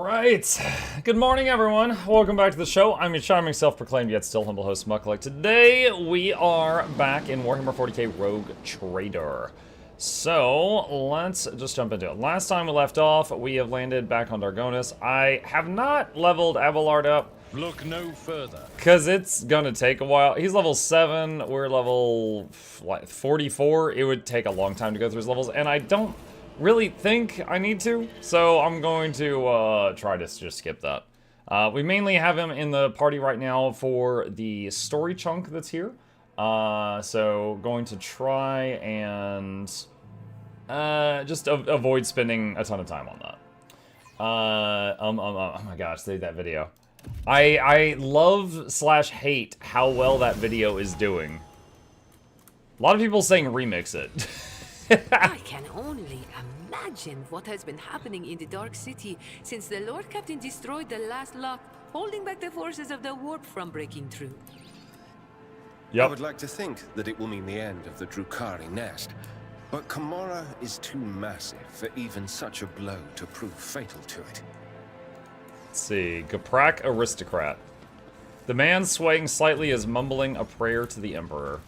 Alright, good morning everyone. Welcome back to the show. I'm your charming self-proclaimed yet still humble host, Mukluk. Today we are back in Warhammer 40k Rogue Trader. So, let's just jump into it. Last time we left off, we have landed back on Dargonis. I have not leveled Abelard up. Look no further. Because it's gonna take a while. He's level 7, we're level 44. It would take a long time to go through his levels, and I don't really think I need to, so I'm going to try to just skip that. We mainly have him in the party right now for the story chunk that's here. So going to try and just avoid spending a ton of time on that. Oh my gosh, save that video. I love / hate how well that video is doing. A lot of people saying remix it. I can only imagine what has been happening in the Dark City since the Lord Captain destroyed the last lock, holding back the forces of the warp from breaking through. I would like to think that it will mean the end of the Drukhari nest, but Kamara is too massive for even such a blow to prove fatal to it. Let's see, Gaprak Aristocrat. The man swaying slightly is mumbling a prayer to the Emperor.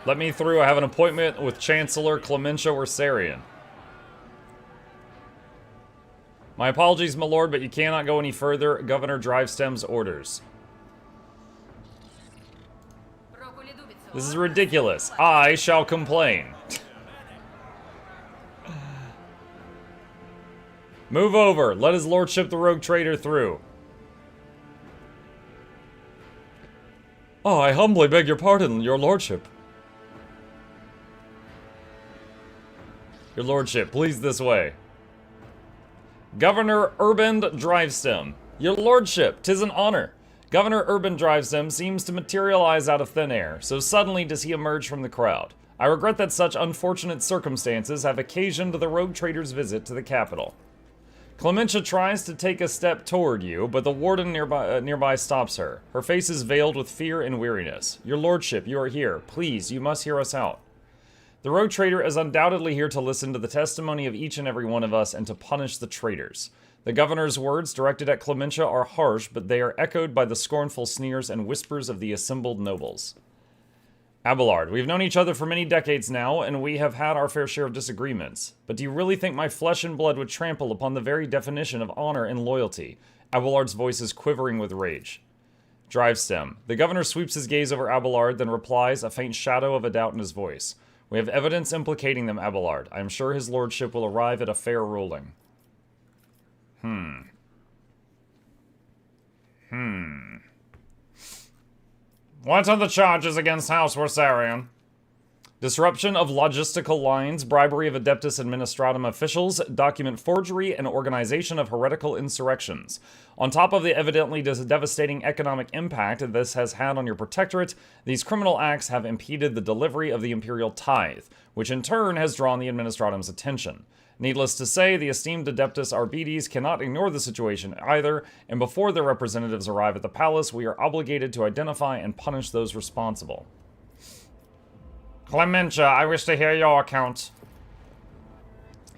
Let me through. I have an appointment with Chancellor Clementia Orsarian. My apologies, my lord, but you cannot go any further. Governor Drivestem's orders. This is ridiculous. I shall complain. Move over. Let his lordship the rogue trader through. Oh, I humbly beg your pardon, your lordship. Your lordship, please this way. Governor Urban Drivestem. Your lordship, 'tis an honor. Governor Urban Drivestem seems to materialize out of thin air, so suddenly does he emerge from the crowd. I regret that such unfortunate circumstances have occasioned the rogue trader's visit to the capital. Clementia tries to take a step toward you, but the warden nearby stops her. Her face is veiled with fear and weariness. Your lordship, you are here. Please, you must hear us out. The rogue trader is undoubtedly here to listen to the testimony of each and every one of us and to punish the traitors. The governor's words directed at Clementia are harsh, but they are echoed by the scornful sneers and whispers of the assembled nobles. Abelard, we've known each other for many decades now, and we have had our fair share of disagreements. But do you really think my flesh and blood would trample upon the very definition of honor and loyalty? Abelard's voice is quivering with rage. Drivestem. The governor sweeps his gaze over Abelard, then replies, a faint shadow of a doubt in his voice. We have evidence implicating them, Abelard. I am sure his lordship will arrive at a fair ruling. What are the charges against House Orsarian? Disruption of logistical lines, bribery of Adeptus Administratum officials, document forgery, and organization of heretical insurrections. On top of the evidently devastating economic impact this has had on your protectorate, these criminal acts have impeded the delivery of the imperial tithe, which in turn has drawn the Administratum's attention. Needless to say, the esteemed Adeptus Arbites cannot ignore the situation either, and before their representatives arrive at the palace, we are obligated to identify and punish those responsible. Clementia, I wish to hear your account.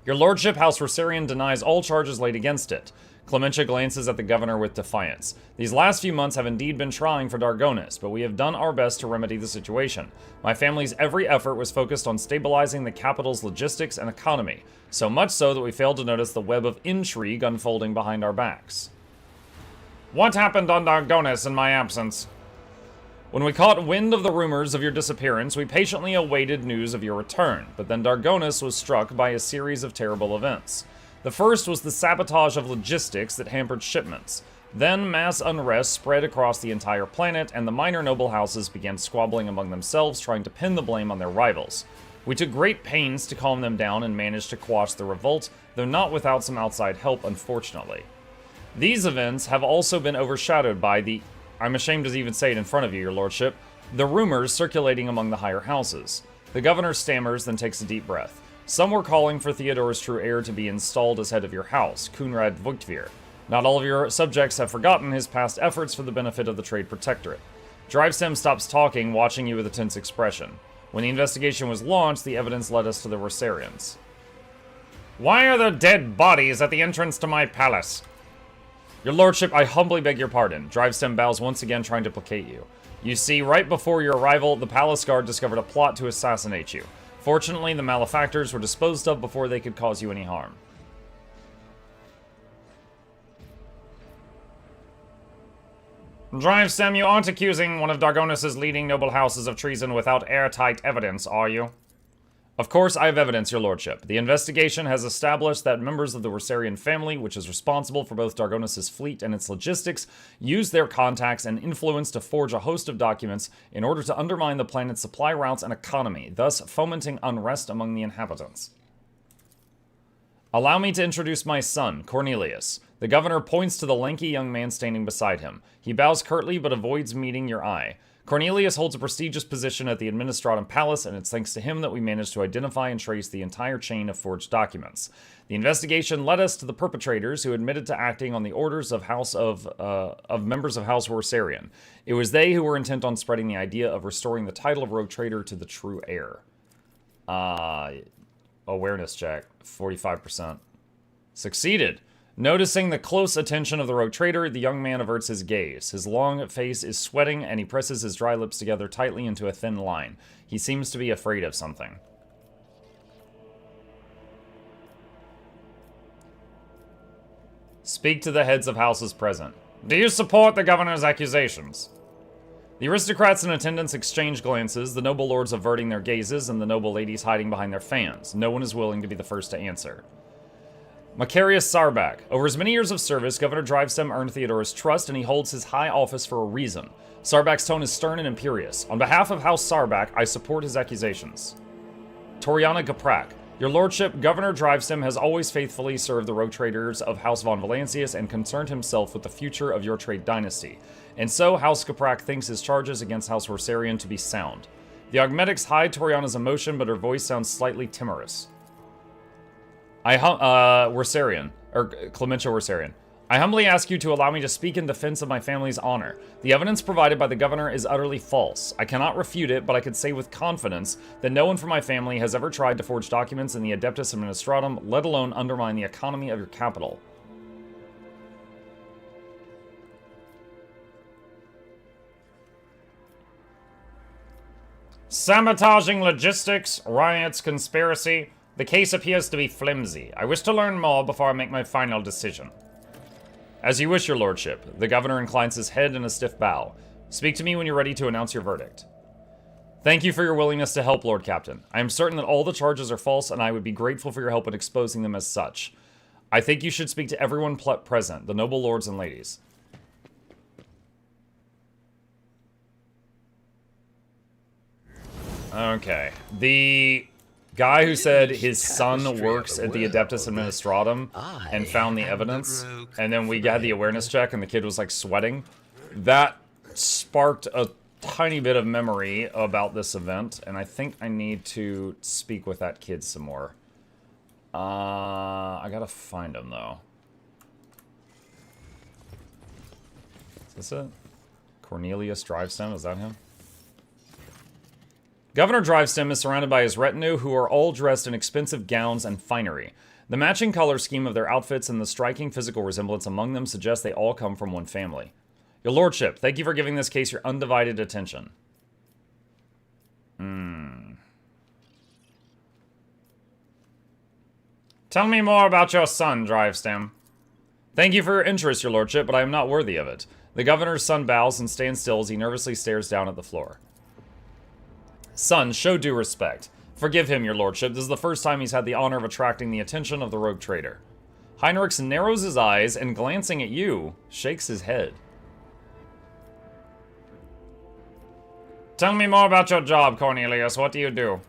Your lordship, House Orsarian, denies all charges laid against it. Clementia glances at the governor with defiance. These last few months have indeed been trying for Dargonis, but we have done our best to remedy the situation. My family's every effort was focused on stabilizing the capital's logistics and economy, so much so that we failed to notice the web of intrigue unfolding behind our backs. What happened on Dargonis in my absence? When we caught wind of the rumors of your disappearance, we patiently awaited news of your return, but then Dargonis was struck by a series of terrible events. The first was the sabotage of logistics that hampered shipments. Then mass unrest spread across the entire planet, and the minor noble houses began squabbling among themselves, trying to pin the blame on their rivals. We took great pains to calm them down and managed to quash the revolt, though not without some outside help, unfortunately. These events have also been overshadowed by the, I'm ashamed to even say it in front of you, your lordship, the rumors circulating among the higher houses. The governor stammers, then takes a deep breath. Some were calling for Theodore's true heir to be installed as head of your house, Kunrad Vugtvir. Not all of your subjects have forgotten his past efforts for the benefit of the Trade Protectorate. Drivestem stops talking, watching you with a tense expression. When the investigation was launched, the evidence led us to the Rosarians. Why are there dead bodies at the entrance to my palace? Your lordship, I humbly beg your pardon. Drivestem bows once again, trying to placate you. You see, right before your arrival, the palace guard discovered a plot to assassinate you. Fortunately, the malefactors were disposed of before they could cause you any harm. Drivestem, you aren't accusing one of Dargonis' leading noble houses of treason without airtight evidence, are you? Of course, I have evidence, your lordship. The investigation has established that members of the Rosarian family, which is responsible for both Dargonis' fleet and its logistics, used their contacts and influence to forge a host of documents in order to undermine the planet's supply routes and economy, thus fomenting unrest among the inhabitants. Allow me to introduce my son, Cornelius. The governor points to the lanky young man standing beside him. He bows curtly but avoids meeting your eye. Cornelius holds a prestigious position at the Administratum Palace, and it's thanks to him that we managed to identify and trace the entire chain of forged documents. The investigation led us to the perpetrators, who admitted to acting on the orders of members of House Rosarian. It was they who were intent on spreading the idea of restoring the title of Rogue Trader to the true heir. Awareness check, 45%. Succeeded. Noticing the close attention of the Rogue Trader, the young man averts his gaze. His long face is sweating, and he presses his dry lips together tightly into a thin line. He seems to be afraid of something. Speak to the heads of houses present. Do you support the governor's accusations? The aristocrats in attendance exchange glances, the noble lords averting their gazes, and the noble ladies hiding behind their fans. No one is willing to be the first to answer. Macarius Sarbak. Over his many years of service, Governor Drivestem earned Theodore's trust, and he holds his high office for a reason. Sarbak's tone is stern and imperious. On behalf of House Sarbak, I support his accusations. Toriana Gaprak. Your lordship, Governor Drivestem has always faithfully served the rogue traders of House von Valancius and concerned himself with the future of your trade dynasty. And so, House Gaprak thinks his charges against House Rosarian to be sound. The augmetics hide Toriana's emotion, but her voice sounds slightly timorous. Clementia Rosarian. I humbly ask you to allow me to speak in defense of my family's honor. The evidence provided by the governor is utterly false. I cannot refute it, but I could say with confidence that no one from my family has ever tried to forge documents in the Adeptus Administratum, let alone undermine the economy of your capital. Sabotaging logistics, riots, conspiracy. The case appears to be flimsy. I wish to learn more before I make my final decision. As you wish, your lordship. The governor inclines his head in a stiff bow. Speak to me when you're ready to announce your verdict. Thank you for your willingness to help, Lord Captain. I am certain that all the charges are false, and I would be grateful for your help in exposing them as such. I think you should speak to everyone present, the noble lords and ladies. Okay. The guy who said his son works at the Adeptus Administratum and found the evidence, and then we had the awareness check and the kid was like sweating, that sparked a tiny bit of memory about this event, and I think I need to speak with that kid some more. I gotta find him though. Is this it? Cornelius Drivestem, is that him? Governor Drivestem is surrounded by his retinue, who are all dressed in expensive gowns and finery. The matching color scheme of their outfits and the striking physical resemblance among them suggest they all come from one family. Your lordship, thank you for giving this case your undivided attention. Tell me more about your son, Drivestem. Thank you for your interest, your lordship, but I am not worthy of it. The governor's son bows and stands still as he nervously stares down at the floor. Son, show due respect. Forgive him, your lordship. This is the first time he's had the honor of attracting the attention of the rogue trader. Heinrichs narrows his eyes and, glancing at you, shakes his head. Tell me more about your job, Cornelius. What do you do?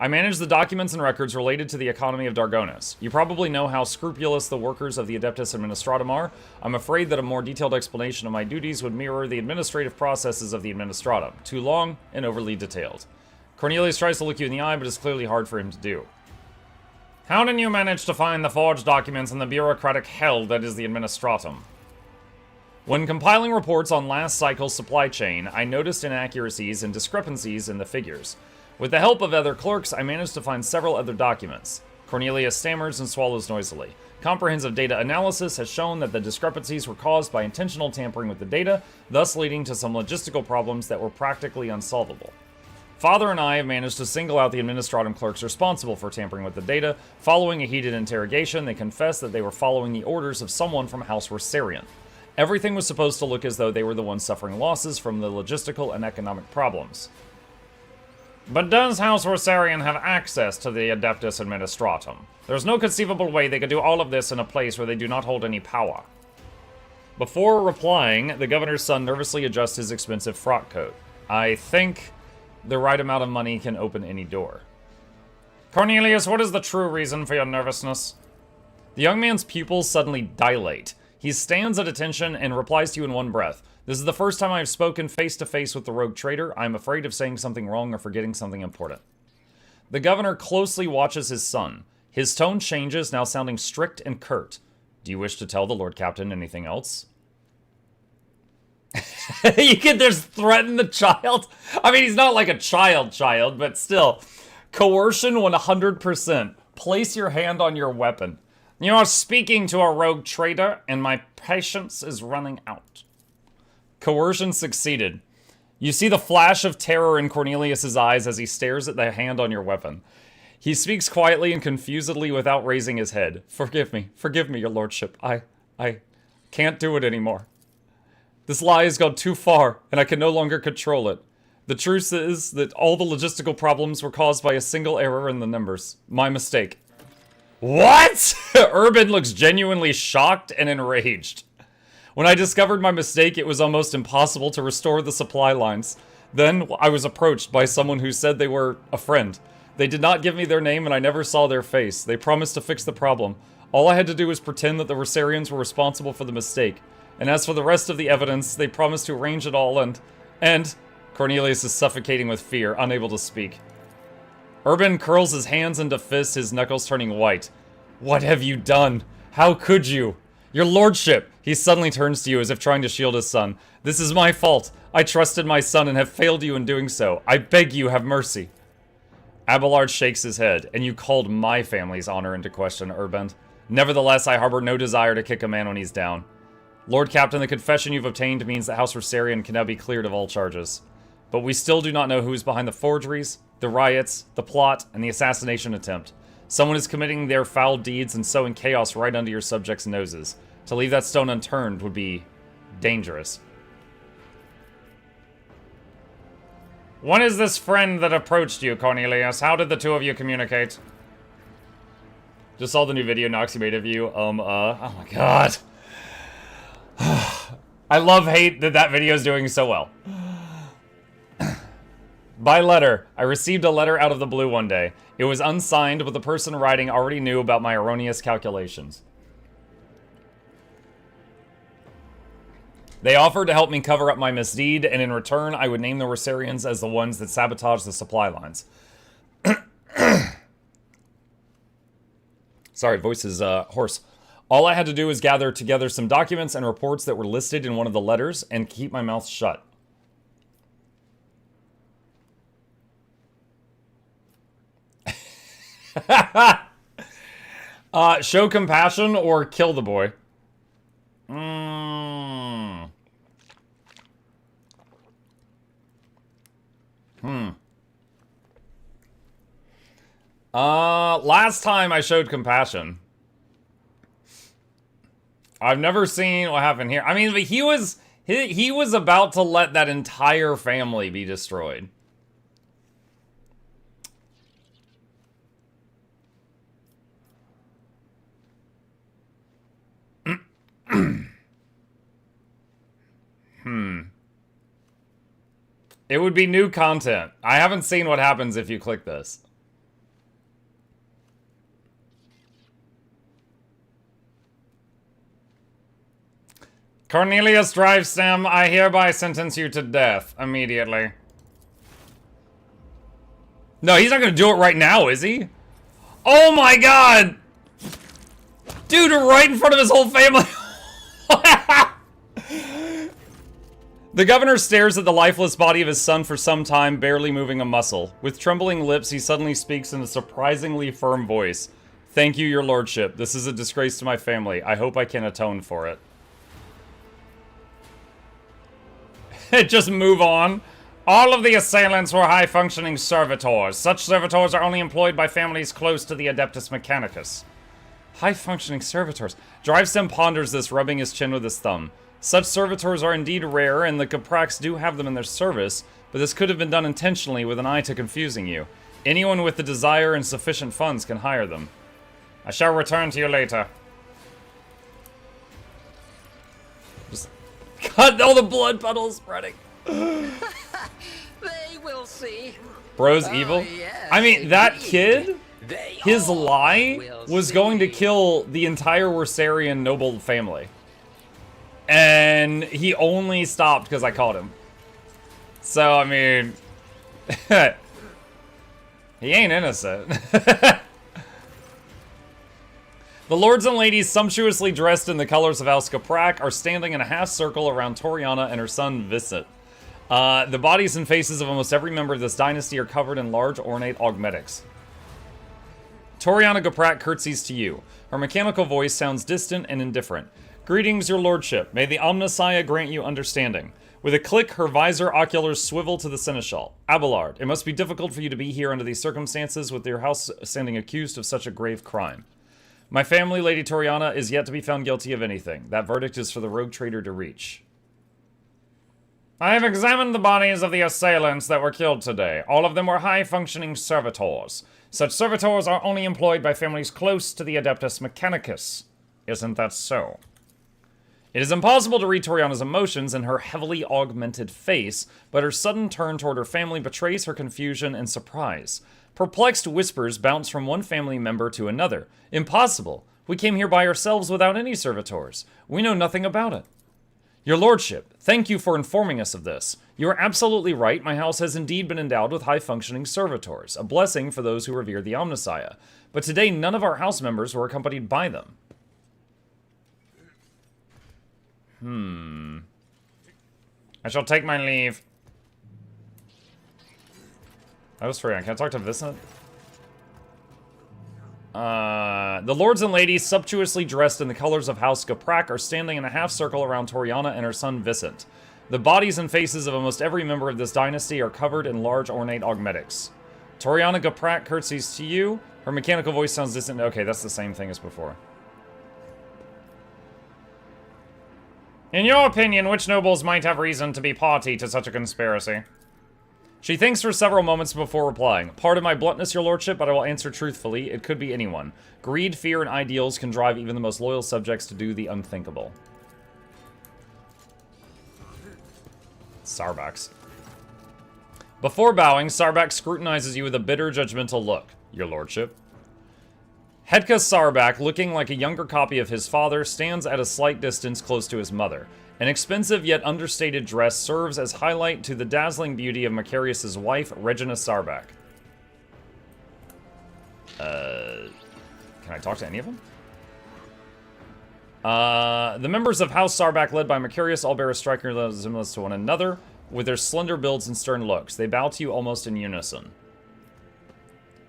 I manage the documents and records related to the economy of Dargonis. You probably know how scrupulous the workers of the Adeptus Administratum are. I'm afraid that a more detailed explanation of my duties would mirror the administrative processes of the Administratum. Too long and overly detailed. Cornelius tries to look you in the eye, but it's clearly hard for him to do. How did you manage to find the forged documents in the bureaucratic hell that is the Administratum? When compiling reports on last cycle's supply chain, I noticed inaccuracies and discrepancies in the figures. With the help of other clerks, I managed to find several other documents. Cornelius stammers and swallows noisily. Comprehensive data analysis has shown that the discrepancies were caused by intentional tampering with the data, thus leading to some logistical problems that were practically unsolvable. Father and I have managed to single out the administratum clerks responsible for tampering with the data. Following a heated interrogation, they confessed that they were following the orders of someone from House Rosarian. Everything was supposed to look as though they were the ones suffering losses from the logistical and economic problems. But does House Rosarian have access to the Adeptus Administratum? There's no conceivable way they could do all of this in a place where they do not hold any power. Before replying, the governor's son nervously adjusts his expensive frock coat. I think the right amount of money can open any door. Cornelius, what is the true reason for your nervousness? The young man's pupils suddenly dilate. He stands at attention and replies to you in one breath. This is the first time I've spoken face to face with the rogue traitor. I'm afraid of saying something wrong or forgetting something important. The governor closely watches his son. His tone changes, now sounding strict and curt. Do you wish to tell the Lord Captain anything else? You can just threaten the child? I mean, he's not like a child, but still. Coercion 100%. Place your hand on your weapon. You are speaking to a rogue traitor, and my patience is running out. Coercion succeeded. You see the flash of terror in Cornelius's eyes as he stares at the hand on your weapon. He speaks quietly and confusedly without raising his head. Forgive me, your lordship. I can't do it anymore. This lie has gone too far, and I can no longer control it. The truth is that all the logistical problems were caused by a single error in the numbers. My mistake. What? Urban looks genuinely shocked and enraged. When I discovered my mistake, it was almost impossible to restore the supply lines. Then I was approached by someone who said they were a friend. They did not give me their name and I never saw their face. They promised to fix the problem. All I had to do was pretend that the Rosarians were responsible for the mistake. And as for the rest of the evidence, they promised to arrange it all and Cornelius is suffocating with fear, unable to speak. Urban curls his hands into fists, his knuckles turning white. What have you done? How could you? Your lordship! He suddenly turns to you as if trying to shield his son. This is my fault. I trusted my son and have failed you in doing so. I beg you, have mercy. Abelard shakes his head. And you called my family's honor into question, Urband. Nevertheless, I harbor no desire to kick a man when he's down. Lord Captain, the confession you've obtained means that House Rosarian can now be cleared of all charges. But we still do not know who's behind the forgeries, the riots, the plot, and the assassination attempt. Someone is committing their foul deeds and sowing chaos right under your subjects' noses. To leave that stone unturned would be dangerous. When is this friend that approached you, Cornelius? How did the two of you communicate? Just saw the new video Noxxi made of you. Oh my god. I love hate that video is doing so well. By letter. I received a letter out of the blue one day. It was unsigned, but the person writing already knew about my erroneous calculations. They offered to help me cover up my misdeed, and in return, I would name the Rosarians as the ones that sabotaged the supply lines. Sorry, voice is hoarse. All I had to do was gather together some documents and reports that were listed in one of the letters and keep my mouth shut. Show compassion or kill the boy. Last time I showed compassion. I've never seen what happened here. I mean, but he was about to let that entire family be destroyed. It would be new content. I haven't seen what happens if you click this. Cornelius Drivestem, I hereby sentence you to death immediately. No, he's not gonna do it right now, is he? Oh my god! Dude, right in front of his whole family. The governor stares at the lifeless body of his son for some time, barely moving a muscle. With trembling lips, he suddenly speaks in a surprisingly firm voice. Thank you, your lordship. This is a disgrace to my family. I hope I can atone for it. Just move on. All of the assailants were high-functioning servitors. Such servitors are only employed by families close to the Adeptus Mechanicus. High-functioning servitors. Drivestem ponders this, rubbing his chin with his thumb. Such servitors are indeed rare, and the Caprax do have them in their service, but this could have been done intentionally with an eye to confusing you. Anyone with the desire and sufficient funds can hire them. I shall return to you later. Just cut all the blood puddles spreading. They will see. Bro's evil? Yes, I mean, that indeed. kid, They his all lie will was going to see. kill the entire Wersarian noble family. And he only stopped because I caught him. So, I mean... he ain't innocent. The lords and ladies sumptuously dressed in the colors of House Caprak are standing in a half circle around Toriana and her son Vicent. The bodies and faces of almost every member of this dynasty are covered in large ornate augmetics. Toriana Caprak curtsies to you. Her mechanical voice sounds distant and indifferent. Greetings, your lordship. May the Omnissiah grant you understanding. With a click, her visor oculars swivel to the seneschal. Abelard, it must be difficult for you to be here under these circumstances with your house standing accused of such a grave crime. My family, Lady Toriana, is yet to be found guilty of anything. That verdict is for the rogue trader to reach. I have examined the bodies of the assailants that were killed today. All of them were high-functioning servitors. Such servitors are only employed by families close to the Adeptus Mechanicus. Isn't that so? It is impossible to read Toriana's emotions in her heavily augmented face, but her sudden turn toward her family betrays her confusion and surprise. Perplexed whispers bounce from one family member to another. Impossible! We came here by ourselves without any servitors. We know nothing about it. Your lordship, thank you for informing us of this. You are absolutely right. My house has indeed been endowed with high-functioning servitors, a blessing for those who revere the Omnissiah. But today, none of our house members were accompanied by them. I shall take my leave. That was free. Can I talk to Vicent? The lords and ladies, sumptuously dressed in the colors of House Caprak, are standing in a half circle around Toriana and her son Vicent. The bodies and faces of almost every member of this dynasty are covered in large ornate augmetics. Toriana Caprak curtsies to you. Her mechanical voice sounds distant. Okay, that's the same thing as before. In your opinion, which nobles might have reason to be party to such a conspiracy? She thinks for several moments before replying. Pardon my bluntness, your lordship, but I will answer truthfully. It could be anyone. Greed, fear, and ideals can drive even the most loyal subjects to do the unthinkable. Sarbax. Before bowing, Sarbax scrutinizes you with a bitter, judgmental look. Your lordship. Hedka Sarback, looking like a younger copy of his father, stands at a slight distance close to his mother. An expensive yet understated dress serves as highlight to the dazzling beauty of Macarius's wife, Regina Sarback. Can I talk to any of them? The members of House Sarback, led by Macarius, all bear a striking resemblance to one another, with their slender builds and stern looks. They bow to you almost in unison.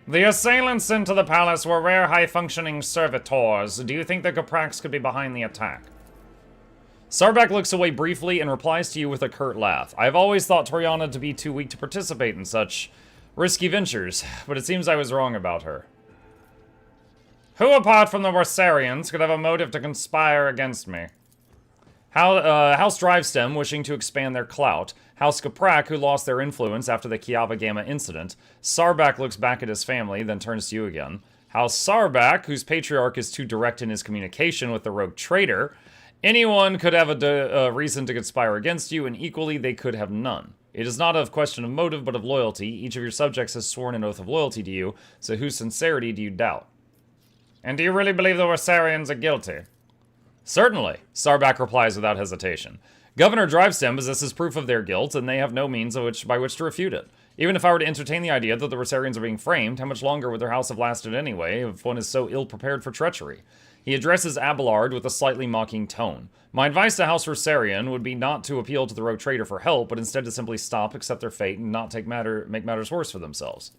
The assailants into the palace were rare high-functioning servitors. Do you think the Caprax could be behind the attack? Sarback looks away briefly and replies to you with a curt laugh. I have always thought Toriana to be too weak to participate in such risky ventures, but it seems I was wrong about her. Who apart from the Wersarians could have a motive to conspire against me? House Drivestem, wishing to expand their clout. House Caprak, who lost their influence after the Kiava Gamma incident. Sarback looks back at his family, then turns to you again. House Sarback, whose patriarch is too direct in his communication with the rogue traitor. Anyone could have a reason to conspire against you, and equally they could have none. It is not a question of motive, but of loyalty. Each of your subjects has sworn an oath of loyalty to you, so whose sincerity do you doubt? And do you really believe the Wersarians are guilty? Certainly, Sarback replies without hestation. Governor Drivestem possesses proof of their guilt, and they have no means by which to refute it. Even if I were to entertain the idea that the Rosarians are being framed, how much longer would their house have lasted anyway if one is so ill-prepared for treachery? He addresses Abelard with a slightly mocking tone. My advice to House Rosarian would be not to appeal to the rogue trader for help, but instead to simply stop, accept their fate, and not make matters worse for themselves.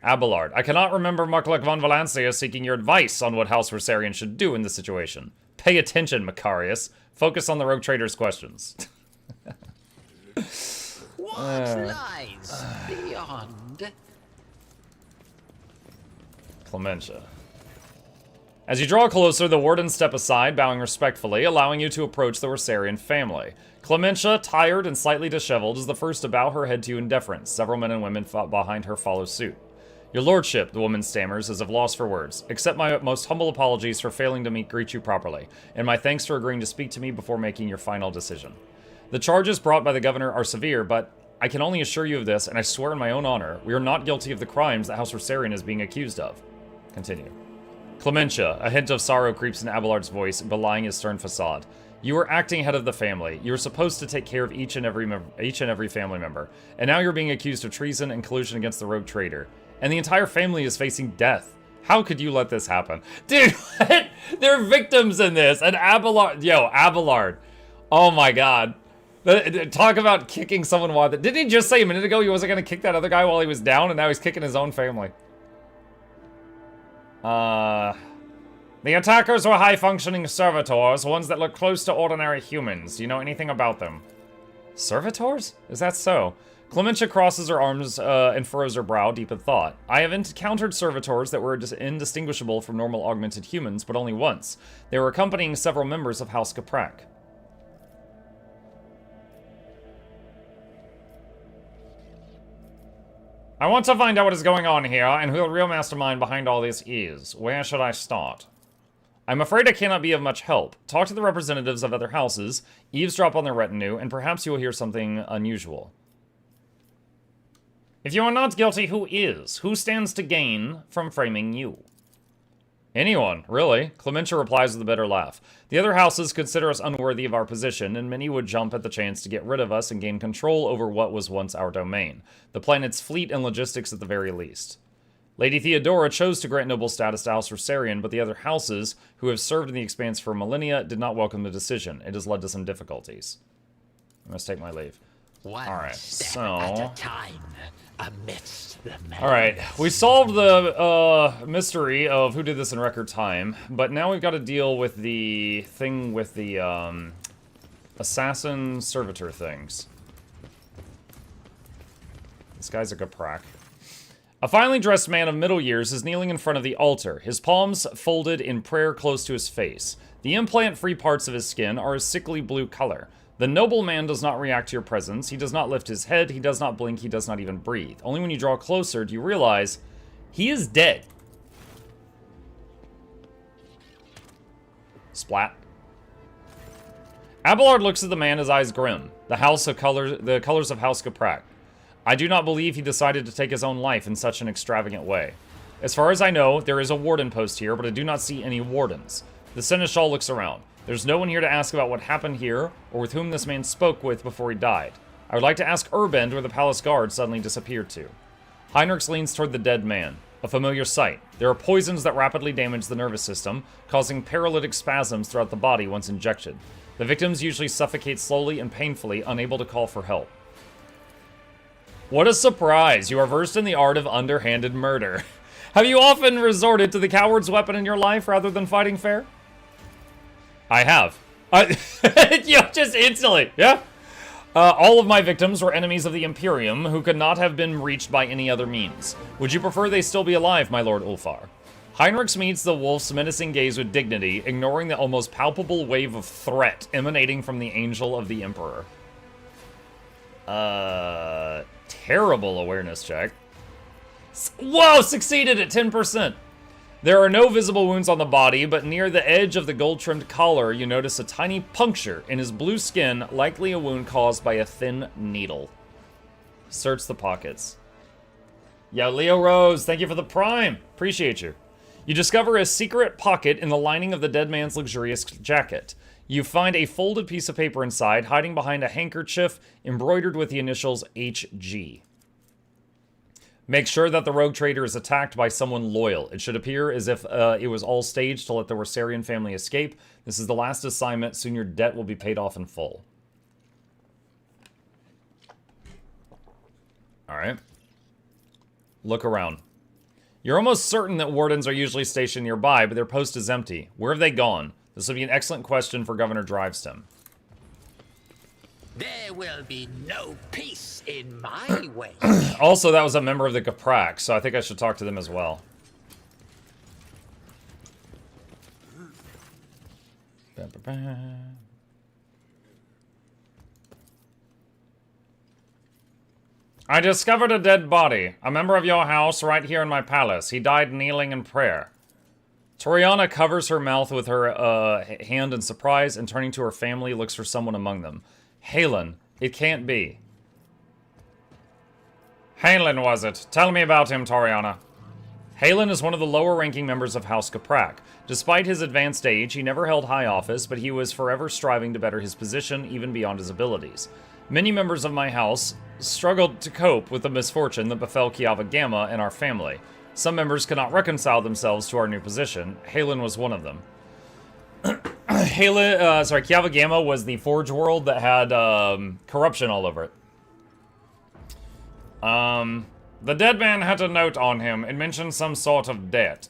Abelard, I cannot remember Mukluk von Valencia seeking your advice on what House Rosarian should do in this situation. Pay attention, Macarius. Focus on the rogue trader's questions. What lies beyond? Clementia. As you draw closer, the wardens step aside, bowing respectfully, allowing you to approach the Rosarian family. Clementia, tired and slightly disheveled, is the first to bow her head to you in deference. Several men and women behind her follow suit. Your lordship, the woman stammers, as if lost for words. Accept my most humble apologies for failing to greet you properly, and my thanks for agreeing to speak to me before making your final decision. The charges brought by the governor are severe, but I can only assure you of this, and I swear in my own honor, we are not guilty of the crimes that House Rosarian is being accused of. Continue. Clementia, a hint of sorrow creeps in Abelard's voice, belying his stern facade. You were acting head of the family. You were supposed to take care of each and every family member, and now you're being accused of treason and collusion against the rogue trader. And the entire family is facing death. How could you let this happen? Dude, what? They're victims in this, and Abelard, Abelard. Oh my god. Talk about kicking someone while... Didn't he just say a minute ago he wasn't going to kick that other guy while he was down, and now he's kicking his own family? The attackers were high-functioning servitors, ones that look close to ordinary humans. Do you know anything about them? Servitors? Is that so? Clementia crosses her arms and furrows her brow, deep in thought. I have encountered servitors that were indistinguishable from normal augmented humans, but only once. They were accompanying several members of House Caprak. I want to find out what is going on here, and who the real mastermind behind all this is. Where should I start? I'm afraid I cannot be of much help. Talk to the representatives of other houses, eavesdrop on their retinue, and perhaps you will hear something unusual. If you are not guilty, who is? Who stands to gain from framing you? Anyone, really. Clementia replies with a bitter laugh. The other houses consider us unworthy of our position, and many would jump at the chance to get rid of us and gain control over what was once our domain. The planet's fleet and logistics at the very least. Lady Theodora chose to grant noble status to House Rosarian, but the other houses, who have served in the Expanse for millennia, did not welcome the decision. It has led to some difficulties. I must take my leave. Alright, so... at a time, amidst the Alright, we solved the mystery of who did this in record time, but now we've got to deal with the thing with the assassin servitor things. This guy's a Caprak. A finely dressed man of middle years is kneeling in front of the altar, his palms folded in prayer close to his face. The implant-free parts of his skin are a sickly blue color. The noble man does not react to your presence, he does not lift his head, he does not blink, he does not even breathe. Only when you draw closer do you realize he is dead. Splat. Abelard looks at the man, his eyes grim. The colors of House Caprak. I do not believe he decided to take his own life in such an extravagant way. As far as I know, there is a warden post here, but I do not see any wardens. The Seneschal looks around. There's no one here to ask about what happened here, or with whom this man spoke with before he died. I would like to ask Urbend where the palace guard suddenly disappeared to. Heinrichs leans toward the dead man. A familiar sight. There are poisons that rapidly damage the nervous system, causing paralytic spasms throughout the body once injected. The victims usually suffocate slowly and painfully, unable to call for help. What a surprise! You are versed in the art of underhanded murder. Have you often resorted to the coward's weapon in your life rather than fighting fair? I have. Just instantly, yeah? All of my victims were enemies of the Imperium who could not have been reached by any other means. Would you prefer they still be alive, my Lord Ulfar? Heinrichs meets the wolf's menacing gaze with dignity, ignoring the almost palpable wave of threat emanating from the Angel of the Emperor. Terrible awareness check. Whoa, succeeded at 10%. There are no visible wounds on the body, but near the edge of the gold-trimmed collar, you notice a tiny puncture in his blue skin, likely a wound caused by a thin needle. Search the pockets. Yo, Leo Rose, thank you for the prime. Appreciate you. You discover a secret pocket in the lining of the dead man's luxurious jacket. You find a folded piece of paper inside, hiding behind a handkerchief embroidered with the initials HG. Make sure that the rogue trader is attacked by someone loyal. It should appear as if it was all staged to let the Rossarian family escape. This is the last assignment. Soon your debt will be paid off in full. Alright. Look around. You're almost certain that wardens are usually stationed nearby, but their post is empty. Where have they gone? This would be an excellent question for Governor Drivestem. There will be no peace in my way. Also, that was a member of the Kaprak, so I think I should talk to them as well. I discovered a dead body. A member of your house right here in my palace. He died kneeling in prayer. Toriana covers her mouth with her hand in surprise and turning to her family looks for someone among them. Halen, it can't be. Halen was it. Tell me about him, Toriana. Halen is one of the lower-ranking members of House Kaprak. Despite his advanced age, he never held high office, but he was forever striving to better his position, even beyond his abilities. Many members of my house struggled to cope with the misfortune that befell Kiava Gamma and our family. Some members could not reconcile themselves to our new position. Halen was one of them. Kiava Gamma was the Forge world that had corruption all over it. The dead man had a note on him. It mentioned some sort of debt.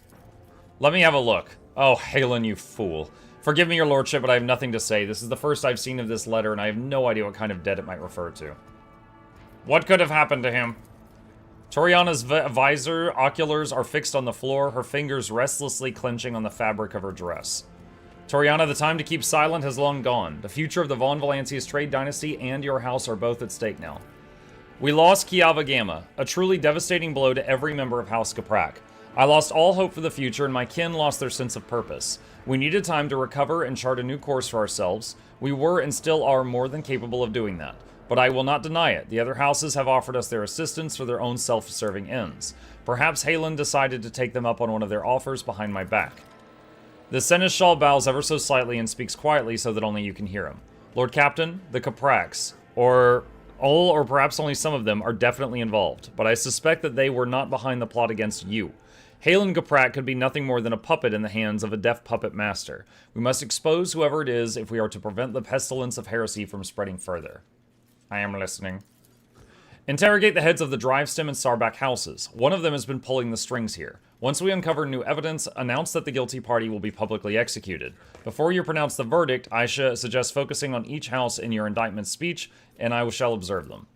Let me have a look. Oh, Halen, you fool. Forgive me, your lordship, but I have nothing to say. This is the first I've seen of this letter, and I have no idea what kind of debt it might refer to. What could have happened to him? Toriana's visor oculars are fixed on the floor, her fingers restlessly clenching on the fabric of her dress. Toriana, the time to keep silent has long gone. The future of the Von Valancius trade dynasty and your house are both at stake now. We lost Kiava Gamma, a truly devastating blow to every member of House Kaprak. I lost all hope for the future, and my kin lost their sense of purpose. We needed time to recover and chart a new course for ourselves. We were and still are more than capable of doing that. But I will not deny it. The other houses have offered us their assistance for their own self-serving ends. Perhaps Halen decided to take them up on one of their offers behind my back. The Seneschal bows ever so slightly and speaks quietly so that only you can hear him. Lord Captain, the Kapraks, or all or perhaps only some of them, are definitely involved, but I suspect that they were not behind the plot against you. Halen Kaprak could be nothing more than a puppet in the hands of a deaf puppet master. We must expose whoever it is if we are to prevent the pestilence of heresy from spreading further. I am listening. Interrogate the heads of the Drivestem and Sarbak houses. One of them has been pulling the strings here. Once we uncover new evidence, announce that the guilty party will be publicly executed. Before you pronounce the verdict, I suggest focusing on each house in your indictment speech, and I shall observe them.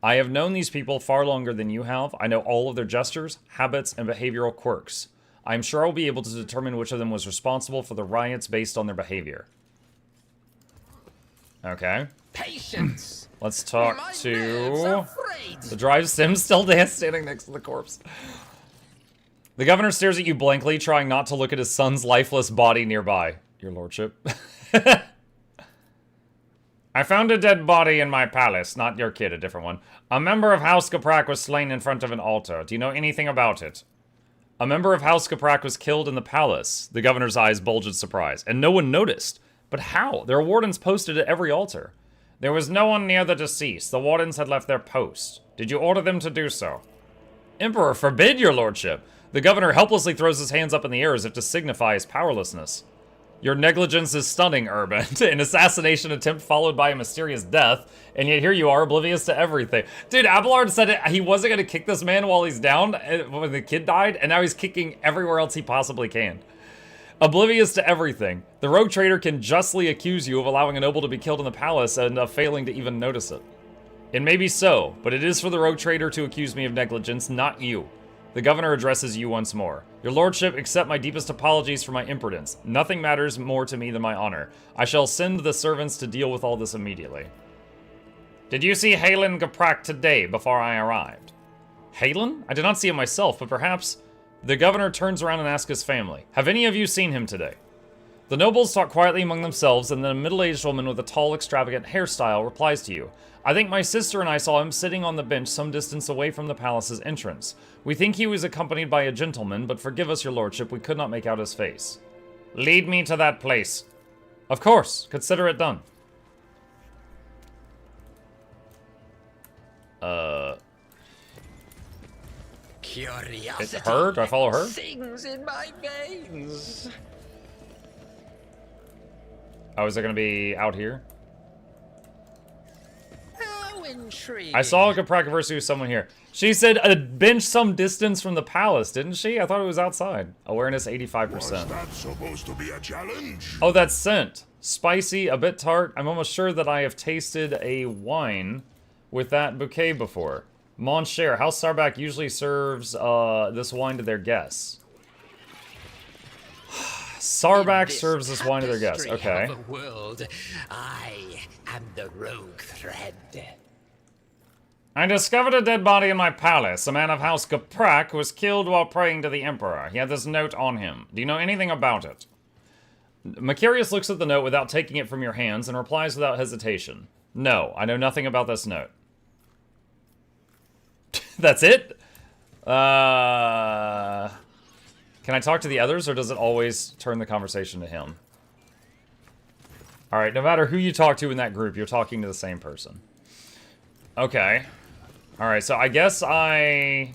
I have known these people far longer than you have. I know all of their gestures, habits, and behavioral quirks. I am sure I will be able to determine which of them was responsible for the riots based on their behavior. Okay. Patience. Let's talk to the Drivestem still standing next to the corpse. The governor stares at you blankly, trying not to look at his son's lifeless body nearby. Your lordship. I found a dead body in my palace. Not your kid, a different one. A member of House Kaprak was slain in front of an altar. Do you know anything about it? A member of House Kaprak was killed in the palace. The governor's eyes bulged in surprise. And no one noticed. But how? There are wardens posted at every altar. There was no one near the deceased. The wardens had left their post. Did you order them to do so? Emperor forbid, your lordship. The governor helplessly throws his hands up in the air as if to signify his powerlessness. Your negligence is stunning, Urban. An assassination attempt followed by a mysterious death, and yet here you are, oblivious to everything. Dude, Abelard said he wasn't going to kick this man while he's down when the kid died, and now he's kicking everywhere else he possibly can. Oblivious to everything. The rogue trader can justly accuse you of allowing a noble to be killed in the palace and of failing to even notice it. It may be so, but it is for the rogue trader to accuse me of negligence, not you. The governor addresses you once more. Your lordship, accept my deepest apologies for my imprudence. Nothing matters more to me than my honor. I shall send the servants to deal with all this immediately. Did you see Halen Kaprak today before I arrived? Halen? I did not see him myself, but perhaps... The governor turns around and asks his family, have any of you seen him today? The nobles talk quietly among themselves, and then a middle-aged woman with a tall, extravagant hairstyle replies to you. I think my sister and I saw him sitting on the bench some distance away from the palace's entrance. We think he was accompanied by a gentleman, but forgive us, your lordship, we could not make out his face. Lead me to that place. Of course, consider it done. Curiosity It her? Do I follow her? sings in my veins. Oh, is it gonna be out here? How intriguing. I saw a Gaprak versus someone here. She said a bench some distance from the palace, didn't she? I thought it was outside. Awareness 85%. Was that supposed to be a challenge? Oh, that's scent. Spicy, a bit tart. I'm almost sure that I have tasted a wine with that bouquet before. Mon cher, House Sarback usually serves this wine to their guests. Sarback serves this wine to their guests. Okay. Of a world, I am the rogue thread. I discovered a dead body in my palace. A man of House Gaprak was killed while praying to the Emperor. He had this note on him. Do you know anything about it? Macarius looks at the note without taking it from your hands and replies without hesitation. No, I know nothing about this note. That's it? Can I talk to the others, or does it always turn the conversation to him? Alright, no matter who you talk to in that group, you're talking to the same person. Okay. Alright, so I guess I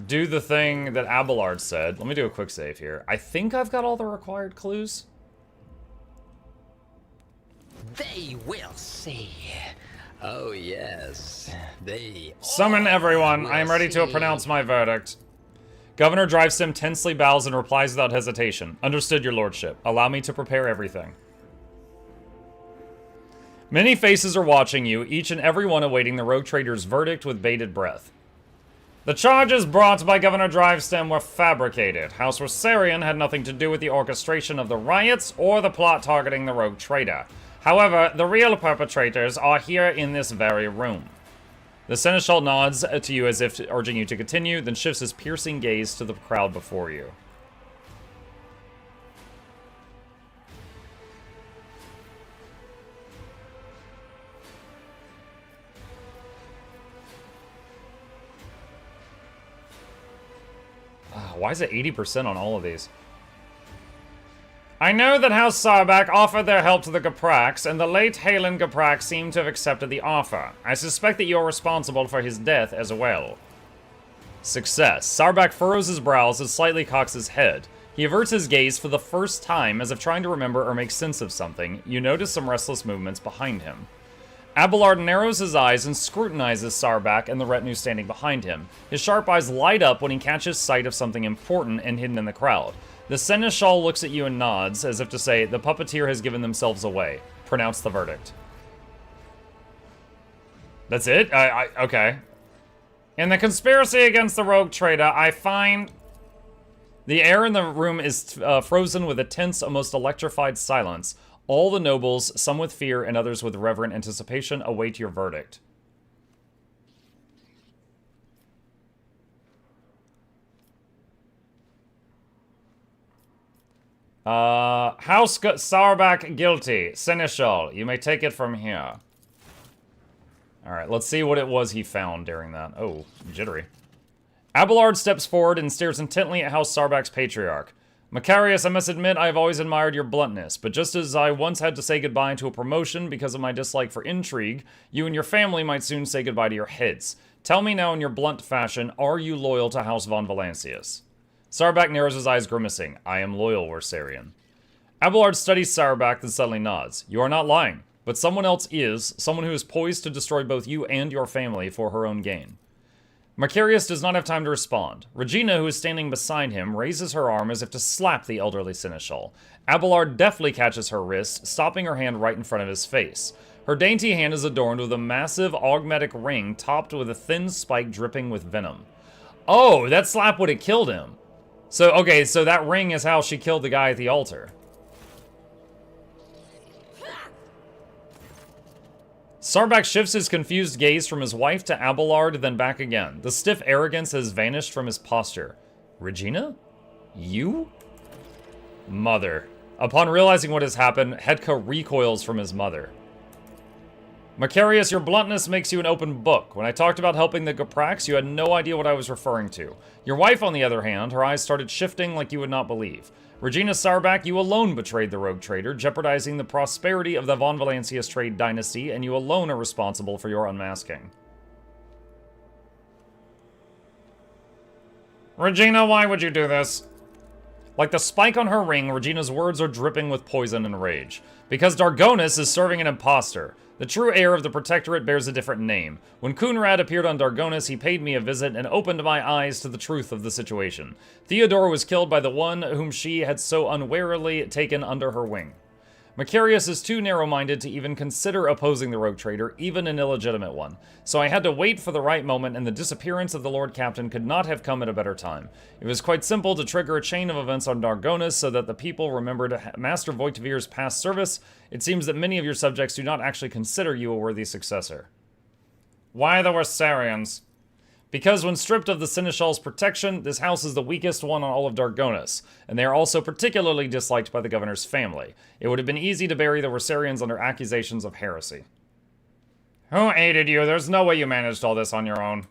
do the thing that Abelard said. Let me do a quick save here. I think I've got all the required clues. They will see. Oh yes, they. Summon everyone. I am ready to pronounce my verdict. Governor Drivesim tensely bows and replies without hesitation. Understood, your lordship. Allow me to prepare everything. Many faces are watching you, each and every one awaiting the rogue trader's verdict with bated breath. The charges brought by Governor Drivestem were fabricated. House Rosarian had nothing to do with the orchestration of the riots or the plot targeting the rogue trader. However, the real perpetrators are here in this very room. The Seneschal nods to you as if urging you to continue, then shifts his piercing gaze to the crowd before you. Why is it 80% on all of these? I know that House Sarback offered their help to the Gapraks, and the late Halen Gaprak seemed to have accepted the offer. I suspect that you're responsible for his death as well. Success. Sarback furrows his brows and slightly cocks his head. He averts his gaze for the first time, as if trying to remember or make sense of something. You notice some restless movements behind him. Abelard narrows his eyes and scrutinizes Sarback and the retinue standing behind him. His sharp eyes light up when he catches sight of something important and hidden in the crowd. The Seneschal looks at you and nods, as if to say, the puppeteer has given themselves away. Pronounce the verdict. That's it? Okay. In the conspiracy against the rogue trader, I find... The air in the room is frozen with a tense, almost electrified silence. All the nobles, some with fear and others with reverent anticipation, await your verdict. House Sarback guilty. Seneschal, you may take it from here. Alright, let's see what it was he found during that. Oh, jittery. Abelard steps forward and stares intently at House Sarback's patriarch. Macarius, I must admit I have always admired your bluntness, but just as I once had to say goodbye to a promotion because of my dislike for intrigue, you and your family might soon say goodbye to your heads. Tell me now in your blunt fashion, are you loyal to House von Valancius? Sarback narrows his eyes, grimacing. I am loyal, Worsarian. Abelard studies Sarback, then suddenly nods. You are not lying, but someone else is, someone who is poised to destroy both you and your family for her own gain. Macarius does not have time to respond. Regina, who is standing beside him, raises her arm as if to slap the elderly Seneschal. Abelard deftly catches her wrist, stopping her hand right in front of his face. Her dainty hand is adorned with a massive augmetic ring topped with a thin spike dripping with venom. Oh, that slap would have killed him. So, okay, so that ring is how she killed the guy at the altar. Sarback shifts his confused gaze from his wife to Abelard, then back again. The stiff arrogance has vanished from his posture. Regina? You? Mother. Upon realizing what has happened, Hedka recoils from his mother. Macarius, your bluntness makes you an open book. When I talked about helping the Gapraks, you had no idea what I was referring to. Your wife, on the other hand, her eyes started shifting like you would not believe. Regina Sarback, you alone betrayed the rogue trader, jeopardizing the prosperity of the von Valancius trade dynasty, and you alone are responsible for your unmasking. Regina, why would you do this? Like the spike on her ring, Regina's words are dripping with poison and rage. Because Dargonis is serving an imposter. The true heir of the Protectorate bears a different name. When Kunrad appeared on Dargonis, he paid me a visit and opened my eyes to the truth of the situation. Theodora was killed by the one whom she had so unwarily taken under her wing. Macarius is too narrow-minded to even consider opposing the rogue trader, even an illegitimate one. So I had to wait for the right moment, and the disappearance of the Lord Captain could not have come at a better time. It was quite simple to trigger a chain of events on Dargonis so that the people remembered Master Voitvir's past service. It seems that many of your subjects do not actually consider you a worthy successor. Why the Wersarians? Because when stripped of the Seneschal's protection, this house is the weakest one on all of Dargonis, and they are also particularly disliked by the governor's family. It would have been easy to bury the Wersarians under accusations of heresy. Who aided you? There's no way you managed all this on your own.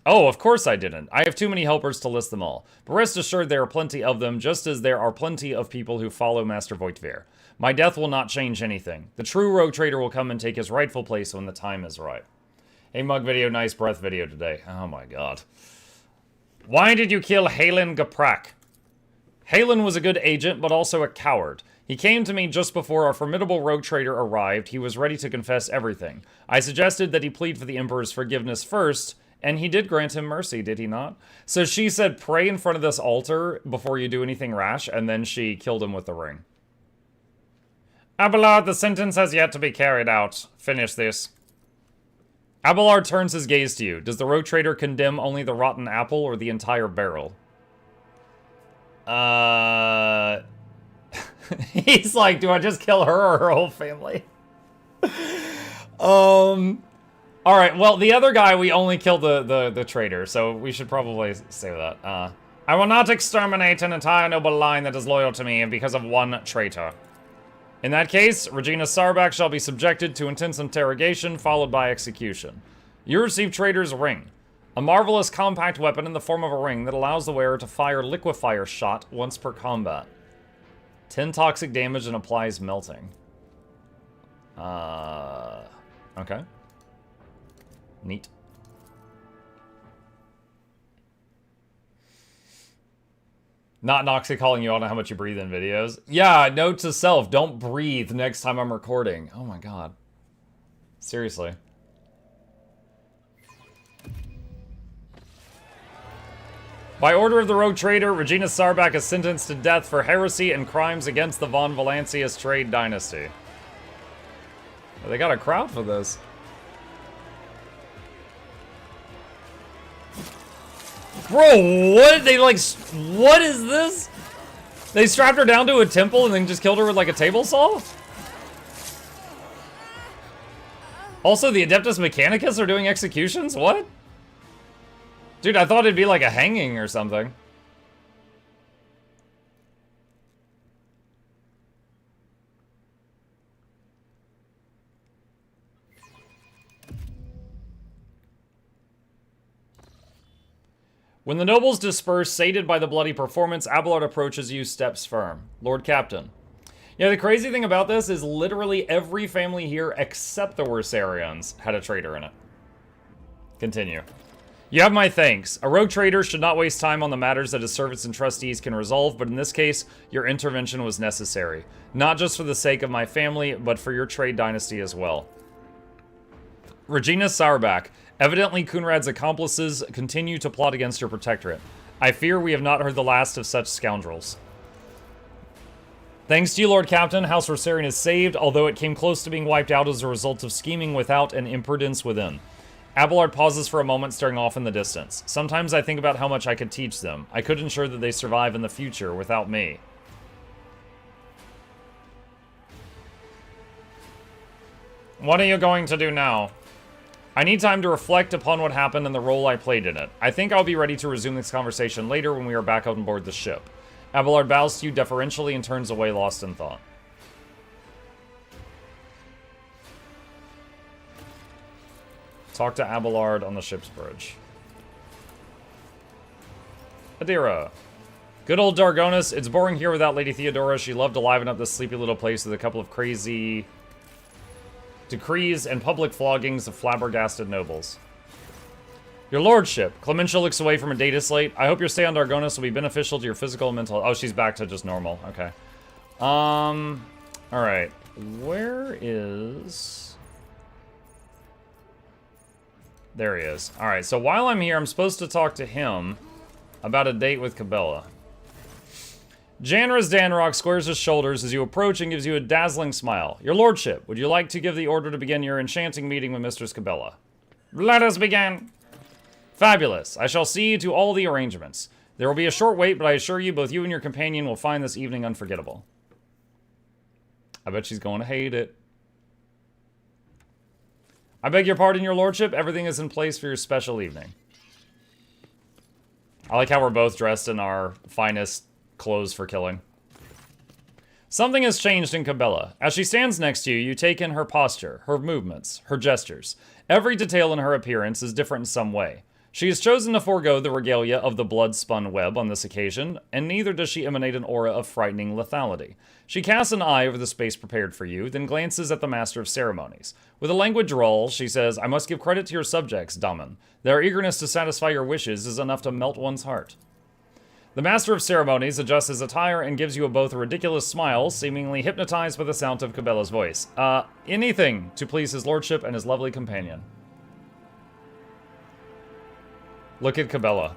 Oh, of course I didn't. I have too many helpers to list them all. But rest assured there are plenty of them, just as there are plenty of people who follow Master Voitvir. My death will not change anything. The true rogue trader will come and take his rightful place when the time is right. Hey, mug video, nice breath video today. Oh my god. Why did you kill Halen Gaprak? Halen was a good agent, but also a coward. He came to me just before our formidable rogue trader arrived. He was ready to confess everything. I suggested that he plead for the Emperor's forgiveness first, and he did grant him mercy, did he not? So she said, pray in front of this altar before you do anything rash, and then she killed him with the ring. Abelard, the sentence has yet to be carried out. Finish this. Abelard turns his gaze to you. Does the rogue trader condemn only the rotten apple or the entire barrel? He's like, do I just kill her or her whole family? Alright, well, the other guy, we only killed the traitor, so we should probably say that. I will not exterminate an entire noble line that is loyal to me because of one traitor. In that case, Regina Sarbak shall be subjected to intense interrogation, followed by execution. You receive Traitor's Ring, a marvelous compact weapon in the form of a ring that allows the wearer to fire liquefier shot once per combat. 10 toxic damage and applies melting. Okay. Neat. Not Noxxi calling you out on how much you breathe in videos. Yeah, note to self, don't breathe next time I'm recording. Oh my god. Seriously. By order of the rogue trader, Regina Sarbak is sentenced to death for heresy and crimes against the Von Valancius trade dynasty. Well, they got a crowd for this. Bro, what? They like, what is this? They strapped her down to a temple and then just killed her with like a table saw? Also, the Adeptus Mechanicus are doing executions? What? Dude, I thought it'd be like a hanging or something. When the nobles disperse, sated by the bloody performance, Abelard approaches you, steps firm. Lord Captain. Yeah, the crazy thing about this is literally every family here except the Wersarians had a traitor in it. Continue. You have my thanks. A rogue trader should not waste time on the matters that his servants and trustees can resolve, but in this case, your intervention was necessary. Not just for the sake of my family, but for your trade dynasty as well. Regina Sarbak. Evidently, Kunrad's accomplices continue to plot against your protectorate. I fear we have not heard the last of such scoundrels. Thanks to you, Lord Captain, House Wersarian is saved, although it came close to being wiped out as a result of scheming without and imprudence within. Abelard pauses for a moment, staring off in the distance. Sometimes I think about how much I could teach them. I could ensure that they survive in the future without me. What are you going to do now? I need time to reflect upon what happened and the role I played in it. I think I'll be ready to resume this conversation later when we are back on board the ship. Abelard bows to you deferentially and turns away, lost in thought. Talk to Abelard on the ship's bridge. Adira. Good old Dargonis. It's boring here without Lady Theodora. She loved to liven up this sleepy little place with a couple of crazy decrees and public floggings of flabbergasted nobles. Your lordship. Clementia looks away from a data slate. I hope your stay on Dargonis will be beneficial to your physical and mental... Oh, she's back to just normal. Okay. Alright. Where is... There he is. Alright, so while I'm here, I'm supposed to talk to him about a date with Cabela. Janra's Danrock squares his shoulders as you approach and gives you a dazzling smile. Your lordship, would you like to give the order to begin your enchanting meeting with Mistress Cabela? Let us begin. Fabulous. I shall see to all the arrangements. There will be a short wait, but I assure you, both you and your companion will find this evening unforgettable. I bet she's going to hate it. I beg your pardon, your lordship. Everything is in place for your special evening. I like how we're both dressed in our finest clothes for killing. Something has changed in Cabela. As she stands next to you, you take in her posture, her movements, her gestures. Every detail in her appearance is different in some way. She has chosen to forego the regalia of the blood-spun web on this occasion, and neither does she emanate an aura of frightening lethality. She casts an eye over the space prepared for you, then glances at the Master of Ceremonies. With a languid drawl, she says, I must give credit to your subjects, Daman. Their eagerness to satisfy your wishes is enough to melt one's heart. The Master of Ceremonies adjusts his attire and gives you both a ridiculous smile, seemingly hypnotized by the sound of Cabela's voice. Anything to please his lordship and his lovely companion. Look at Cabela.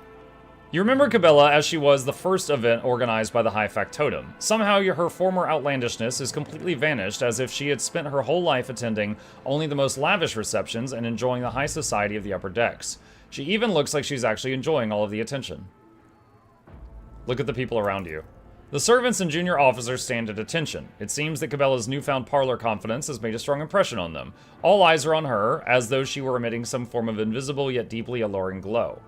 You remember Cabela as she was the first event organized by the High Factotum. Somehow her former outlandishness is completely vanished, as if she had spent her whole life attending only the most lavish receptions and enjoying the high society of the upper decks. She even looks like she's actually enjoying all of the attention. Look at the people around you. The servants and junior officers stand at attention. It seems that Cabela's newfound parlor confidence has made a strong impression on them. All eyes are on her, as though she were emitting some form of invisible yet deeply alluring glow.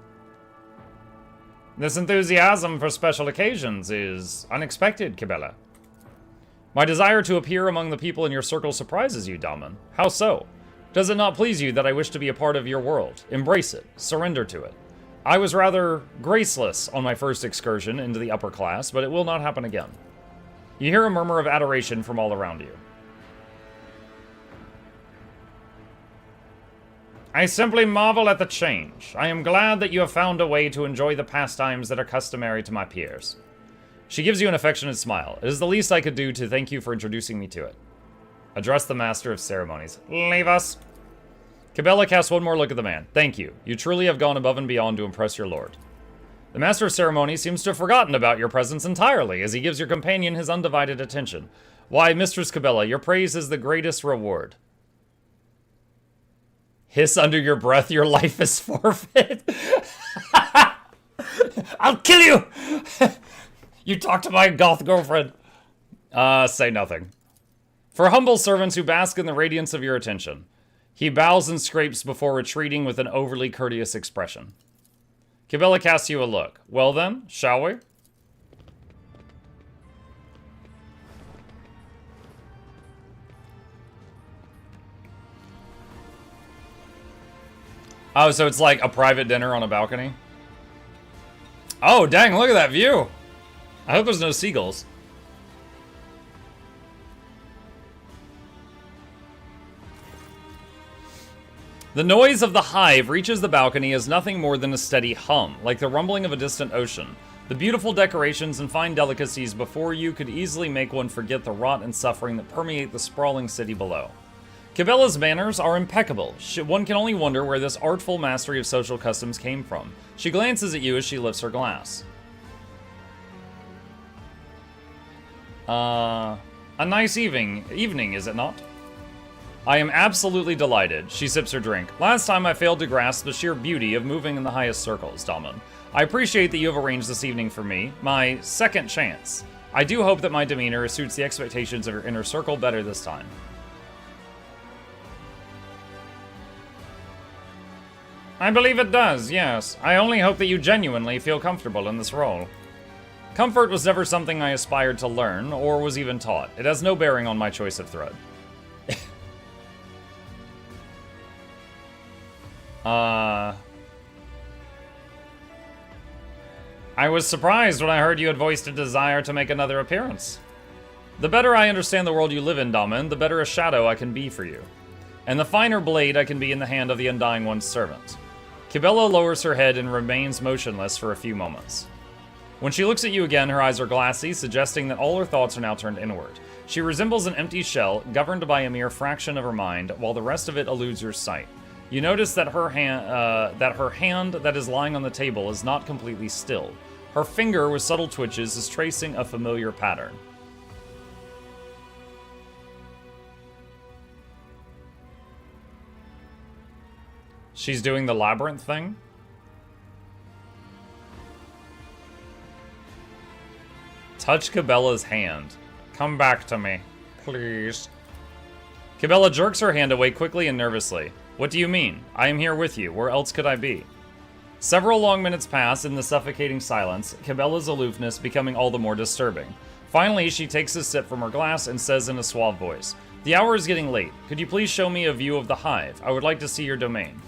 This enthusiasm for special occasions is unexpected, Cabela. My desire to appear among the people in your circle surprises you, Daman. How so? Does it not please you that I wish to be a part of your world? Embrace it. Surrender to it. I was rather graceless on my first excursion into the upper class, but it will not happen again. You hear a murmur of adoration from all around you. I simply marvel at the change. I am glad that you have found a way to enjoy the pastimes that are customary to my peers. She gives you an affectionate smile. It is the least I could do to thank you for introducing me to it. Address the Master of Ceremonies. Leave us. Cabela casts one more look at the man. Thank you. You truly have gone above and beyond to impress your lord. The Master of Ceremonies seems to have forgotten about your presence entirely, as he gives your companion his undivided attention. Why, Mistress Cabela, your praise is the greatest reward. Hiss under your breath, your life is forfeit. I'll kill you! You talk to my goth girlfriend. Say nothing. For humble servants who bask in the radiance of your attention. He bows and scrapes before retreating with an overly courteous expression. Cabela casts you a look. Well then, shall we? Oh, so it's like a private dinner on a balcony? Oh, dang, look at that view! I hope there's no seagulls. The noise of the hive reaches the balcony as nothing more than a steady hum, like the rumbling of a distant ocean. The beautiful decorations and fine delicacies before you could easily make one forget the rot and suffering that permeate the sprawling city below. Cabela's manners are impeccable. One can only wonder where this artful mastery of social customs came from. She glances at you as she lifts her glass. A nice evening, is it not? I am absolutely delighted. She sips her drink. Last time I failed to grasp the sheer beauty of moving in the highest circles, Daman. I appreciate that you have arranged this evening for me, my second chance. I do hope that my demeanor suits the expectations of your inner circle better this time. I believe it does, yes. I only hope that you genuinely feel comfortable in this role. Comfort was never something I aspired to learn, or was even taught. It has no bearing on my choice of thread. I was surprised when I heard you had voiced a desire to make another appearance. The better I understand the world you live in, Daman, the better a shadow I can be for you. And the finer blade I can be in the hand of the Undying One's servant. Kibella lowers her head and remains motionless for a few moments. When she looks at you again, her eyes are glassy, suggesting that all her thoughts are now turned inward. She resembles an empty shell, governed by a mere fraction of her mind, while the rest of it eludes your sight. You notice that her hand that is lying on the table is not completely still. Her finger, with subtle twitches, is tracing a familiar pattern. She's doing the labyrinth thing? Touch Kibella's hand. Come back to me, please. Kibella jerks her hand away quickly and nervously. What do you mean? I am here with you. Where else could I be? Several long minutes pass in the suffocating silence, Kibella's aloofness becoming all the more disturbing. Finally, she takes a sip from her glass and says in a suave voice, "The hour is getting late. Could you please show me a view of the hive? I would like to see your domain."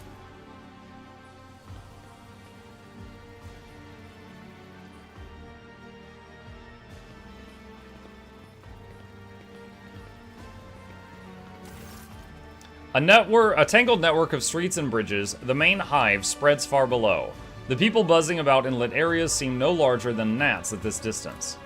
A tangled network of streets and bridges, the main hive spreads far below. The people buzzing about in lit areas seem no larger than gnats at this distance.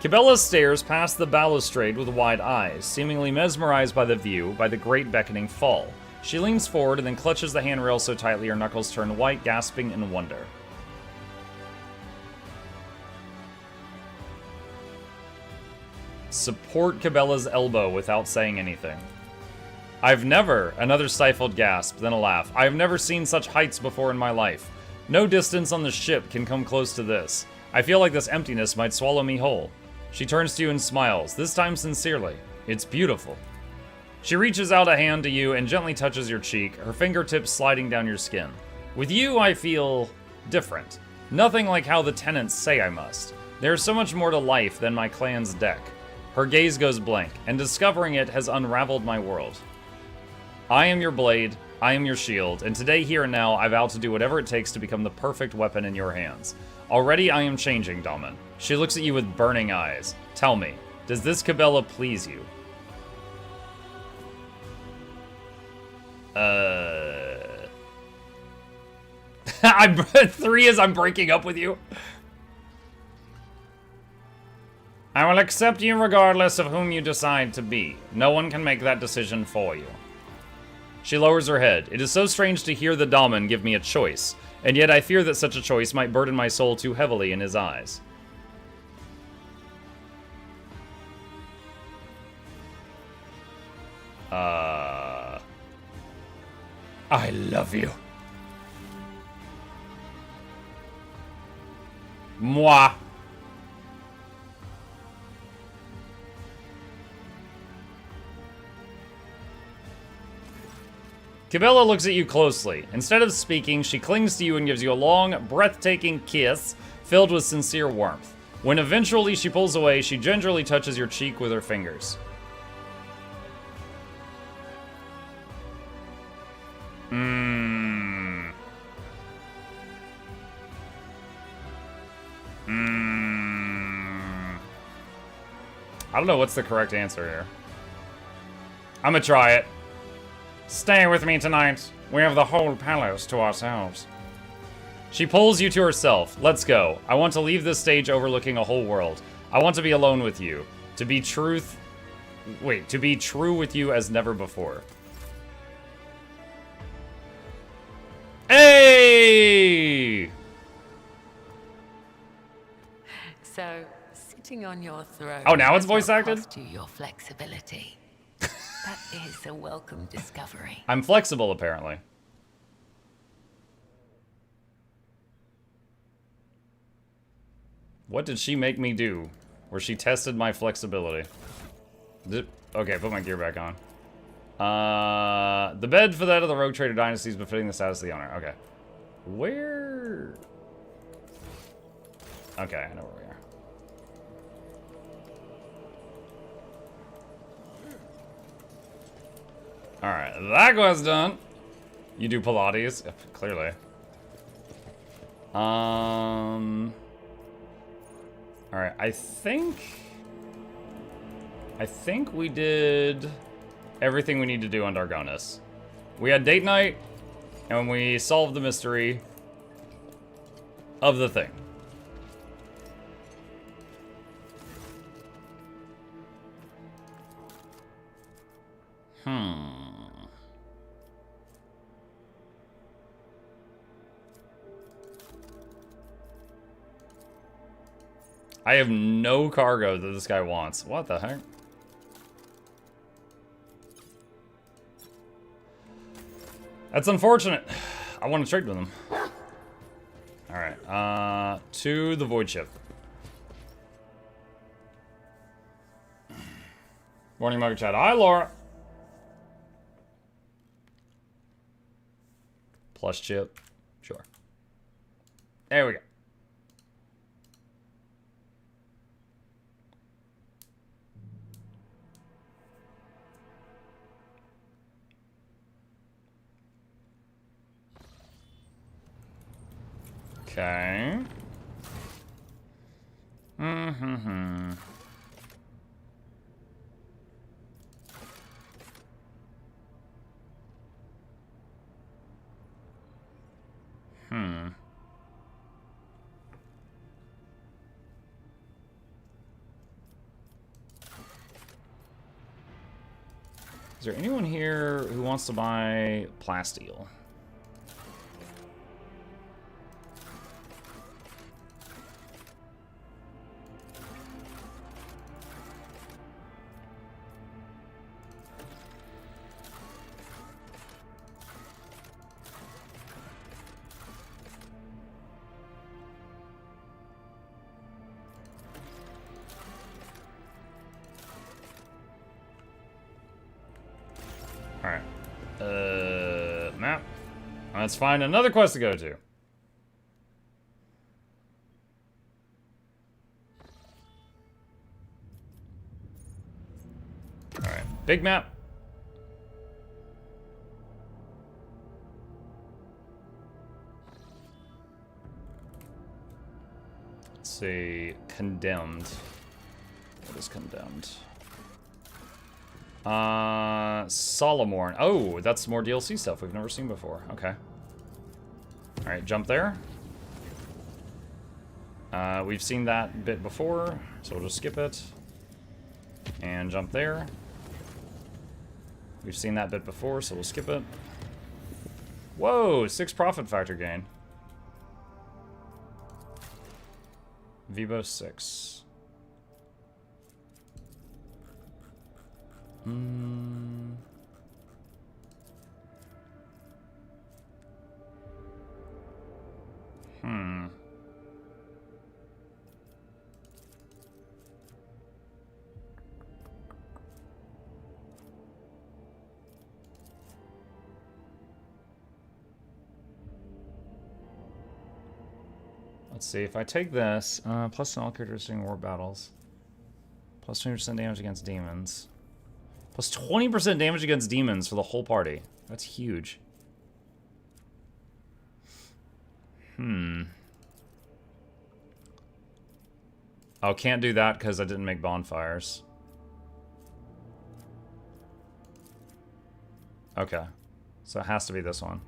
Kibella stares past the balustrade with wide eyes, seemingly mesmerized by the view, by the great beckoning fall. She leans forward and then clutches the handrail so tightly her knuckles turn white, gasping in wonder. Support Kibella's elbow without saying anything. Another stifled gasp, then a laugh. I have never seen such heights before in my life. No distance on the ship can come close to this. I feel like this emptiness might swallow me whole. She turns to you and smiles, this time sincerely. It's beautiful. She reaches out a hand to you and gently touches your cheek, her fingertips sliding down your skin. With you, I feel different. Nothing like how the tenants say I must. There's so much more to life than my clan's deck. Her gaze goes blank, and discovering it has unraveled my world. I am your blade, I am your shield, and today, here and now, I vow to do whatever it takes to become the perfect weapon in your hands. Already I am changing, Dahlman. She looks at you with burning eyes. Tell me, does this Kibella please you? Three is I'm breaking up with you. I will accept you regardless of whom you decide to be. No one can make that decision for you. She lowers her head. It is so strange to hear the Dahlman give me a choice, and yet I fear that such a choice might burden my soul too heavily in his eyes. I love you. Moi. Kibella looks at you closely. Instead of speaking, she clings to you and gives you a long, breathtaking kiss filled with sincere warmth. When eventually she pulls away, she gingerly touches your cheek with her fingers. I don't know what's the correct answer here. I'm gonna try it. Stay with me tonight. We have the whole palace to ourselves. She pulls you to herself. Let's go. I want to leave this stage overlooking a whole world. I want to be alone with you. To be true with you as never before. Hey! So, sitting on your throne. Oh, now it's voice acted? Cost you your flexibility. That is a welcome discovery. I'm flexible, apparently. What did she make me do? Where she tested my flexibility? Okay, put my gear back on. The bed for that of the Rogue Trader Dynasty is befitting the status of the owner. Okay. Where? Okay, I know where we are. Alright, that quest done. You do Pilates? Clearly. Alright, I think we did everything we need to do on Dargonis. We had date night. And we solve the mystery of the thing. I have no cargo that this guy wants. What the heck? That's unfortunate. I want to trade with him. Alright, to the void ship. Morning, Mugger Chat. Hi, Laura. Plus chip. Sure. There we go. Okay. Is there anyone here who wants to buy plasteel? Map. Let's find another quest to go to. Alright, big map. Let's see, condemned. What is condemned? Solomorn. Oh, that's more DLC stuff we've never seen before. Okay. Alright, jump there. We've seen that bit before, so we'll just skip it. And jump there. We've seen that bit before, so we'll skip it. Whoa, 6 profit factor gain. Vivo 6. Let's see, if I take this, plus all characters during war battles. Plus 20% damage against demons. Plus 20% damage against demons for the whole party. That's huge. Oh, can't do that because I didn't make bonfires. Okay. So it has to be this one.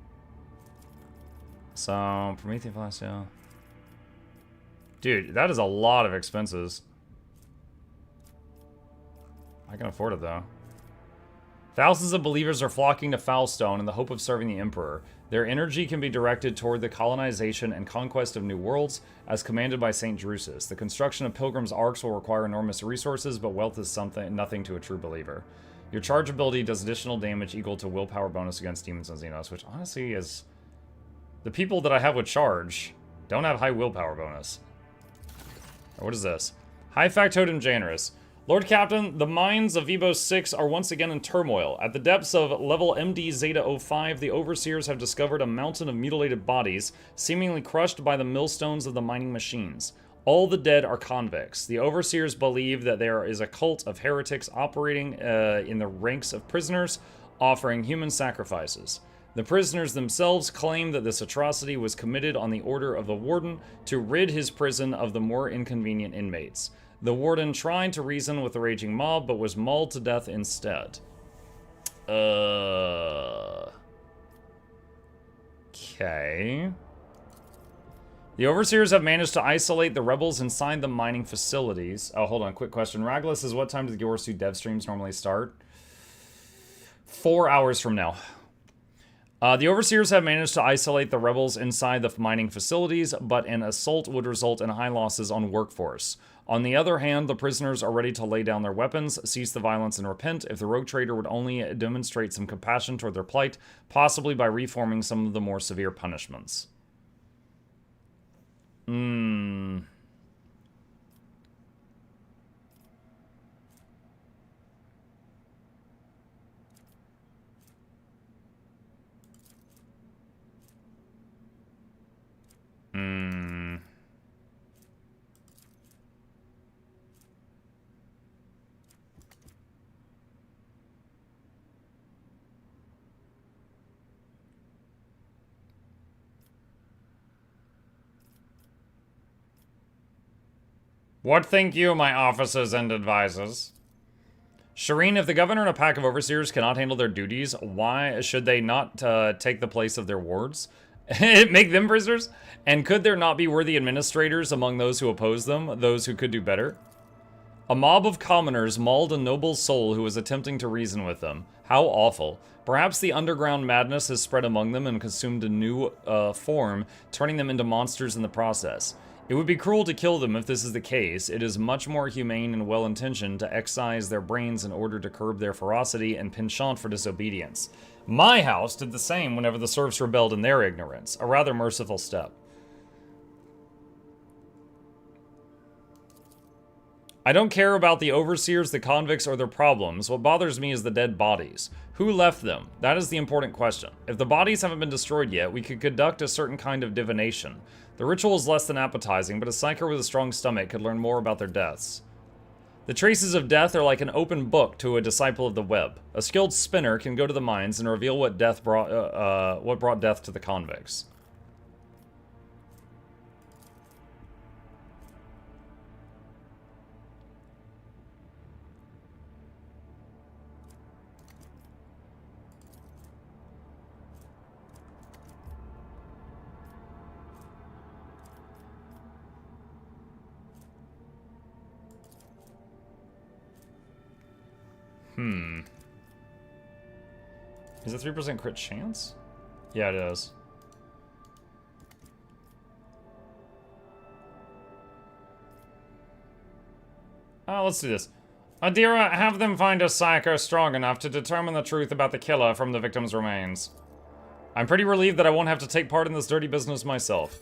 So, Prometheus Palacio. Dude, that is a lot of expenses. I can afford it, though. Thousands of believers are flocking to Foulstone in the hope of serving the Emperor. Their energy can be directed toward the colonization and conquest of new worlds, as commanded by St. Drusus. The construction of Pilgrim's Arcs will require enormous resources, but wealth is nothing to a true believer. Your charge ability does additional damage equal to willpower bonus against demons and Xenos, which honestly is... The people that I have with charge don't have high willpower bonus. What is this? High Factotum Generis. Lord Captain, the mines of Vivo 6 are once again in turmoil. At the depths of level MD Zeta 05, the Overseers have discovered a mountain of mutilated bodies, seemingly crushed by the millstones of the mining machines. All the dead are convicts. The Overseers believe that there is a cult of heretics operating in the ranks of prisoners, offering human sacrifices. The prisoners themselves claim that this atrocity was committed on the order of the Warden to rid his prison of the more inconvenient inmates. The Warden tried to reason with the raging mob, but was mauled to death instead. Okay. The Overseers have managed to isolate the rebels inside the mining facilities. Oh, hold on. Quick question. Ragla says, what time do the Giorsu dev streams normally start? 4 hours from now. The Overseers have managed to isolate the rebels inside the mining facilities, but an assault would result in high losses on workforce. On the other hand, the prisoners are ready to lay down their weapons, cease the violence, and repent if the rogue trader would only demonstrate some compassion toward their plight, possibly by reforming some of the more severe punishments. Hmm. What think you, my officers and advisors? Shireen, if the governor and a pack of overseers cannot handle their duties, why should they not take the place of their wards? Make them prisoners? And could there not be worthy administrators among those who oppose them, those who could do better? A mob of commoners mauled a noble soul who was attempting to reason with them. How awful. Perhaps the underground madness has spread among them and consumed a new form, turning them into monsters in the process. It would be cruel to kill them if this is the case. It is much more humane and well-intentioned to excise their brains in order to curb their ferocity and penchant for disobedience. My house did the same whenever the serfs rebelled in their ignorance. A rather merciful step. I don't care about the overseers, the convicts, or their problems. What bothers me is the dead bodies. Who left them? That is the important question. If the bodies haven't been destroyed yet, we could conduct a certain kind of divination. The ritual is less than appetizing, but a psyker with a strong stomach could learn more about their deaths. The traces of death are like an open book to a disciple of the web. A skilled spinner can go to the mines and reveal what brought death to the convicts. Is it 3% crit chance? Yeah, it is. Let's do this. Adira, have them find a psyker strong enough to determine the truth about the killer from the victim's remains. I'm pretty relieved that I won't have to take part in this dirty business myself.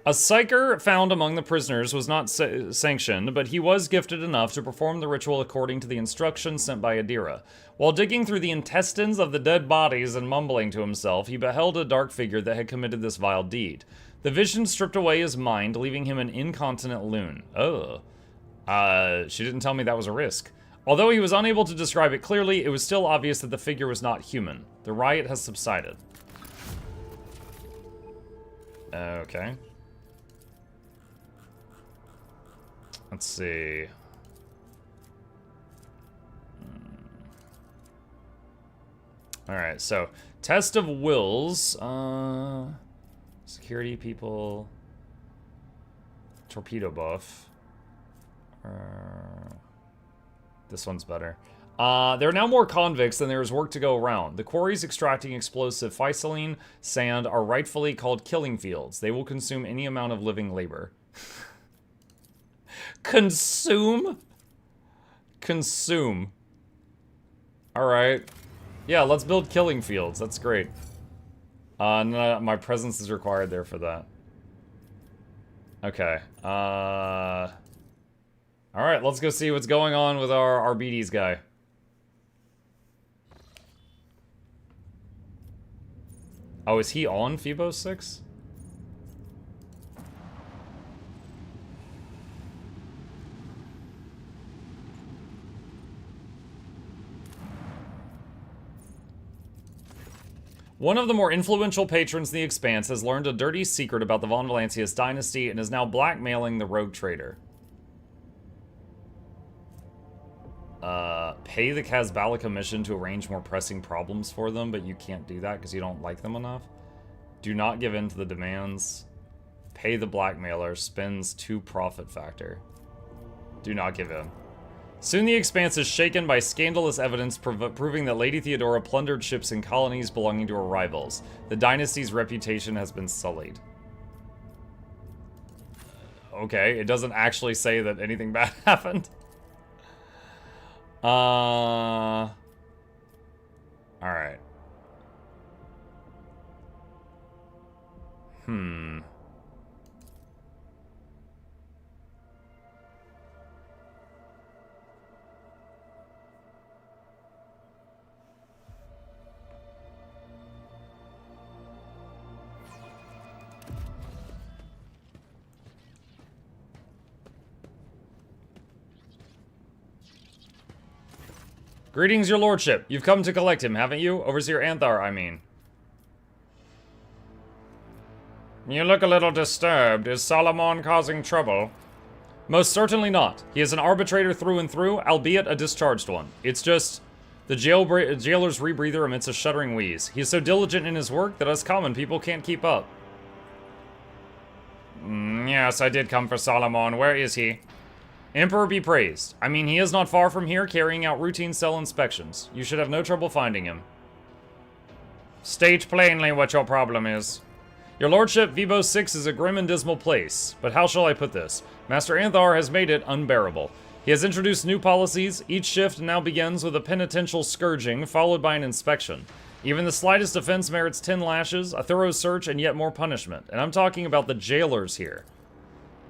A psyker found among the prisoners was not sanctioned, but he was gifted enough to perform the ritual according to the instructions sent by Adira. While digging through the intestines of the dead bodies and mumbling to himself, he beheld a dark figure that had committed this vile deed. The vision stripped away his mind, leaving him an incontinent loon. She didn't tell me that was a risk. Although he was unable to describe it clearly, it was still obvious that the figure was not human. The riot has subsided. Okay. Let's see. Alright, so test of wills. Security people. Torpedo buff. This one's better. There are now more convicts than there is work to go around. The quarries extracting explosive physaline sand are rightfully called killing fields. They will consume any amount of living labor. Consume? Consume. Alright. Yeah, let's build killing fields. That's great. No, my presence is required there for that. Okay. Alright, let's go see what's going on with our BDs guy. Oh, is he on Phoebos 6? One of the more influential patrons in the Expanse has learned a dirty secret about the Von Valancius dynasty and is now blackmailing the rogue trader. Pay the Kazbala Commission to arrange more pressing problems for them, but you can't do that because you don't like them enough. Do not give in to the demands. Pay the blackmailer. Spends 2 profit factor. Do not give in. Soon the Expanse is shaken by scandalous evidence proving that Lady Theodora plundered ships and colonies belonging to her rivals. The dynasty's reputation has been sullied. Okay, it doesn't actually say that anything bad happened. Alright. Greetings, your lordship. You've come to collect him, haven't you? Overseer Anthar, I mean. You look a little disturbed. Is Solomon causing trouble? Most certainly not. He is an arbitrator through and through, albeit a discharged one. It's just... the jailer's rebreather emits a shuddering wheeze. He is so diligent in his work that us common people can't keep up. Yes, I did come for Solomon. Where is he? Emperor be praised. I mean, he is not far from here, carrying out routine cell inspections. You should have no trouble finding him. State plainly what your problem is. Your lordship, Vibo 6 is a grim and dismal place. But how shall I put this? Master Anthar has made it unbearable. He has introduced new policies. Each shift now begins with a penitential scourging, followed by an inspection. Even the slightest offense merits 10 lashes, a thorough search, and yet more punishment. And I'm talking about the jailers here.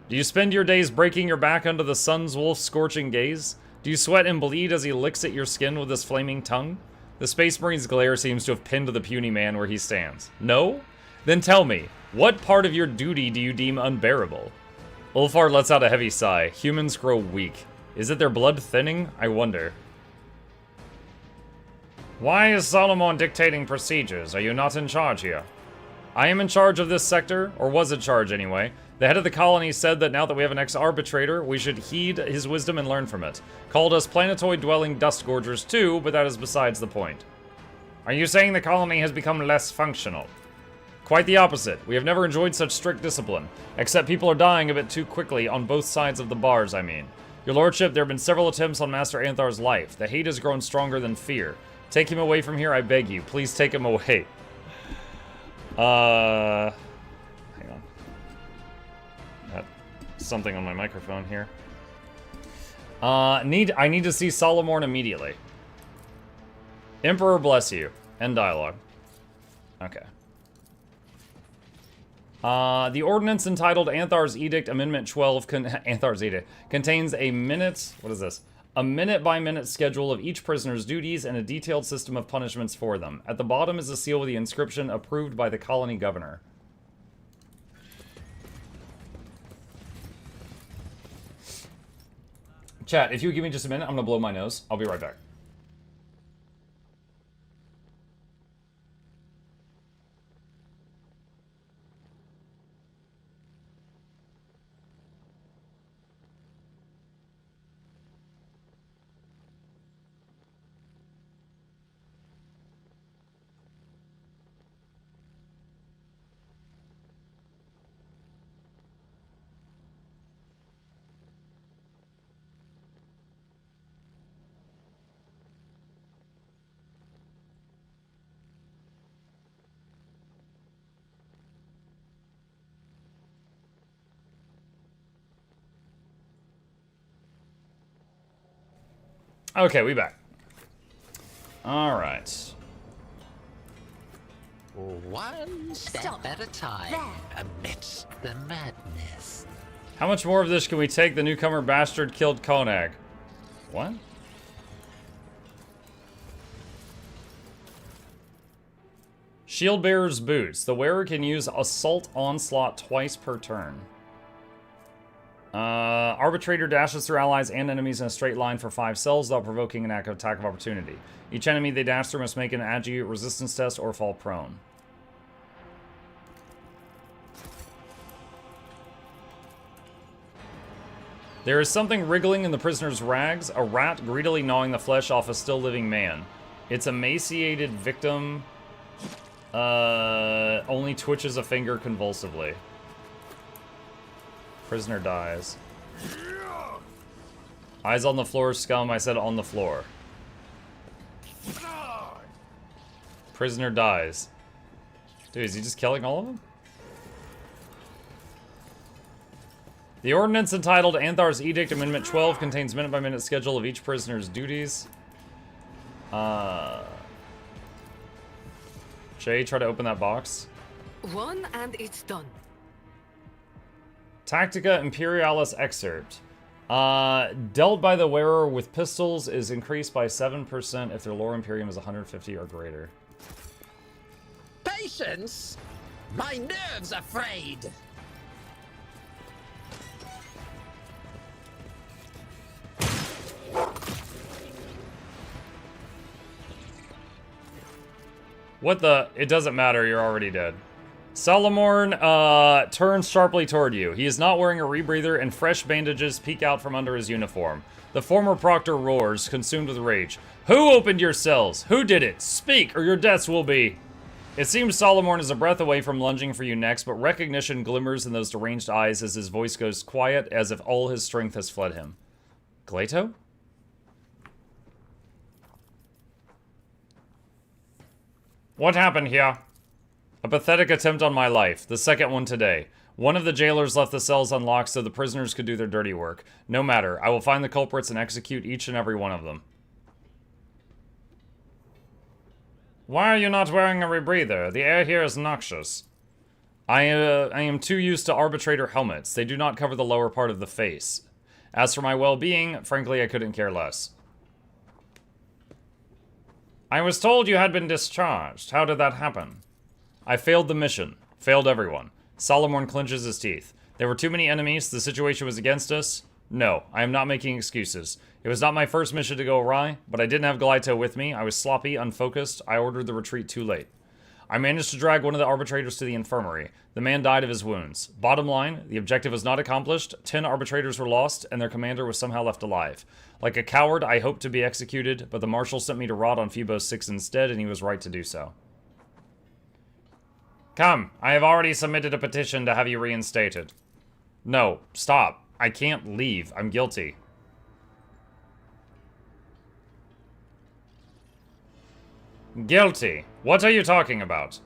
Do you spend your days breaking your back under the sun's wolf's scorching gaze? Do you sweat and bleed as he licks at your skin with his flaming tongue? The Space Marine's glare seems to have pinned the puny man where he stands. No? Then tell me, what part of your duty do you deem unbearable? Ulfar lets out a heavy sigh. Humans grow weak. Is it their blood thinning? I wonder. Why is Solomon dictating procedures? Are you not in charge here? I am in charge of this sector, or was in charge anyway. The head of the colony said that now that we have an ex-arbitrator, we should heed his wisdom and learn from it. Called us planetoid-dwelling dust-gorgers too, but that is besides the point. Are you saying the colony has become less functional? Quite the opposite. We have never enjoyed such strict discipline. Except people are dying a bit too quickly on both sides of the bars, I mean. Your lordship, there have been several attempts on Master Anthar's life. The hate has grown stronger than fear. Take him away from here, I beg you. Please take him away. Hang on. Got something on my microphone here. I need to see Solomon immediately. Emperor bless you. End dialogue. Okay. The ordinance entitled Anthar's Edict Amendment 12 Anthar's Edict contains a minute, what is this? A minute-by-minute schedule of each prisoner's duties and a detailed system of punishments for them. At the bottom is a seal with the inscription approved by the colony governor. Chat, if you give me just a minute, I'm gonna blow my nose. I'll be right back. Okay, we back. All right. One step at a time amidst the madness. How much more of this can we take? The newcomer bastard killed Konag. What? Shield bearer's boots. The wearer can use assault onslaught twice per turn. Arbitrator dashes through allies and enemies in a straight line for 5 cells without provoking an attack of opportunity. Each enemy they dash through must make an agi resistance test or fall prone. There is something wriggling in the prisoner's rags, a rat greedily gnawing the flesh off a still living man. Its emaciated victim Only twitches a finger convulsively. Prisoner dies. Eyes on the floor, scum. I said on the floor. Prisoner dies. Dude, is he just killing all of them? The ordinance entitled Anthar's Edict Amendment 12 contains minute-by-minute schedule of each prisoner's duties. Jay, try to open that box. One and it's done. Tactica Imperialis excerpt. Dealt by the wearer with pistols is increased by 7% if their lore imperium is 150 or greater. Patience? My nerves are frayed. What the? It doesn't matter, you're already dead. Salamorn turns sharply toward you. He is not wearing a rebreather, and fresh bandages peek out from under his uniform. The former proctor roars, consumed with rage. Who opened your cells? Who did it? Speak, or your deaths will be... It seems Salamorn is a breath away from lunging for you next, but recognition glimmers in those deranged eyes as his voice goes quiet, as if all his strength has fled him. Glato? What happened here? A pathetic attempt on my life, the second one today. One of the jailers left the cells unlocked so the prisoners could do their dirty work. No matter, I will find the culprits and execute each and every one of them. Why are you not wearing a rebreather? The air here is noxious. I am too used to arbitrator helmets. They do not cover the lower part of the face. As for my well-being, frankly, I couldn't care less. I was told you had been discharged. How did that happen? I failed the mission. Failed everyone. Salamorn clenches his teeth. There were too many enemies. The situation was against us. No, I am not making excuses. It was not my first mission to go awry, but I didn't have Glaito with me. I was sloppy, unfocused. I ordered the retreat too late. I managed to drag one of the arbitrators to the infirmary. The man died of his wounds. Bottom line, the objective was not accomplished. 10 arbitrators were lost, and their commander was somehow left alive. Like a coward, I hoped to be executed, but the marshal sent me to rot on Phoebos 6 instead, and he was right to do so. Come, I have already submitted a petition to have you reinstated. No, stop. I can't leave. I'm guilty. Guilty? What are you talking about?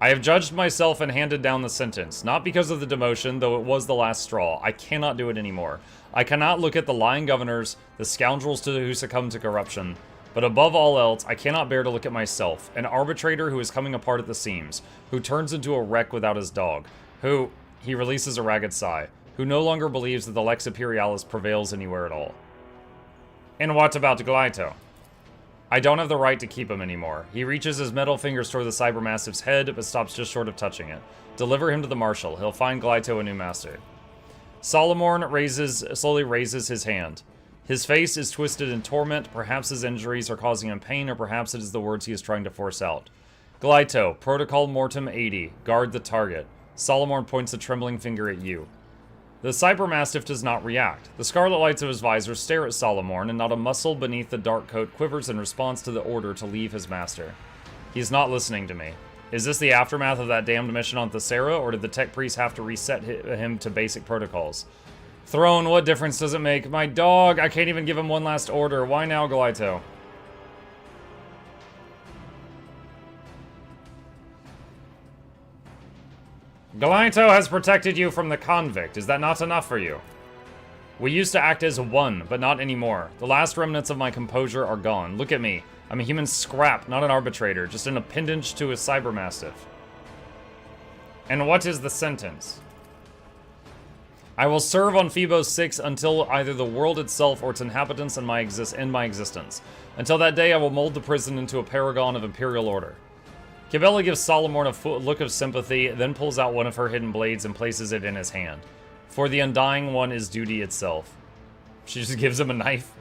I have judged myself and handed down the sentence, not because of the demotion, though it was the last straw. I cannot do it anymore. I cannot look at the lying governors, the scoundrels who succumbed to corruption, but above all else, I cannot bear to look at myself, an arbitrator who is coming apart at the seams, who turns into a wreck without his dog, who, he releases a ragged sigh, who no longer believes that the Lex Imperialis prevails anywhere at all. And what about Glaito? I don't have the right to keep him anymore. He reaches his metal fingers toward the Cybermassive's head, but stops just short of touching it. Deliver him to the Marshal. He'll find Glaito a new master. Salamorn slowly raises his hand. His face is twisted in torment. Perhaps his injuries are causing him pain, or perhaps it is the words he is trying to force out. Glaito, Protocol Mortem 80. Guard the target. Salamorn points a trembling finger at you. The Cybermastiff does not react. The scarlet lights of his visor stare at Salamorn, and not a muscle beneath the dark coat quivers in response to the order to leave his master. He's not listening to me. Is this the aftermath of that damned mission on Thesera, or did the tech priest have to reset him to basic protocols? Throne, what difference does it make? My dog! I can't even give him one last order. Why now, Glaito? Glaito has protected you from the convict. Is that not enough for you? We used to act as one, but not anymore. The last remnants of my composure are gone. Look at me. I'm a human scrap, not an arbitrator, just an appendage to a cybermastiff. And what is the sentence? I will serve on Phoebos 6 until either the world itself or its inhabitants end my existence. Until that day, I will mold the prison into a paragon of imperial order. Cabela gives Salamorn a look of sympathy, then pulls out one of her hidden blades and places it in his hand. For the undying one is duty itself. She just gives him a knife.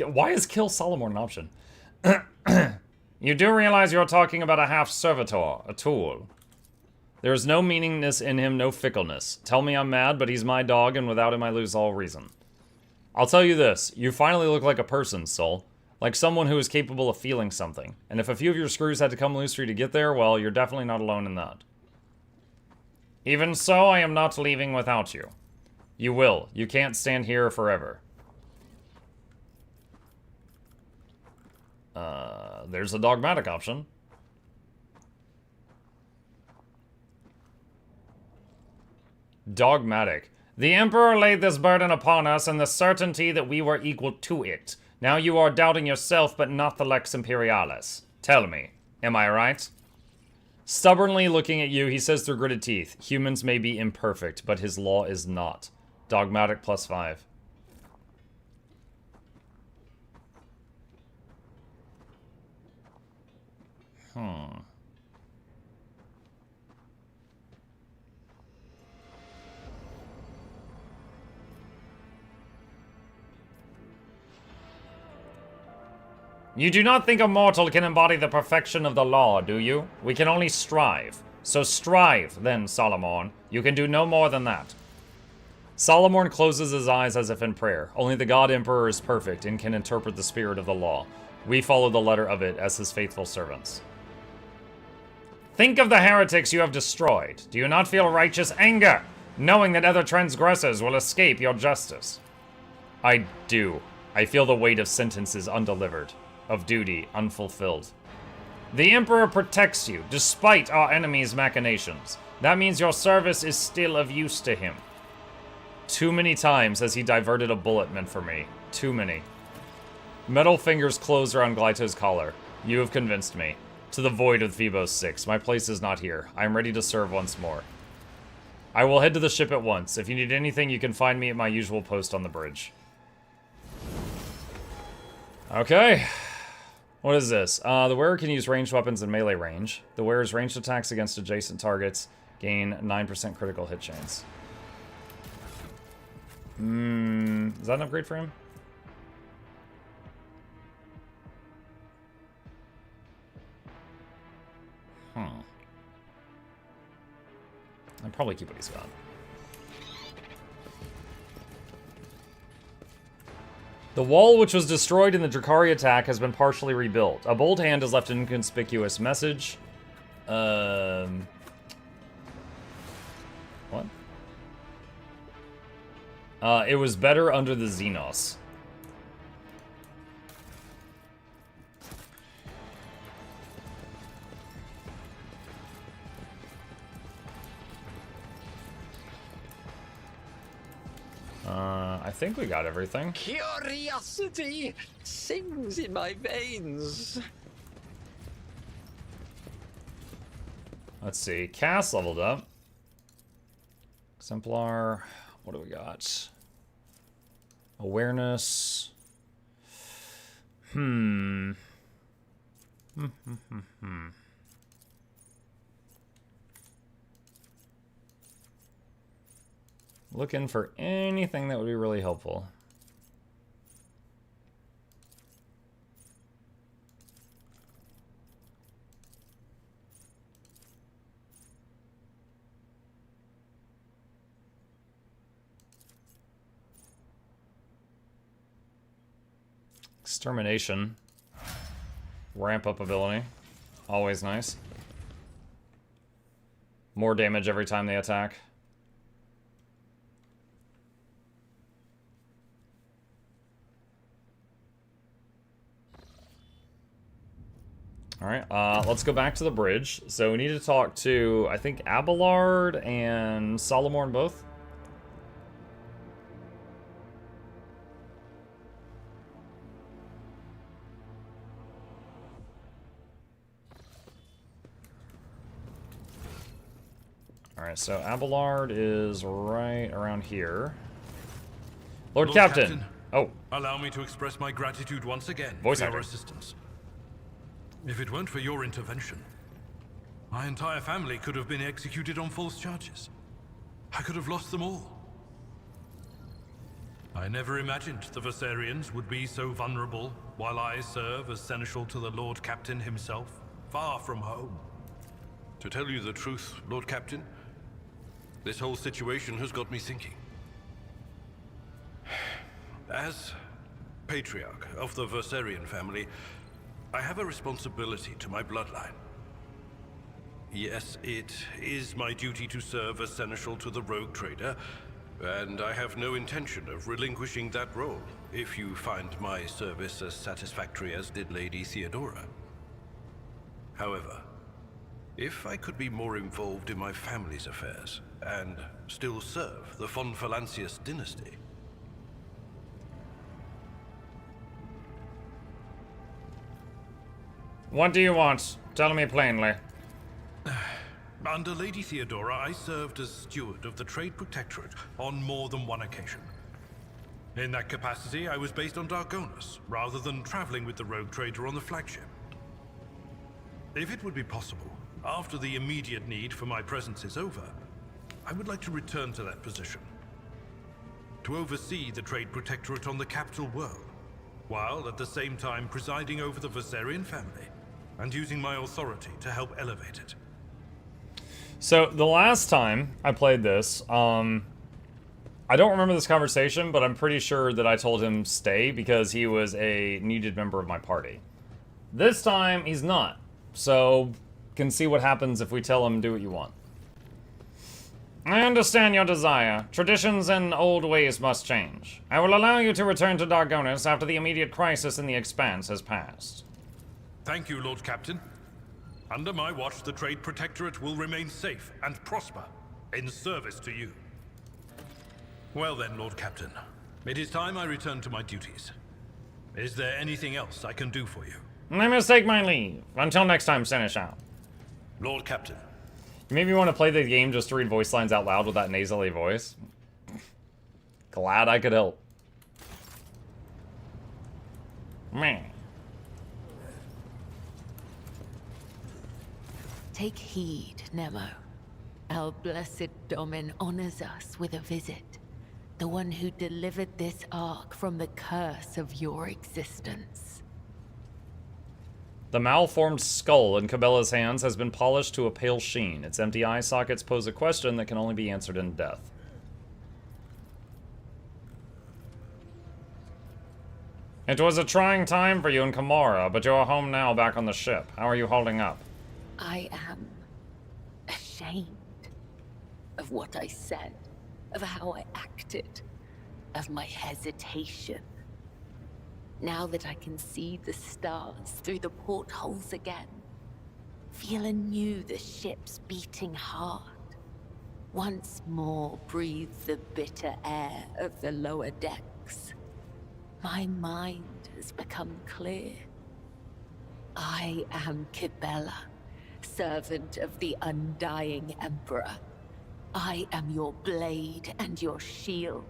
Why is kill Salamorn an option? You do realize you're talking about a half-servitor, a tool. There is no meaningness in him, no fickleness. Tell me I'm mad, but he's my dog, and without him I lose all reason. I'll tell you this, you finally look like a person, Soul. Like someone who is capable of feeling something. And if a few of your screws had to come loose for you to get there, well, you're definitely not alone in that. Even so, I am not leaving without you. You will. You can't stand here forever. There's a dogmatic option. Dogmatic. The Emperor laid this burden upon us in the certainty that we were equal to it. Now you are doubting yourself, but not the Lex Imperialis. Tell me, am I right? Stubbornly looking at you, he says through gritted teeth, humans may be imperfect, but his law is not. Dogmatic +5. You do not think a mortal can embody the perfection of the law, do you? We can only strive. So strive, then, Solomon. You can do no more than that. Solomon closes his eyes as if in prayer. Only the God Emperor is perfect and can interpret the spirit of the law. We follow the letter of it as his faithful servants. Think of the heretics you have destroyed. Do you not feel righteous anger, knowing that other transgressors will escape your justice? I do. I feel the weight of sentences undelivered, of duty unfulfilled. The Emperor protects you, despite our enemies' machinations. That means your service is still of use to him. Too many times has he diverted a bullet meant for me. Too many. Metal fingers close around Glyto's collar. You have convinced me. To the void with Phoebos 6. My place is not here. I am ready to serve once more. I will head to the ship at once. If you need anything, you can find me at my usual post on the bridge. Okay. What is this? The wearer can use ranged weapons in melee range. The wearer's ranged attacks against adjacent targets gain 9% critical hit chance. Is that an upgrade for him? I'll probably keep what he's got. The wall, which was destroyed in the Drakari attack, has been partially rebuilt. A bold hand has left an inconspicuous message. What? It was better under the Xenos. I think we got everything. Curiosity sings in my veins. Let's see. Cass leveled up. Exemplar. What do we got? Awareness. Looking for anything that would be really helpful. Extermination. Ramp up ability. Always nice. More damage every time they attack. Alright, let's go back to the bridge. So we need to talk to, I think, Abelard and Solomon both. Alright, so Abelard is right around here. Lord Captain! Oh. Allow me to express my gratitude once again Voice for actor. your assistance. If it weren't for your intervention, my entire family could have been executed on false charges. I could have lost them all. I never imagined the Viserians would be so vulnerable while I serve as seneschal to the Lord Captain himself, far from home. To tell you the truth, Lord Captain, this whole situation has got me thinking. As patriarch of the Versarian family, I have a responsibility to my bloodline. Yes, it is my duty to serve as seneschal to the rogue trader, and I have no intention of relinquishing that role, if you find my service as satisfactory as did Lady Theodora. However, if I could be more involved in my family's affairs, and still serve the von Valancius dynasty. What do you want? Tell me plainly. Under Lady Theodora, I served as steward of the Trade Protectorate on more than one occasion. In that capacity, I was based on Dargonus, rather than traveling with the rogue trader on the flagship. If it would be possible, after the immediate need for my presence is over, I would like to return to that position. To oversee the Trade Protectorate on the capital world, while at the same time presiding over the Versarian family, and using my authority to help elevate it. So, the last time I played this, I don't remember this conversation, but I'm pretty sure that I told him stay because he was a needed member of my party. This time, he's not. So, can see what happens if we tell him do what you want. I understand your desire. Traditions and old ways must change. I will allow you to return to Dargonus after the immediate crisis in the Expanse has passed. Thank you, Lord Captain. Under my watch, the Trade Protectorate will remain safe and prosper, in service to you. Well then, Lord Captain, it is time I return to my duties. Is there anything else I can do for you? I must take my leave. Until next time, Seneschal. Lord Captain. You made me want to play the game just to read voice lines out loud with that nasally voice. Glad I could help. Man. Take heed, Nemo. Our blessed Domin honors us with a visit. The one who delivered this ark from the curse of your existence. The malformed skull in Cabela's hands has been polished to a pale sheen. Its empty eye sockets pose a question that can only be answered in death. It was a trying time for you in Kamara, but you're home now back on the ship. How are you holding up? I am ashamed of what I said, of how I acted, of my hesitation. Now that I can see the stars through the portholes again, feel anew the ship's beating heart, once more breathe the bitter air of the lower decks, my mind has become clear. I am Cabela, servant of the undying Emperor. I am your blade and your shield,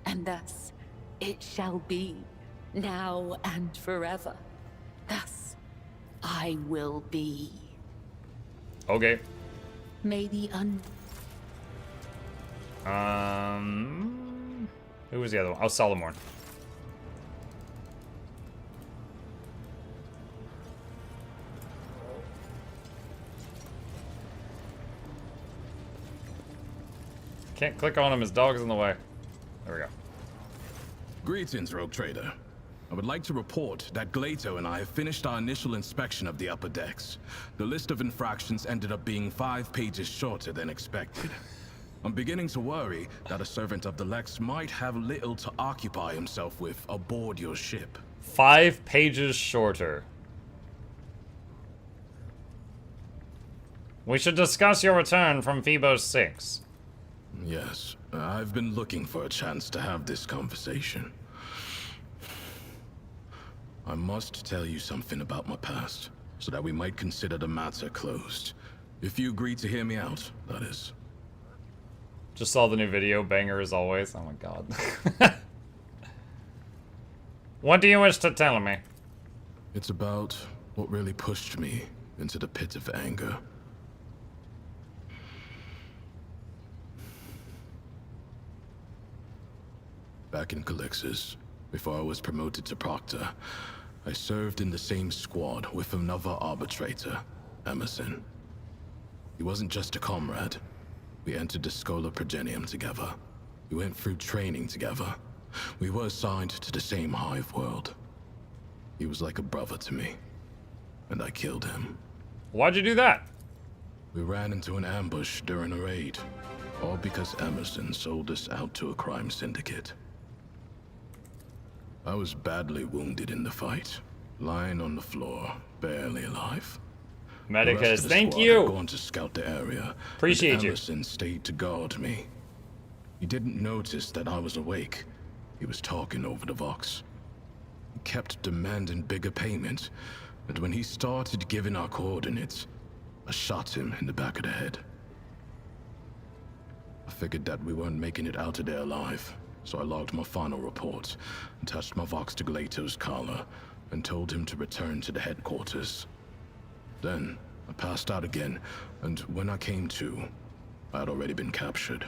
and thus it shall be, now and forever. Thus I will be. Okay. May the Who was the other one? Oh, Solomon. Can't click on him, his dog's in the way. There we go. Greetings, Rogue Trader. I would like to report that Glato and I have finished our initial inspection of the upper decks. The list of infractions ended up being 5 pages shorter than expected. I'm beginning to worry that a servant of the Lex might have little to occupy himself with aboard your ship. 5 pages shorter. We should discuss your return from Phoebos 6. Yes, I've been looking for a chance to have this conversation. I must tell you something about my past, so that we might consider the matter closed. If you agree to hear me out, that is. Just saw the new video, banger as always. Oh my god. What do you wish to tell me? It's about what really pushed me into the pit of anger. Back in Calixis, before I was promoted to Proctor, I served in the same squad with another arbitrator, Emerson. He wasn't just a comrade. We entered the Schola Progenium together. We went through training together. We were assigned to the same hive world. He was like a brother to me, and I killed him. Why'd you do that? We ran into an ambush during a raid, all because Emerson sold us out to a crime syndicate. I was badly wounded in the fight, lying on the floor, barely alive. Medicus, thank Had you. gone to scout the area. Appreciate you. Emerson stayed to guard me. He didn't notice that I was awake. He was talking over the Vox. He kept demanding bigger payment, and when he started giving our coordinates, I shot him in the back of the head. I figured that we weren't making it out of there alive, so I logged my final report, attached my Vox to Glato's collar, and told him to return to the headquarters. Then, I passed out again, and when I came to, I had already been captured.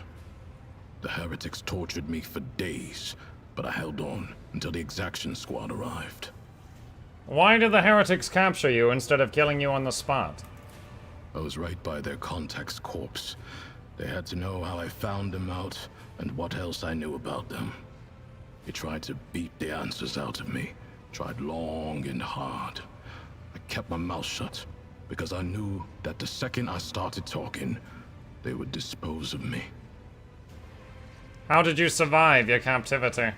The heretics tortured me for days, but I held on until the exaction squad arrived. Why did the heretics capture you instead of killing you on the spot? I was right by their contact's corpse. They had to know how I found them out and what else I knew about them. They tried to beat the answers out of me, tried long and hard. I kept my mouth shut because I knew that the second I started talking, they would dispose of me. How did you survive your captivity?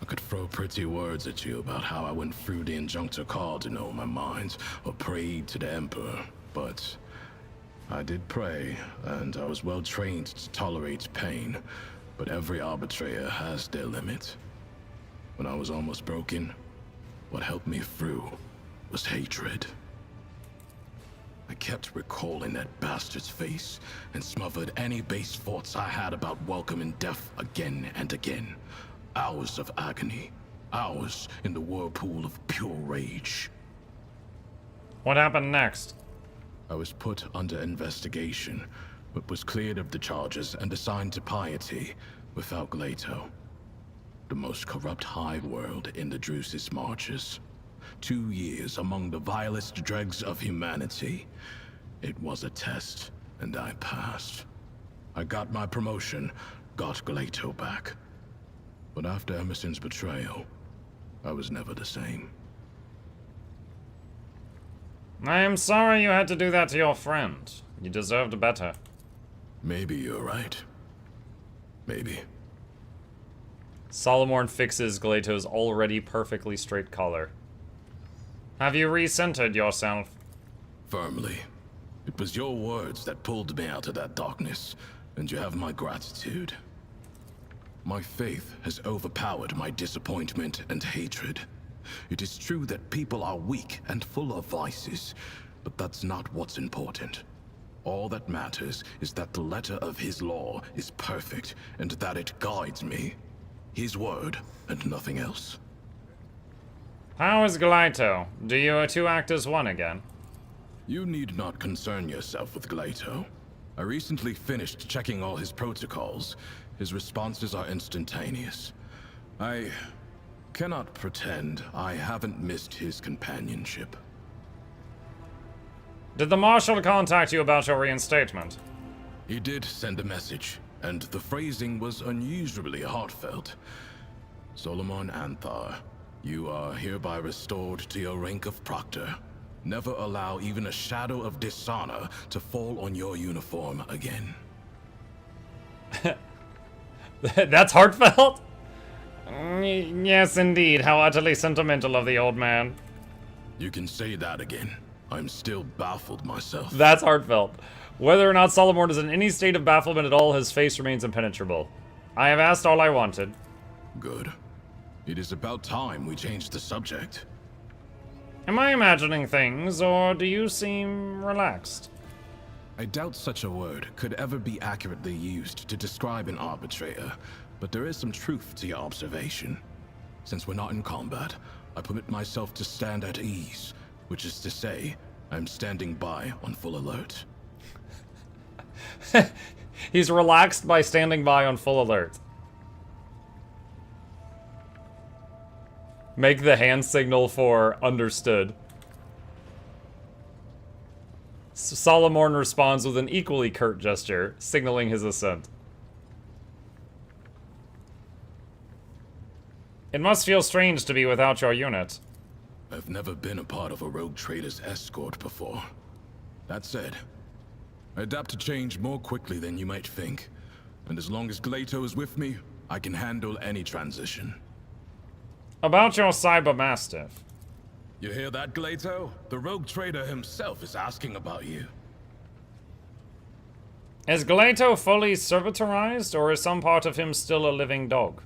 I could throw pretty words at you about how I went through the Injunctor card to know my mind, or prayed to the Emperor, but I did pray, and I was well trained to tolerate pain, but every arbitrator has their limit. When I was almost broken, what helped me through was hatred. I kept recalling that bastard's face and smothered any base thoughts I had about welcoming death again and again. Hours of agony, hours in the whirlpool of pure rage. What happened next? I was put under investigation, but was cleared of the charges and assigned to piety without Glato. The most corrupt hive world in the Drusis marches. 2 years among the vilest dregs of humanity. It was a test, and I passed. I got my promotion, got Glato back. But after Emerson's betrayal, I was never the same. I am sorry you had to do that to your friend. You deserved better. Maybe you're right. Maybe. Solomorn fixes Glato's already perfectly straight collar. Have you recentered yourself? Firmly. It was your words that pulled me out of that darkness, and you have my gratitude. My faith has overpowered my disappointment and hatred. It is true that people are weak and full of vices, but that's not what's important. All that matters is that the letter of his law is perfect, and that it guides me. His word, and nothing else. How is Glato? Do you two act as one again? You need not concern yourself with Glato. I recently finished checking all his protocols. His responses are instantaneous. I cannot pretend I haven't missed his companionship. Did the Marshal contact you about your reinstatement? He did send a message, and the phrasing was unusually heartfelt. Solomon Anthar, you are hereby restored to your rank of Proctor. Never allow even a shadow of dishonor to fall on your uniform again. That's heartfelt? Yes, indeed. How utterly sentimental of the old man. You can say that again. I'm still baffled myself. That's heartfelt. Whether or not Solomorn is in any state of bafflement at all, his face remains impenetrable. I have asked all I wanted. Good. It is about time we changed the subject. Am I imagining things, or do you seem relaxed? I doubt such a word could ever be accurately used to describe an arbitrator, but there is some truth to your observation. Since we're not in combat, I permit myself to stand at ease, which is to say, I'm standing by on full alert. He's relaxed by standing by on full alert. Make the hand signal for understood. Solomorn responds with an equally curt gesture, signaling his assent. It must feel strange to be without your unit. I've never been a part of a rogue trader's escort before. That said, I adapt to change more quickly than you might think. And as long as Glato is with me, I can handle any transition. About your Cyber Mastiff. You hear that, Glato? The rogue trader himself is asking about you. Is Glato fully servitorized, or is some part of him still a living dog?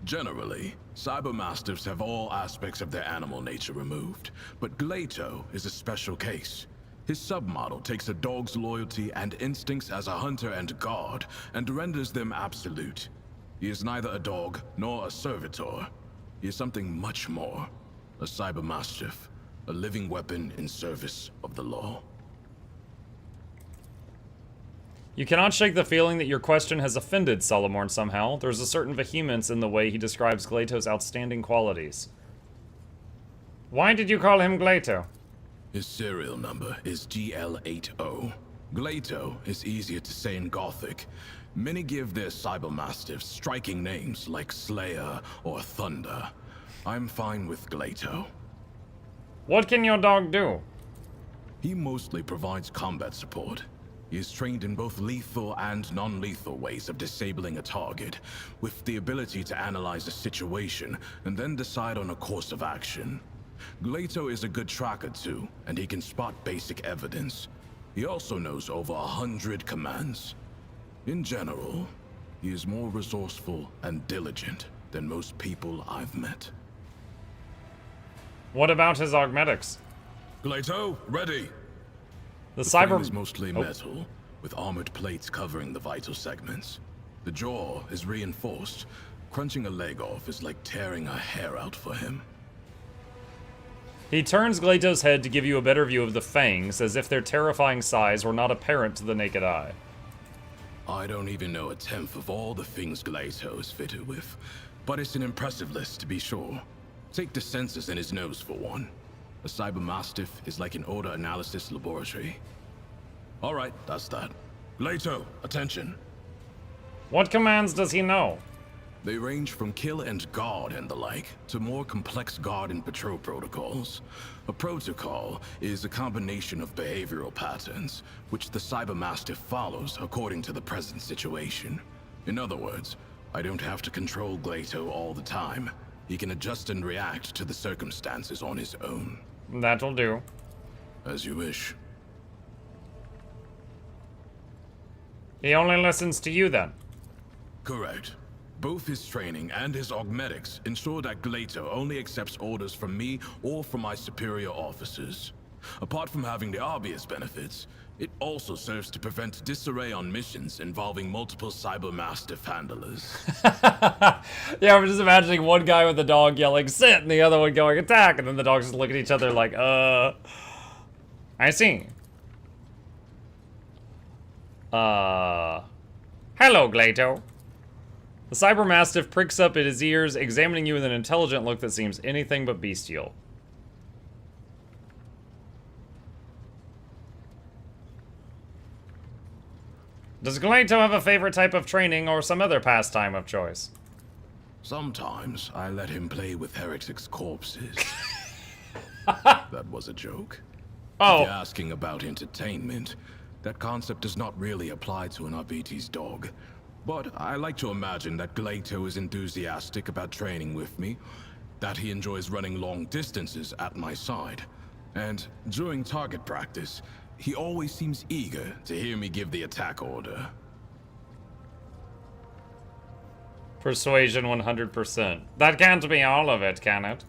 Generally, Cyber Mastiffs have all aspects of their animal nature removed, but Glato is a special case. His submodel takes a dog's loyalty and instincts as a hunter and guard, and renders them absolute. He is neither a dog nor a servitor. He is something much more. A Cyber Mastiff, a living weapon in service of the law. You cannot shake the feeling that your question has offended Solomorn somehow. There's a certain vehemence in the way he describes Glato's outstanding qualities. Why did you call him Glato? His serial number is GL80. Glato is easier to say in Gothic. Many give their Cyber Mastiffs striking names like Slayer or Thunder. I'm fine with Glato. What can your dog do? He mostly provides combat support. He is trained in both lethal and non-lethal ways of disabling a target, with the ability to analyze a situation and then decide on a course of action. Glato is a good tracker too, and he can spot basic evidence. He also knows over 100 commands. In general, he is more resourceful and diligent than most people I've met. What about his augmetics? Glato, ready! The frame cyber is mostly metal, with armored plates covering the vital segments. The jaw is reinforced. Crunching a leg off is like tearing a hair out for him. He turns Glato's head to give you a better view of the fangs, as if their terrifying size were not apparent to the naked eye. I don't even know a tenth of all the things Glato is fitted with, but it's an impressive list to be sure. Take the sensors in his nose for one. A Cyber Mastiff is like an odor analysis laboratory. Alright, that's that. Glato, attention. What commands does he know? They range from kill and guard and the like, to more complex guard and patrol protocols. A protocol is a combination of behavioral patterns, which the Cyber Mastiff follows according to the present situation. In other words, I don't have to control Glato all the time. He can adjust and react to the circumstances on his own. That'll do. As you wish. He only listens to you then. Correct. Both his training and his augmetics ensure that Glato only accepts orders from me or from my superior officers. Apart from having the obvious benefits, it also serves to prevent disarray on missions involving multiple Cyber Mastiff handlers. Yeah, I'm just imagining one guy with the dog yelling, sit, and the other one going, attack, and then the dogs just look at each other like, I see. Hello, Glato. The Cyber Mastiff pricks up at his ears, examining you with an intelligent look that seems anything but bestial. Does Glato have a favorite type of training or some other pastime of choice? Sometimes I let him play with heretics' corpses. That was a joke. Oh. If you're asking about entertainment, that concept does not really apply to an Arbites dog. But I like to imagine that Glato is enthusiastic about training with me, that he enjoys running long distances at my side, and during target practice, he always seems eager to hear me give the attack order. Persuasion 100%. That can't be all of it, can it?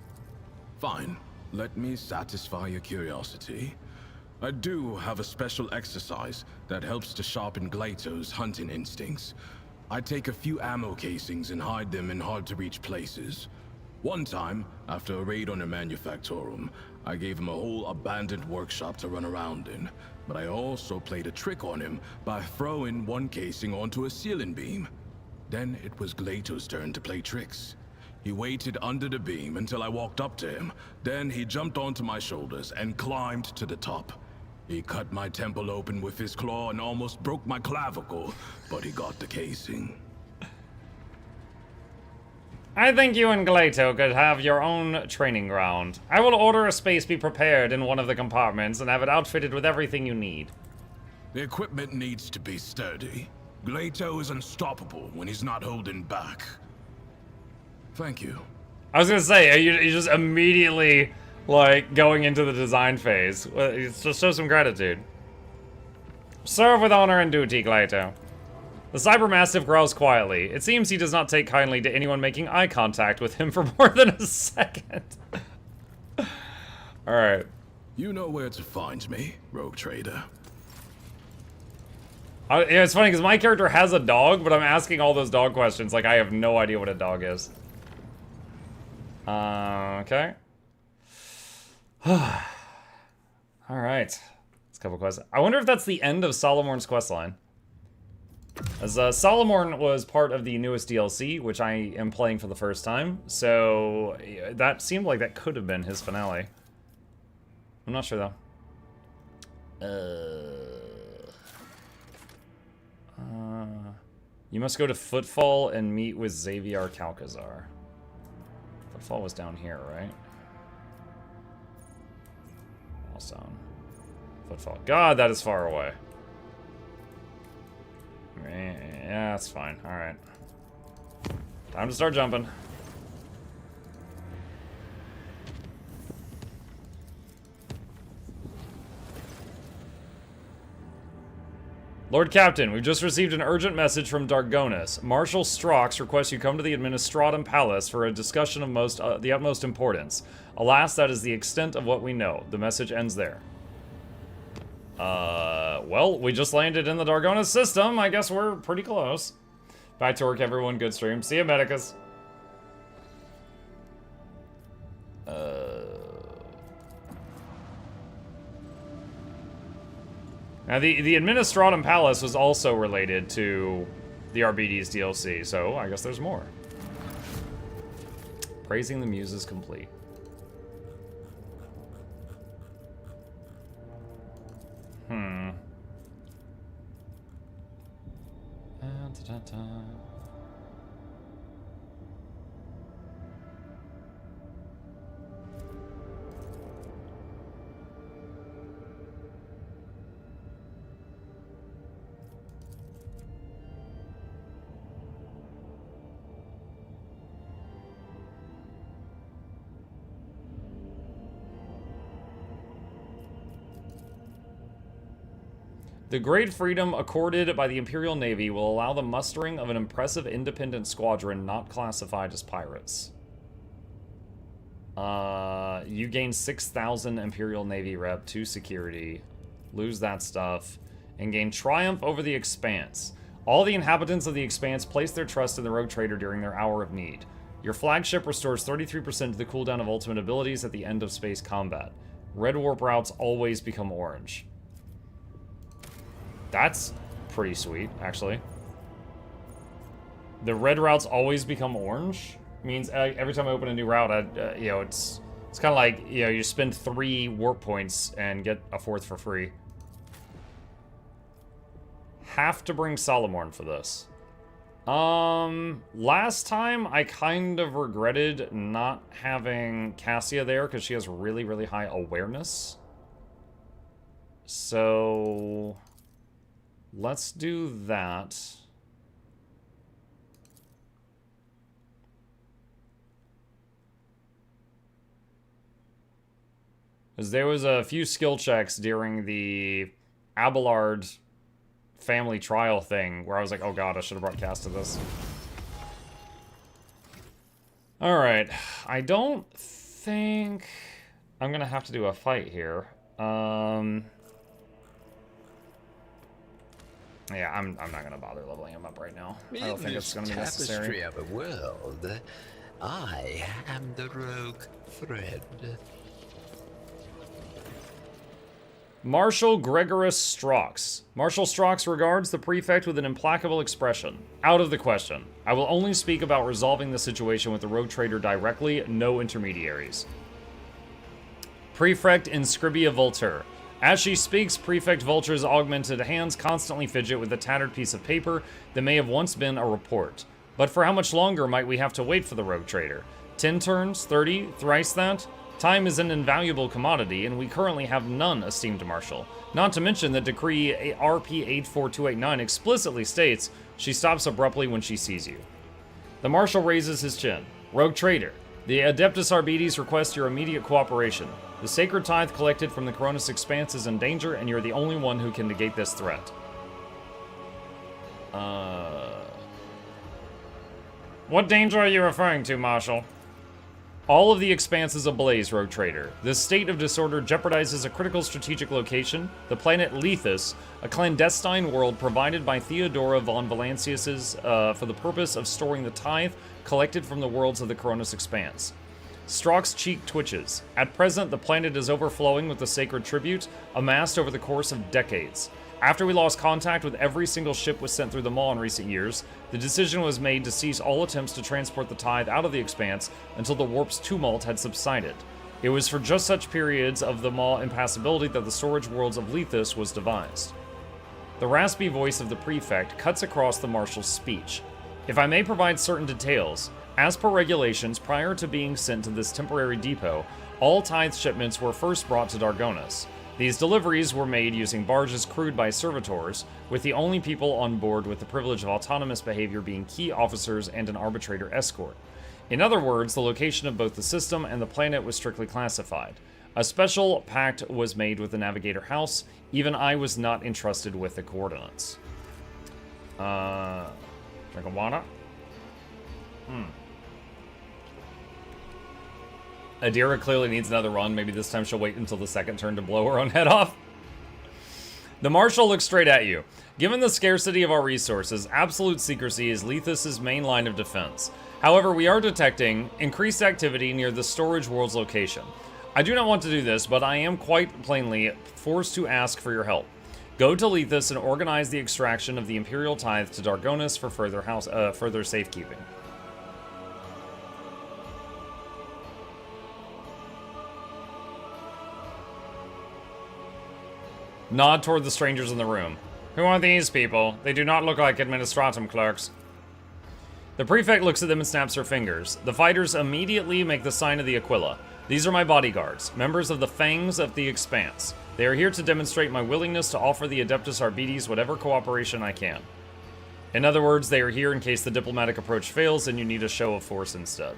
Fine. Let me satisfy your curiosity. I do have a special exercise that helps to sharpen Glato's hunting instincts. I take a few ammo casings and hide them in hard-to-reach places. One time, after a raid on a manufactorum, I gave him a whole abandoned workshop to run around in, but I also played a trick on him by throwing one casing onto a ceiling beam. Then it was Glato's turn to play tricks. He waited under the beam until I walked up to him, then he jumped onto my shoulders and climbed to the top. He cut my temple open with his claw and almost broke my clavicle, but he got the casing. I think you and Glato could have your own training ground. I will order a space be prepared in one of the compartments and have it outfitted with everything you need. The equipment needs to be sturdy. Glato is unstoppable when he's not holding back. Thank you. I was gonna say, are you just immediately, like, going into the design phase? Well, just show some gratitude. Serve with honor and duty, Glato. The Cybermastiff growls quietly. It seems he does not take kindly to anyone making eye contact with him for more than a second. Alright. You know where to find me, Rogue Trader. Yeah, it's funny because my character has a dog, but I'm asking all those dog questions like I have no idea what a dog is. Okay. Alright. That's a couple quests. I wonder if that's the end of Solomorn's questline. As Solomorn was part of the newest DLC, which I am playing for the first time, so that seemed like that could have been his finale. I'm not sure though. You must go to Footfall and meet with Xavier Calcazar. Footfall was down here, right? Wallstone. Footfall. God, that is far away. Yeah, that's fine. Alright. Time to start jumping. Lord Captain, we've just received an urgent message from Dargonis. Marshal Strox requests you come to the Administratum Palace for a discussion of the utmost importance. Alas, that is the extent of what we know. The message ends there. Well, we just landed in the Dargonis system. I guess we're pretty close. Back to work, everyone. Good stream. See ya, Medicus. Now, the Administratum Palace was also related to the Arbides DLC, so I guess there's more. Praising the Muses complete. The great freedom accorded by the Imperial Navy will allow the mustering of an impressive independent squadron not classified as pirates. You gain 6,000 Imperial Navy rep, 2 security, lose that stuff, and gain triumph over the Expanse. All the inhabitants of the Expanse place their trust in the Rogue Trader during their hour of need. Your flagship restores 33% to the cooldown of ultimate abilities at the end of space combat. Red warp routes always become orange. That's pretty sweet, actually. The red routes always become orange. Means every time I open a new route, you know, it's kind of like, you know, you spend 3 warp points and get a 4th for free. Have to bring Solomorn for this. Last time I kind of regretted not having Cassia there because she has really, really high awareness. So let's do that. Because there was a few skill checks during the Abelard family trial thing where I was like, oh god, I should have brought Cass to this. Alright, I don't think I'm gonna have to do a fight here. Yeah, I'm not gonna bother leveling him up right now. I don't think it's gonna be necessary. Of a world, I am the rogue thread. Marshal Gregorus Strox. Marshal Strox regards the prefect with an implacable expression. Out of the question. I will only speak about resolving the situation with the rogue trader directly, no intermediaries. Prefect Inscribia Vultur. As she speaks, Prefect Vulture's augmented hands constantly fidget with a tattered piece of paper that may have once been a report. But for how much longer might we have to wait for the rogue trader? 10 turns? 30? Thrice that? Time is an invaluable commodity, and we currently have none, esteemed Marshal. Not to mention that Decree RP 84289 explicitly states she stops abruptly when she sees you. The Marshal raises his chin. Rogue Trader, the Adeptus Arbites request your immediate cooperation. The sacred tithe collected from the Coronis Expanse is in danger, and you're the only one who can negate this threat. What danger are you referring to, Marshal? All of the Expanse is ablaze, Rogue Trader. This state of disorder jeopardizes a critical strategic location, the planet Lethus, a clandestine world provided by Theodora von Valancius's for the purpose of storing the tithe collected from the worlds of the Coronis Expanse. Strock's cheek twitches. At present, the planet is overflowing with the sacred tribute, amassed over the course of decades. After we lost contact with every single ship was sent through the Maw in recent years, the decision was made to cease all attempts to transport the tithe out of the Expanse until the warp's tumult had subsided. It was for just such periods of the Maw impassibility that the storage worlds of Lethus was devised. The raspy voice of the prefect cuts across the Marshal's speech. If I may provide certain details, as per regulations prior to being sent to this temporary depot, all tithe shipments were first brought to Dargonis. These deliveries were made using barges crewed by servitors, with the only people on board with the privilege of autonomous behavior being key officers and an arbitrator escort. In other words, the location of both the system and the planet was strictly classified. A special pact was made with the Navigator House. Even I was not entrusted with the coordinates. Drink of water? Adira clearly needs another run. Maybe this time she'll wait until the second turn to blow her own head off. The Marshal looks straight at you. Given the scarcity of our resources, absolute secrecy is Lethus' main line of defense. However, we are detecting increased activity near the storage world's location. I do not want to do this, but I am quite plainly forced to ask for your help. Go to Lethus and organize the extraction of the Imperial Tithe to Dargonis for further safekeeping. Nod toward the strangers in the room. Who are these people? They do not look like administratum clerks. The prefect looks at them and snaps her fingers. The fighters immediately make the sign of the Aquila. These are my bodyguards, members of the Fangs of the Expanse. They are here to demonstrate my willingness to offer the Adeptus Arbites whatever cooperation I can. In other words, they are here in case the diplomatic approach fails and you need a show of force instead.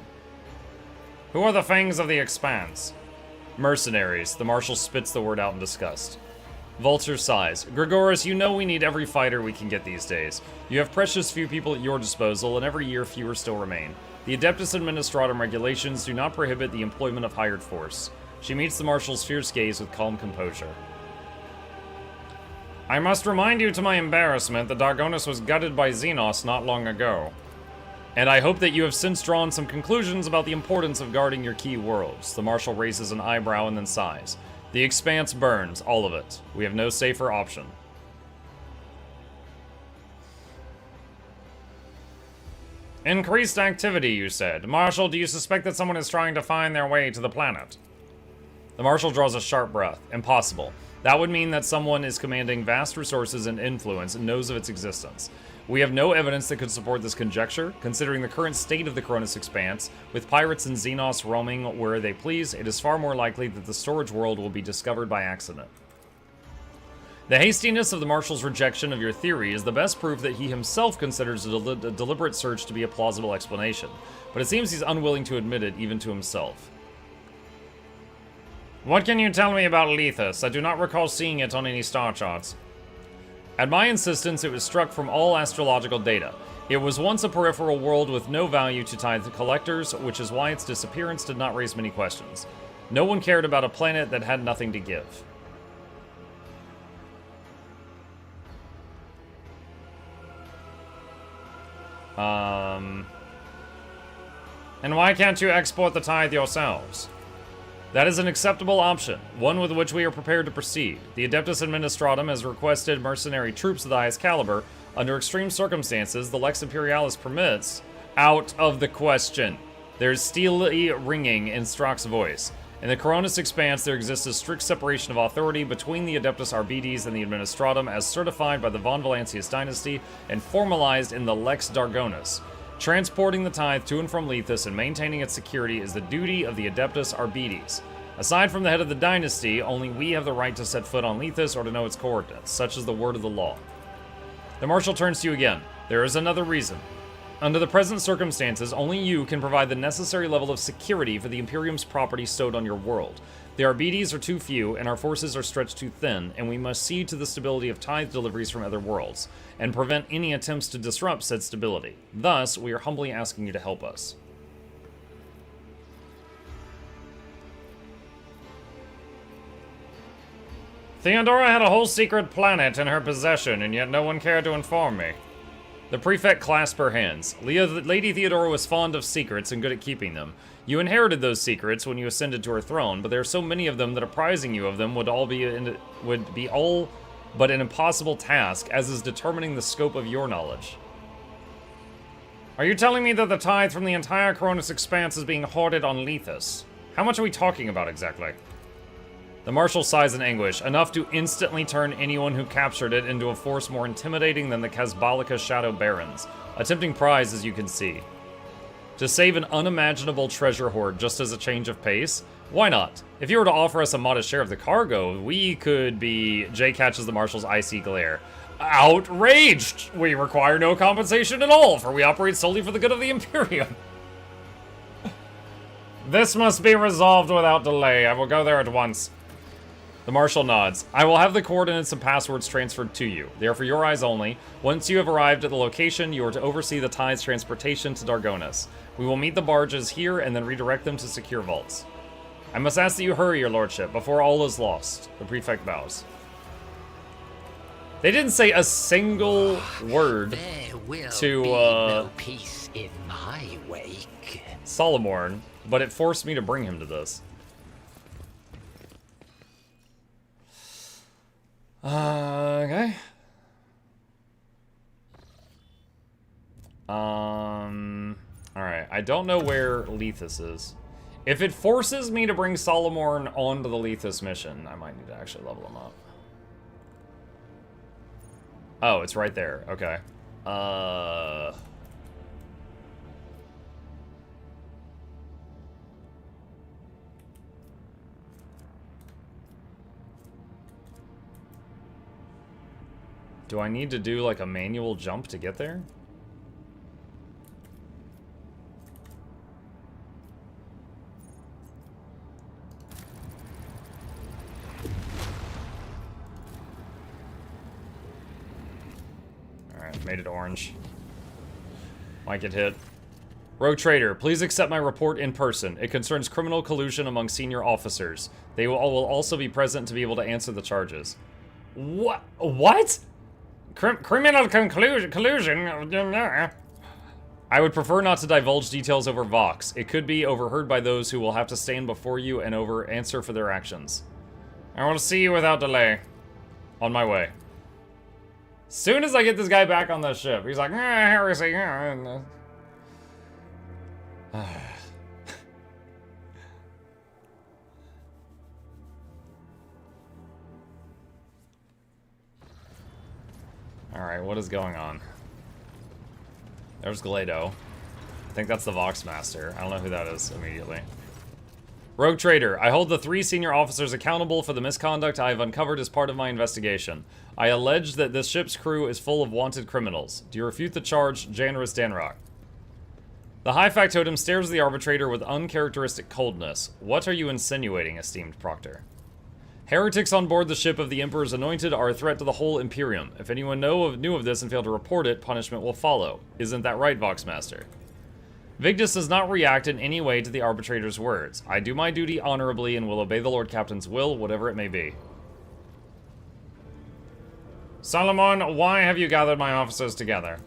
Who are the Fangs of the Expanse? Mercenaries. The Marshal spits the word out in disgust. Vulture sighs. Gregoris, you know we need every fighter we can get these days. You have precious few people at your disposal, and every year fewer still remain. The Adeptus Administratum regulations do not prohibit the employment of hired force. She meets the Marshal's fierce gaze with calm composure. I must remind you to my embarrassment that Dargonis was gutted by Xenos not long ago. And I hope that you have since drawn some conclusions about the importance of guarding your key worlds. The Marshal raises an eyebrow and then sighs. The Expanse burns, all of it. We have no safer option. Increased activity, you said. Marshal, do you suspect that someone is trying to find their way to the planet? The Marshal draws a sharp breath. Impossible. That would mean that someone is commanding vast resources and influence and knows of its existence. We have no evidence that could support this conjecture. Considering the current state of the Coronis Expanse, with pirates and Xenos roaming where they please, it is far more likely that the storage world will be discovered by accident. The hastiness of the Marshal's rejection of your theory is the best proof that he himself considers a deliberate search to be a plausible explanation, but it seems he's unwilling to admit it even to himself. What can you tell me about Lethus? I do not recall seeing it on any star charts. At my insistence, it was struck from all astrological data. It was once a peripheral world with no value to tithe collectors, which is why its disappearance did not raise many questions. No one cared about a planet that had nothing to give. And why can't you export the tithe yourselves? That is an acceptable option, one with which we are prepared to proceed. The Adeptus Administratum has requested mercenary troops of the highest caliber. Under extreme circumstances, the Lex Imperialis permits... Out of the question. There's steely ringing in Strock's voice. In the Coronis Expanse, there exists a strict separation of authority between the Adeptus Arbites and the Administratum as certified by the Von Valancius dynasty and formalized in the Lex Dargonis. Transporting the tithe to and from Lethus and maintaining its security is the duty of the Adeptus Arbites. Aside from the head of the dynasty, only we have the right to set foot on Lethus or to know its coordinates. Such is the word of the law. The Marshal turns to you again. There is another reason. Under the present circumstances, only you can provide the necessary level of security for the Imperium's property stowed on your world. The Arbites are too few, and our forces are stretched too thin, and we must see to the stability of tithe deliveries from other worlds, and prevent any attempts to disrupt said stability. Thus, we are humbly asking you to help us. Theodora had a whole secret planet in her possession, and yet no one cared to inform me. The prefect clasped her hands. Lady Theodora was fond of secrets and good at keeping them. You inherited those secrets when you ascended to her throne, but there are so many of them that apprising you of them would be all but an impossible task, as is determining the scope of your knowledge. Are you telling me that the tithe from the entire Cronus expanse is being hoarded on Lethus? How much are we talking about exactly? The Marshal sighs in anguish, enough to instantly turn anyone who captured it into a force more intimidating than the Casbalica Shadow Barons. A tempting prize, as you can see. To save an unimaginable treasure hoard just as a change of pace? Why not? If you were to offer us a modest share of the cargo, we could be... Jay catches the Marshal's icy glare. Outraged! We require no compensation at all, for we operate solely for the good of the Imperium. This must be resolved without delay. I will go there at once. The Marshal nods. I will have the coordinates and passwords transferred to you. They are for your eyes only. Once you have arrived at the location, you are to oversee the tide's transportation to Dargonis. We will meet the barges here and then redirect them to secure vaults. I must ask that you hurry, your lordship, before all is lost. The prefect bows. They didn't say a single word to no peace in my wake. Solomorn, but it forced me to bring him to this. Okay. Alright, I don't know where Lethus is. If it forces me to bring Solomorn onto the Lethus mission, I might need to actually level him up. Oh, it's right there. Okay. Do I need to do like a manual jump to get there? Alright, made it orange. Might get hit. Rogue Trader, please accept my report in person. It concerns criminal collusion among senior officers. They will also be present to be able to answer the charges. What? What? Criminal collusion? I would prefer not to divulge details over Vox. It could be overheard by those who will have to stand before you and answer for their actions. I will see you without delay. On my way. Soon as I get this guy back on the ship, he's like, Heresy. Alright, what is going on? There's Glado. I think that's the Vox Master. I don't know who that is immediately. Rogue Trader, I hold the 3 senior officers accountable for the misconduct I have uncovered as part of my investigation. I allege that this ship's crew is full of wanted criminals. Do you refute the charge, Janris Danrock? The High Factotum stares at the arbitrator with uncharacteristic coldness. What are you insinuating, esteemed Proctor? Heretics on board the ship of the Emperor's Anointed are a threat to the whole Imperium. If anyone knew of this and failed to report it, punishment will follow. Isn't that right, Voxmaster? Vigdis does not react in any way to the arbitrator's words. I do my duty honorably and will obey the Lord Captain's will, whatever it may be. Solomon, why have you gathered my officers together?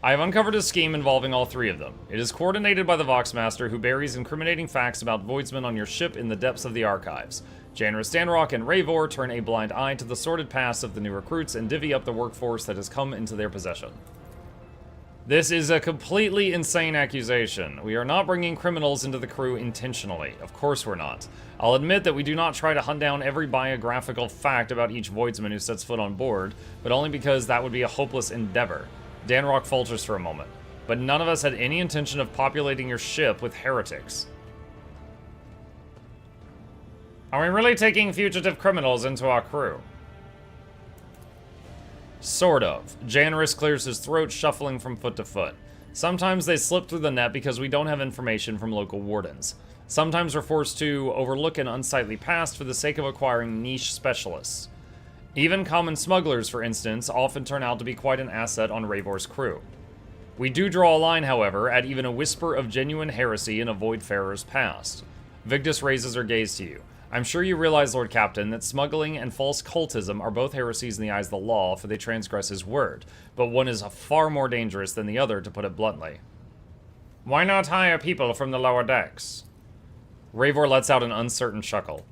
I have uncovered a scheme involving all 3 of them. It is coordinated by the Voxmaster, who buries incriminating facts about voidsmen on your ship in the depths of the archives. Janris Danrock and Ravor turn a blind eye to the sordid past of the new recruits and divvy up the workforce that has come into their possession. This is a completely insane accusation. We are not bringing criminals into the crew intentionally. Of course we're not. I'll admit that we do not try to hunt down every biographical fact about each voidsman who sets foot on board, but only because that would be a hopeless endeavor. Danrock falters for a moment. but none of us had any intention of populating your ship with heretics. Are we really taking fugitive criminals into our crew? Sort of. Janris clears his throat, shuffling from foot to foot. Sometimes they slip through the net because we don't have information from local wardens. Sometimes we're forced to overlook an unsightly past for the sake of acquiring niche specialists. Even common smugglers, for instance, often turn out to be quite an asset on Ravor's crew. We do draw a line, however, at even a whisper of genuine heresy in a Voidfarer's past. Victus raises her gaze to you. I'm sure you realize, Lord Captain, that smuggling and false cultism are both heresies in the eyes of the law, for they transgress his word, but one is far more dangerous than the other, to put it bluntly. Why not hire people from the lower decks? Ravor lets out an uncertain chuckle.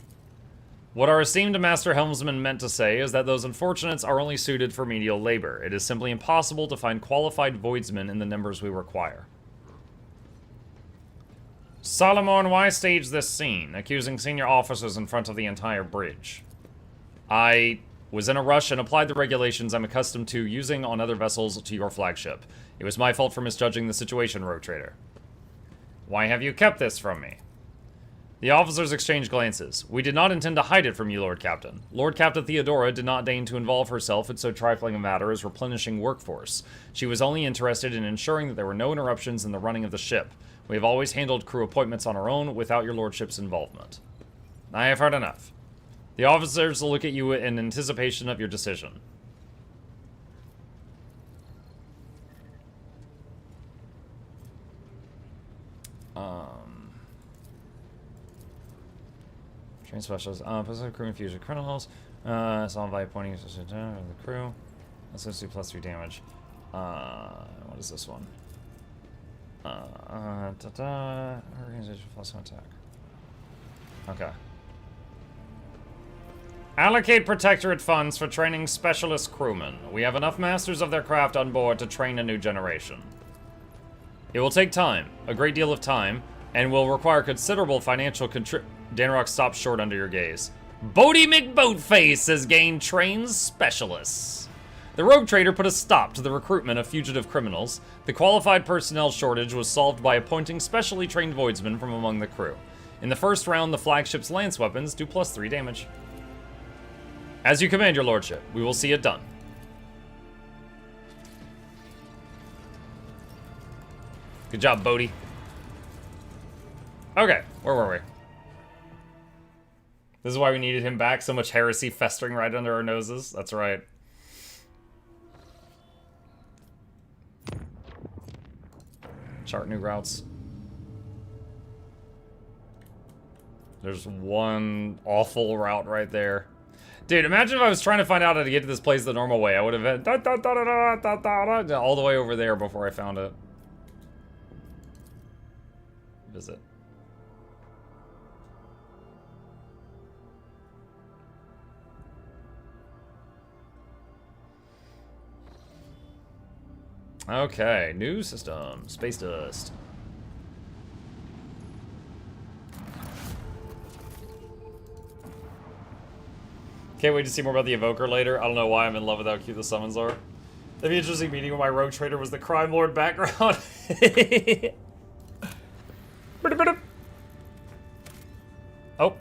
What our esteemed Master Helmsman meant to say is that those unfortunates are only suited for menial labor. It is simply impossible to find qualified voidsmen in the numbers we require. Solomon, why stage this scene, accusing senior officers in front of the entire bridge? I was in a rush and applied the regulations I'm accustomed to using on other vessels to your flagship. It was my fault for misjudging the situation, Rogue Trader. Why have you kept this from me? The officers exchanged glances. We did not intend to hide it from you, Lord Captain. Lord Captain Theodora did not deign to involve herself in so trifling a matter as replenishing workforce. She was only interested in ensuring that there were no interruptions in the running of the ship. We have always handled crew appointments on our own without your lordship's involvement. I have heard enough. The officers will look at you in anticipation of your decision. Train specialists. Pacific crew and fusion criminals. Solve by pointing to the crew. Associate plus 3 damage. What is this one? Organization plus 1 attack. Okay. Allocate protectorate funds for training specialist crewmen. We have enough masters of their craft on board to train a new generation. It will take time, a great deal of time, and will require considerable financial Danrock stops short under your gaze. Bodie McBoatface has gained trained specialists. The Rogue Trader put a stop to the recruitment of fugitive criminals. The qualified personnel shortage was solved by appointing specially trained voidsmen from among the crew. In the first round, the flagship's lance weapons do plus 3 damage. As you command, your lordship. We will see it done. Good job, Bodie. Okay, where were we? This is why we needed him back. So much heresy festering right under our noses. That's right. Chart new routes. There's one awful route right there. Dude, imagine if I was trying to find out how to get to this place the normal way. I would have been all the way over there before I found it. Visit. Okay, new system. Space dust. Can't wait to see more about the Evoker later. I don't know why I'm in love with how cute the summons are. That'd be interesting meeting when my Rogue Trader was the Crime Lord background. Oh,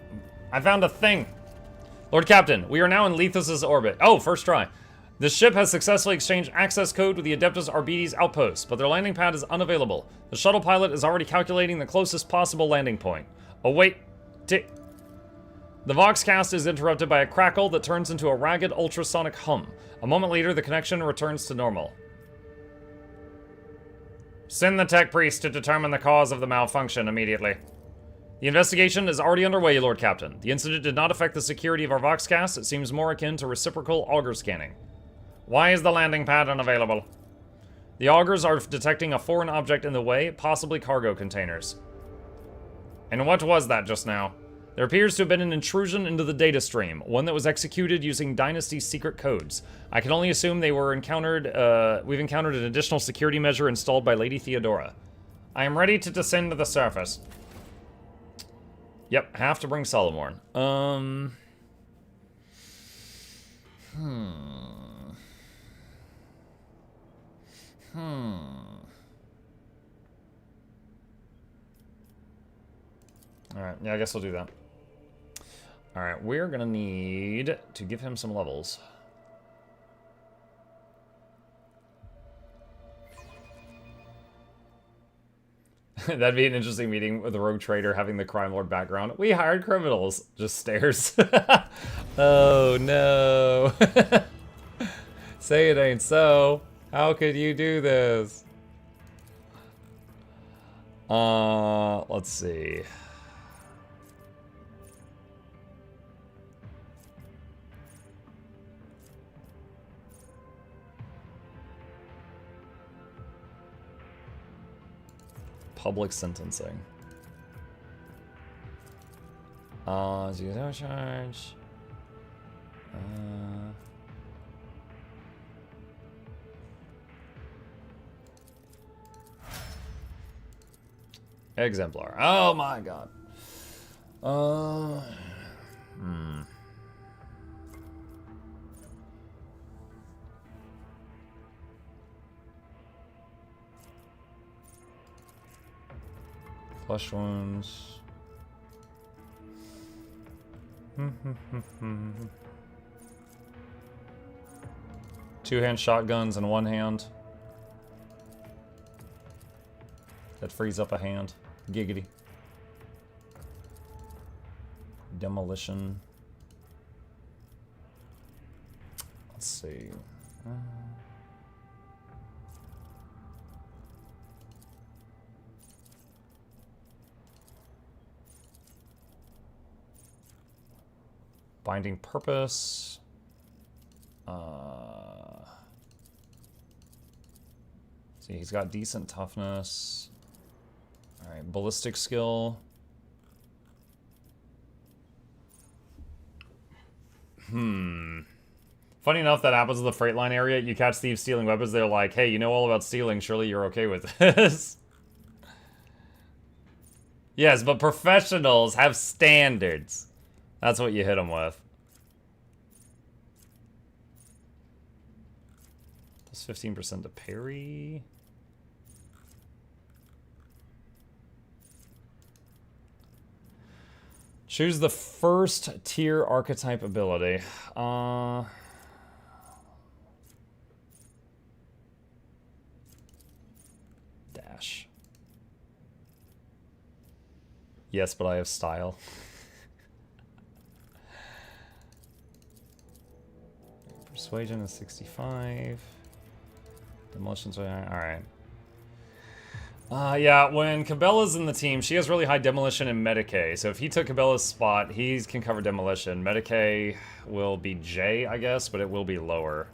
I found a thing. Lord Captain, we are now in Lethos' orbit. Oh, first try. The ship has successfully exchanged access code with the Adeptus Arbites outpost, but their landing pad is unavailable. The shuttle pilot is already calculating the closest possible landing point. Oh, wait. The Voxcast is interrupted by a crackle that turns into a ragged ultrasonic hum. A moment later, the connection returns to normal. Send the tech priest to determine the cause of the malfunction immediately. The investigation is already underway, Lord Captain. The incident did not affect the security of our Voxcast. It seems more akin to reciprocal auger scanning. Why is the landing pad unavailable? The augers are detecting a foreign object in the way, possibly cargo containers. And what was that just now? There appears to have been an intrusion into the data stream, one that was executed using Dynasty's secret codes. I can only assume they were we've encountered an additional security measure installed by Lady Theodora. I am ready to descend to the surface. Yep, have to bring Solomorn. Hmm. 'Cause Alright, yeah, I guess we'll do that. Alright, we're gonna need to give him some levels. That'd be an interesting meeting with a rogue trader having the crime lord background. We hired criminals. Just stares. Oh no. Say it ain't so. How could you do this? Let's see. Public sentencing. Zero charge. Exemplar. Oh my god. Flesh wounds. Two-hand shotguns in one hand. That frees up a hand. Giggity. Demolition. Let's see. Binding purpose. See, he's got decent toughness. Alright, ballistic skill. Funny enough, that happens in the freight line area. You catch thieves stealing weapons, they're like, hey, you know all about stealing, surely you're okay with this. Yes, but professionals have standards. That's what you hit them with. Plus 15% to parry. Choose the first tier archetype ability. Dash. Yes, but I have style. Persuasion is 65. Demolition's alright. Yeah, when Cabela's in the team, she has really high demolition and Medicae. So if he took Cabela's spot, he can cover demolition. Medicae will be J, I guess, but it will be lower.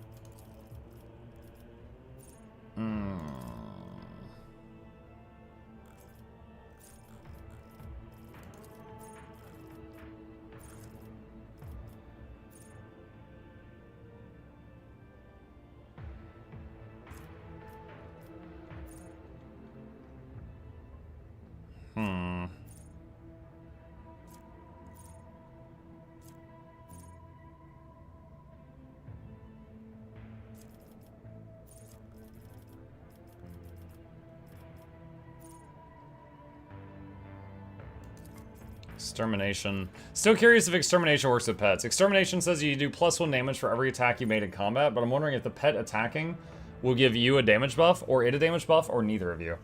Extermination. Still curious if Extermination works with pets. Extermination says you do +1 damage for every attack you made in combat, but I'm wondering if the pet attacking will give you a damage buff, or it a damage buff, or neither of you.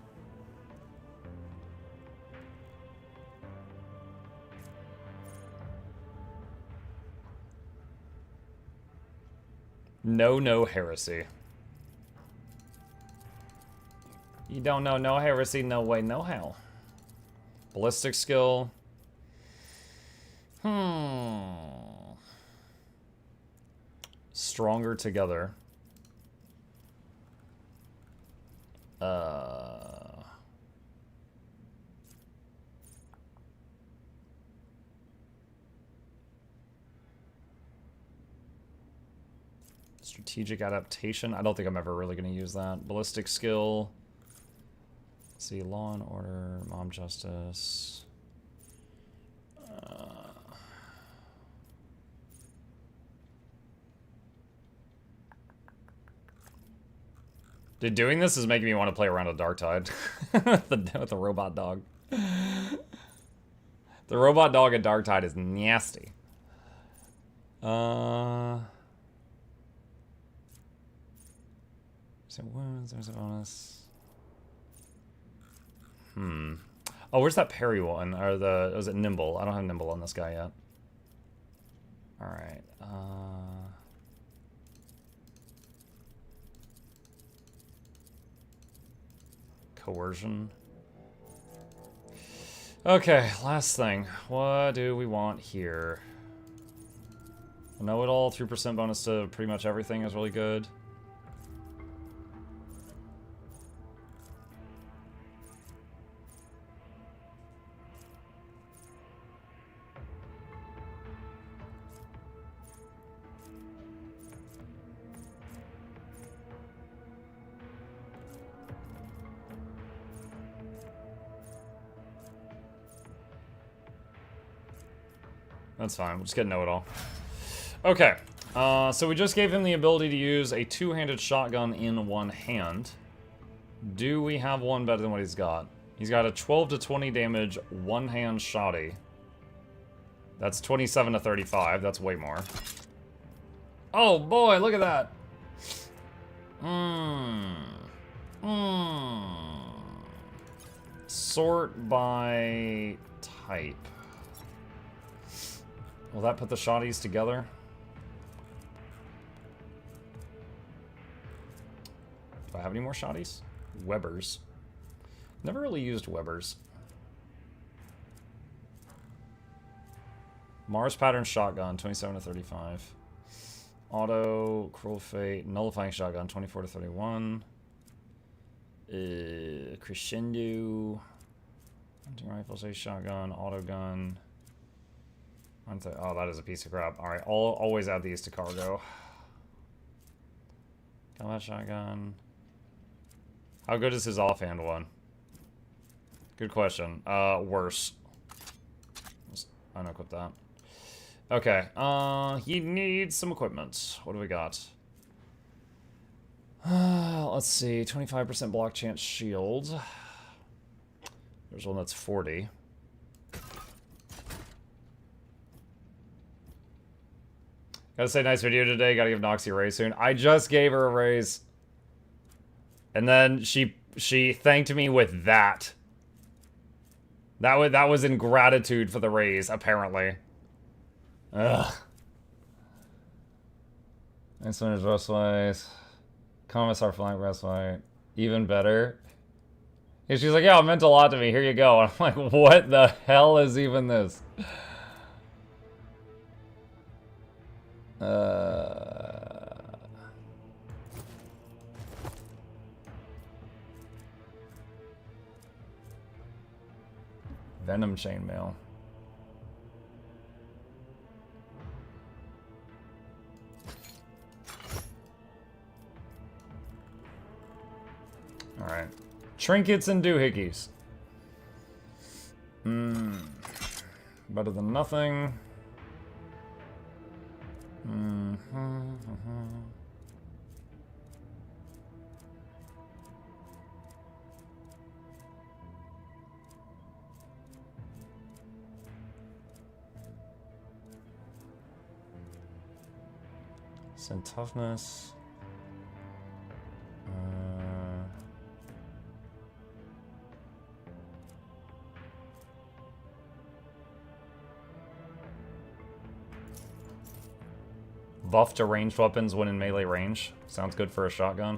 No heresy. You don't know no heresy, no way, no how. Ballistic skill. Stronger together. Strategic adaptation. I don't think I'm ever really going to use that. Ballistic skill. Let's see, law and order, mob justice. Dude, doing this is making me want to play around a Dark Tide with the robot dog. The robot dog at Darktide is nasty. So wounds, there's a bonus. Oh, where's that parry one? Or was it nimble? I don't have nimble on this guy yet. Alright. Coercion. Okay, last thing. What do we want here? Know-it-all, 3% bonus to pretty much everything is really good. That's fine. We'll just get know-it-all. Okay. So we just gave him the ability to use a two-handed shotgun in one hand. Do we have one better than what he's got? He's got a 12 to 20 damage one-hand shotty. That's 27 to 35. That's way more. Oh boy, look at that. Sort by type. Will that put the shotties together? Do I have any more shotties? Webbers. Never really used Webbers. Mars pattern shotgun, 27 to 35. Auto, Cruel Fate, nullifying shotgun, 24 to 31. Crescendo. Hunting rifles, a shotgun, auto gun. Oh, that is a piece of crap. Alright, I'll always add these to cargo. Combat shotgun. How good is his offhand one? Good question. Worse. Let's unequip that. Okay, he needs some equipment. What do we got? Let's see, 25% block chance shield. There's one that's 40. Gotta say, nice video today. Gotta give Noxxi a raise soon. I just gave her a raise. And then she thanked me with that. That was in gratitude for the raise, apparently. Ugh. Nice one is Rustwise. Commissar flank Rustwise. Even better. And she's like, yeah, it meant a lot to me. Here you go. And I'm like, what the hell is even this? Venom chainmail. Alright. Trinkets and doohickeys. Better than nothing. Send toughness. Buff to ranged weapons when in melee range. Sounds good for a shotgun.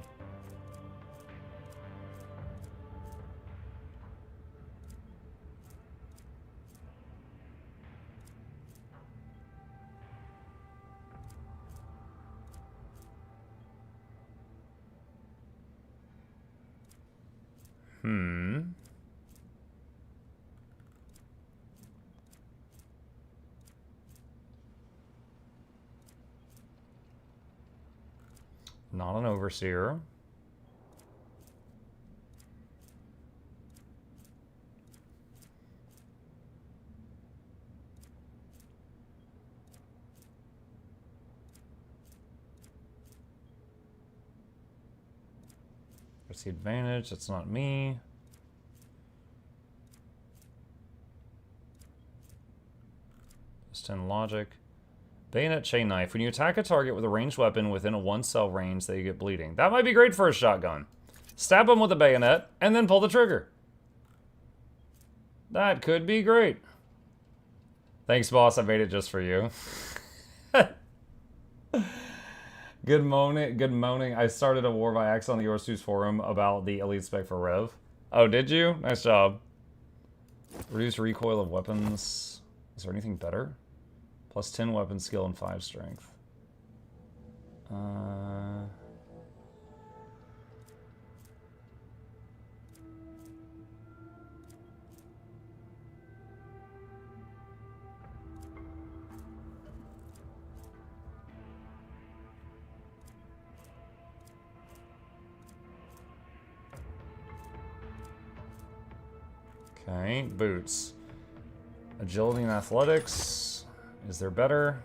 Not an overseer. What's the advantage? That's not me. +10 logic. Bayonet chain knife. When you attack a target with a ranged weapon within a 1-cell range, they get bleeding. That might be great for a shotgun. Stab them with a bayonet, and then pull the trigger. That could be great. Thanks, boss. I made it just for you. Good moaning. I started a war by accident on the Yours forum about the elite spec for Rev. Oh, did you? Nice job. Reduce recoil of weapons. Is there anything better? +10 weapon skill and 5 strength. Okay, boots. Agility and athletics. Is there better?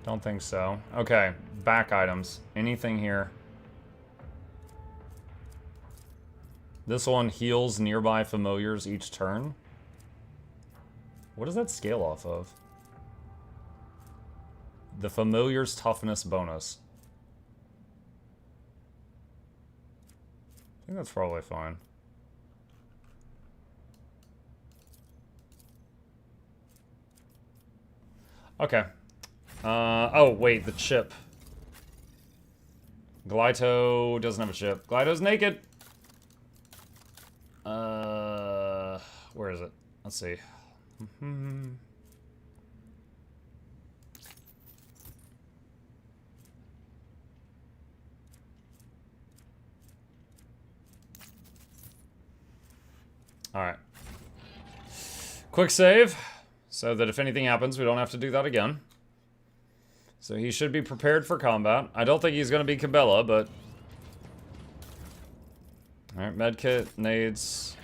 Don't think so. Okay, back items. Anything here? This one heals nearby familiars each turn. What does that scale off of? The familiar's toughness bonus. I think that's probably fine. Okay. Oh, wait, the chip. Glyto doesn't have a chip. Glyto's naked! Where is it? Let's see. Alright. Quick save, so that if anything happens, we don't have to do that again. So he should be prepared for combat. I don't think he's going to be Cabela, but... Alright, medkit, nades.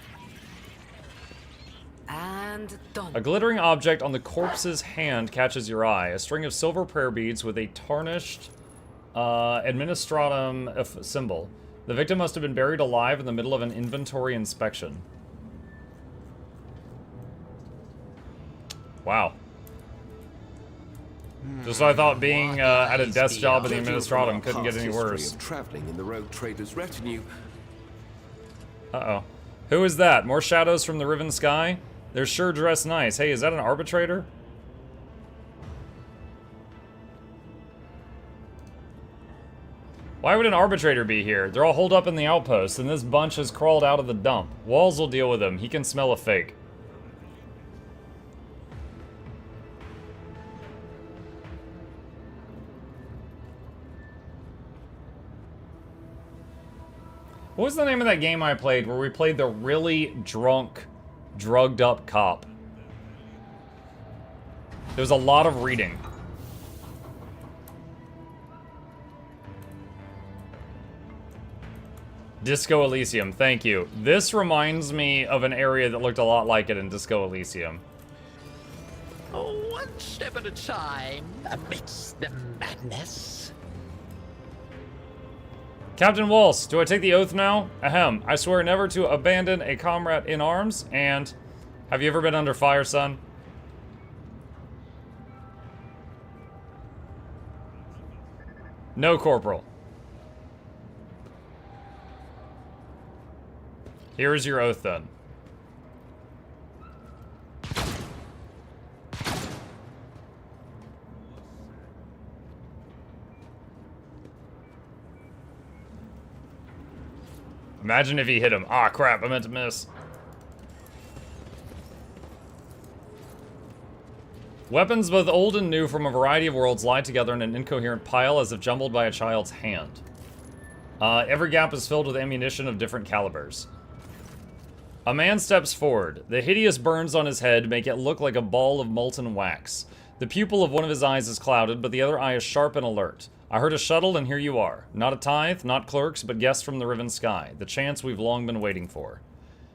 And done. A glittering object on the corpse's hand catches your eye. A string of silver prayer beads with a tarnished administratum symbol. The victim must have been buried alive in the middle of an inventory inspection. Wow. Just so I thought being at a desk job in the administratum couldn't get any worse. Traveling in the rogue trader's retinue. Uh-oh. Who is that? More shadows from the riven sky? They're sure dressed nice. Hey, is that an arbitrator? Why would an arbitrator be here? They're all holed up in the outpost, and this bunch has crawled out of the dump. Walls will deal with him. He can smell a fake. What was the name of that game I played where we played the really drunk, drugged up cop? There was a lot of reading. Disco Elysium, thank you. This reminds me of an area that looked a lot like it in Disco Elysium. Oh, one step at a time, amidst the madness. Captain Walsh, do I take the oath now? Ahem. I swear never to abandon a comrade in arms, and... Have you ever been under fire, son? No, Corporal. Here is your oath, then. Imagine if he hit him. Ah, crap, I meant to miss. Weapons both old and new from a variety of worlds lie together in an incoherent pile as if jumbled by a child's hand. Every gap is filled with ammunition of different calibers. A man steps forward. The hideous burns on his head make it look like a ball of molten wax. The pupil of one of his eyes is clouded, but the other eye is sharp and alert. I heard a shuttle, and here you are. Not a tithe, not clerks, but guests from the riven sky. The chance we've long been waiting for.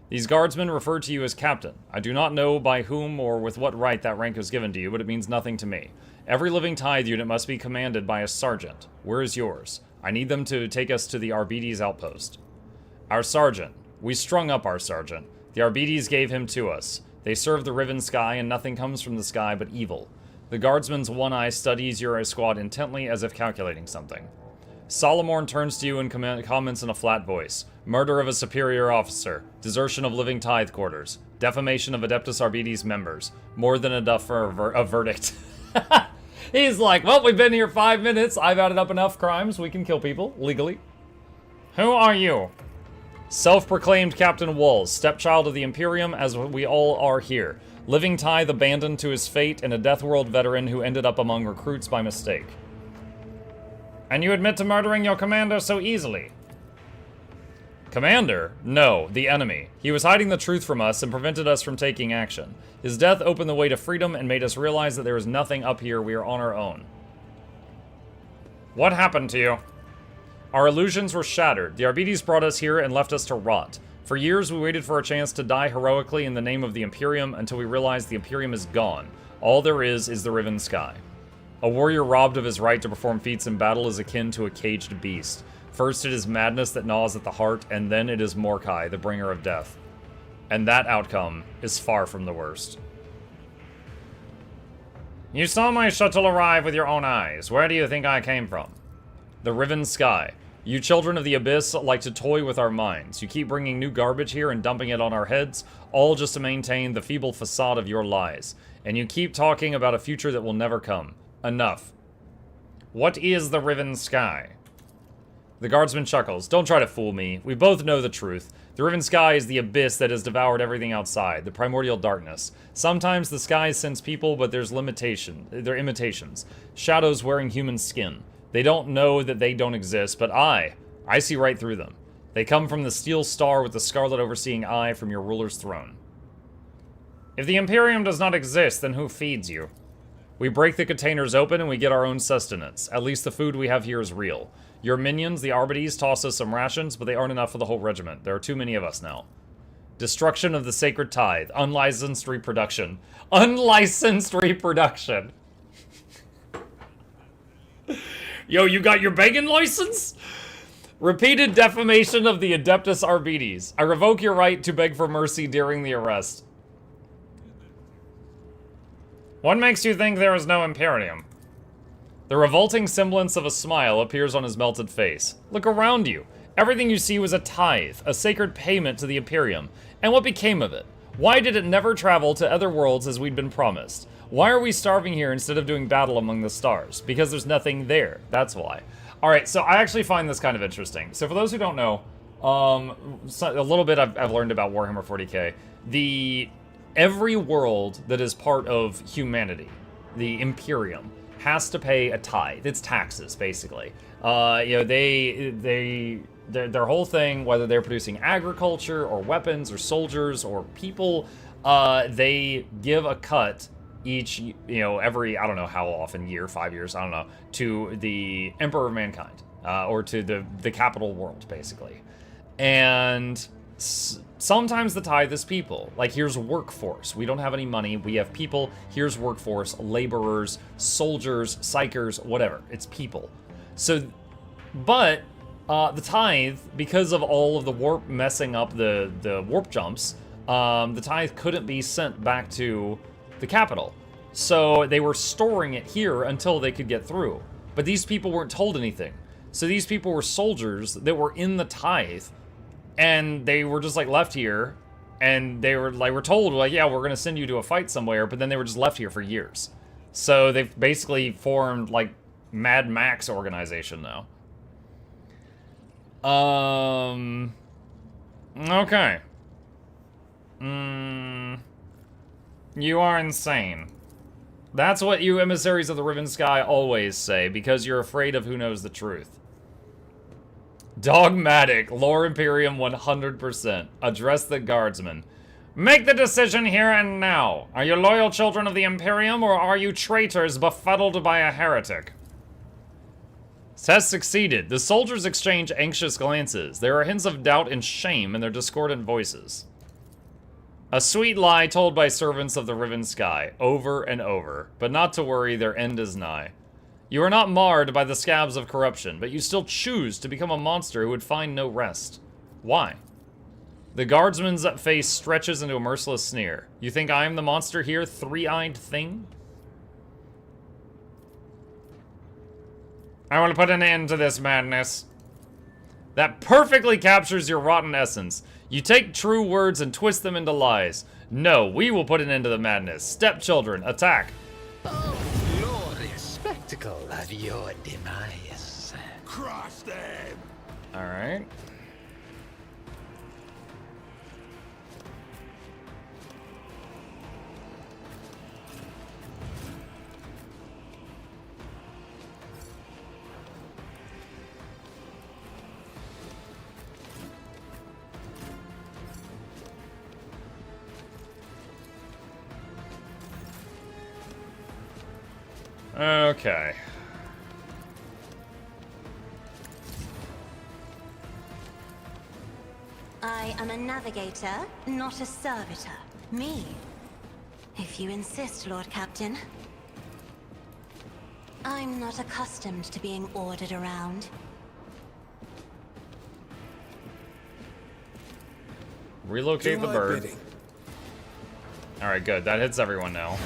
These guardsmen refer to you as captain. I do not know by whom or with what right that rank was given to you, but it means nothing to me. Every living tithe unit must be commanded by a sergeant. Where is yours? I need them to take us to the Arbites outpost. Our sergeant. We strung up our sergeant. The Arbites gave him to us. They serve the riven sky, and nothing comes from the sky but evil. The guardsman's one eye studies your squad intently as if calculating something. Solomon turns to you and comments in a flat voice. Murder of a superior officer. Desertion of living tithe quarters. Defamation of Adeptus Arbites members. More than enough for a verdict. He's like, well, we've been here 5 minutes. I've added up enough crimes. We can kill people legally. Who are you? Self-proclaimed Captain Walls, stepchild of the Imperium, as we all are here. Living tithe abandoned to his fate, and a Death World veteran who ended up among recruits by mistake. And you admit to murdering your commander so easily? Commander? No, the enemy. He was hiding the truth from us and prevented us from taking action. His death opened the way to freedom and made us realize that there is nothing up here. We are on our own. What happened to you? Our illusions were shattered. The Arbites brought us here and left us to rot. For years, we waited for a chance to die heroically in the name of the Imperium until we realized the Imperium is gone. All there is the riven sky. A warrior robbed of his right to perform feats in battle is akin to a caged beast. First it is madness that gnaws at the heart, and then it is Mordecai, the bringer of death. And that outcome is far from the worst. You saw my shuttle arrive with your own eyes. Where do you think I came from? The riven sky. You children of the abyss like to toy with our minds. You keep bringing new garbage here and dumping it on our heads, all just to maintain the feeble facade of your lies. And you keep talking about a future that will never come. Enough. What is the riven sky? The guardsman chuckles. Don't try to fool me. We both know the truth. The riven sky is the abyss that has devoured everything outside, the primordial darkness. Sometimes the sky sends people, but they're imitations. Shadows wearing human skin. They don't know that they don't exist, but I see right through them. They come from the steel star with the scarlet overseeing eye from your ruler's throne. If the Imperium does not exist, then who feeds you? We break the containers open and we get our own sustenance. At least the food we have here is real. Your minions, the Arbites, toss us some rations, but they aren't enough for the whole regiment. There are too many of us now. Destruction of the sacred tithe. Unlicensed reproduction. Unlicensed reproduction. Yo, you got your begging license? Repeated defamation of the Adeptus Arbites. I revoke your right to beg for mercy during the arrest. What makes you think there is no Imperium? The revolting semblance of a smile appears on his melted face. Look around you. Everything you see was a tithe, a sacred payment to the Imperium. And what became of it? Why did it never travel to other worlds as we'd been promised? Why are we starving here instead of doing battle among the stars? Because there's nothing there. That's why. Alright, so I actually find this kind of interesting. So for those who don't know, a little bit I've learned about Warhammer 40k. Every world that is part of humanity, the Imperium, has to pay a tithe. It's taxes, basically. You know, their whole thing, whether they're producing agriculture or weapons or soldiers or people, they give a cut each, you know, every, I don't know how often, year, 5 years, I don't know, to the Emperor of Mankind, or to the capital world, basically. And sometimes the tithe is people. Like, here's workforce. We don't have any money. We have people. Here's workforce, laborers, soldiers, psychers, whatever. It's people. So, but the tithe, because of all of the warp messing up the warp jumps, the tithe couldn't be sent back to the capital. So they were storing it here until they could get through. But these people weren't told anything. So these people were soldiers that were in the tithe, and they were just like left here, and they were like, we're told, like, yeah, we're gonna send you to a fight somewhere, but then they were just left here for years. So they've basically formed like Mad Max organization now. Okay. You are insane. That's what you emissaries of the Riven Sky always say, because you're afraid of who knows the truth. Dogmatic. Lore Imperium 100%. Address the guardsmen. Make the decision here and now. Are you loyal children of the Imperium, or are you traitors befuddled by a heretic? Test succeeded. The soldiers exchange anxious glances. There are hints of doubt and shame in their discordant voices. A sweet lie told by servants of the riven sky, over and over. But not to worry, their end is nigh. You are not marred by the scabs of corruption, but you still choose to become a monster who would find no rest. Why? The guardsman's face stretches into a merciless sneer. You think I am the monster here, three-eyed thing? I want to put an end to this madness. That perfectly captures your rotten essence. You take true words and twist them into lies. No, we will put an end to the madness. Stepchildren, attack. Oh, glorious spectacle of your demise. Crush them! Alright. Okay. I am a navigator, not a servitor. Me. If you insist, Lord Captain. I'm not accustomed to being ordered around. Relocate the bird. Alright, good. That hits everyone now.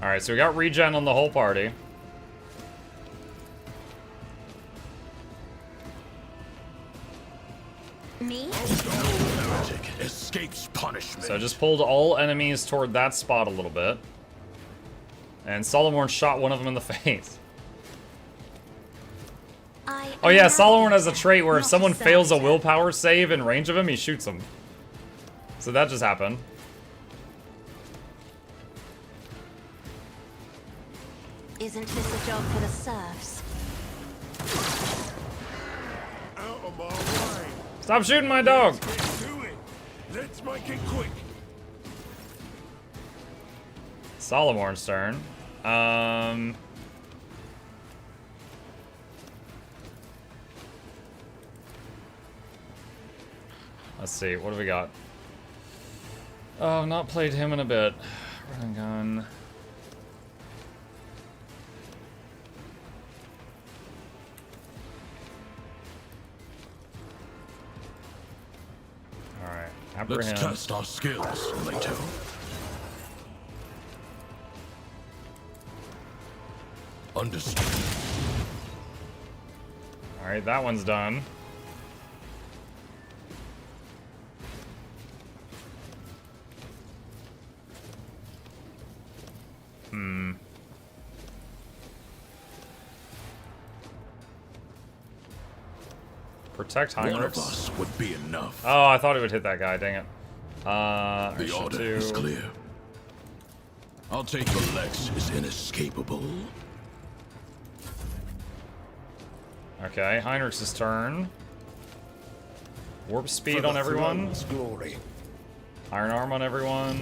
Alright, so we got regen on the whole party. Me? Heretic escapes punishment. So I just pulled all enemies toward that spot a little bit. And Solomon shot one of them in the face. Oh yeah, Solomon has a trait where if someone fails a willpower save in range of him, he shoots them. So that just happened. Isn't this a job for the serfs? Out of my way. Stop shooting my dog! Let's do it. Let's make it quick. Solomon's turn. Let's see, what do we got? Oh, I've not played him in a bit. Run and gun. Alright, apprehend. Let's test our skills, Leto. Understood. Alright, that one's done. Protect One of Heinrichs. us would be enough. Oh, I thought it would hit that guy, dang it. The order is clear. I'll take the Lex is inescapable. Okay, Heinrich's turn. Warp speed on everyone. Glory. Iron arm on everyone.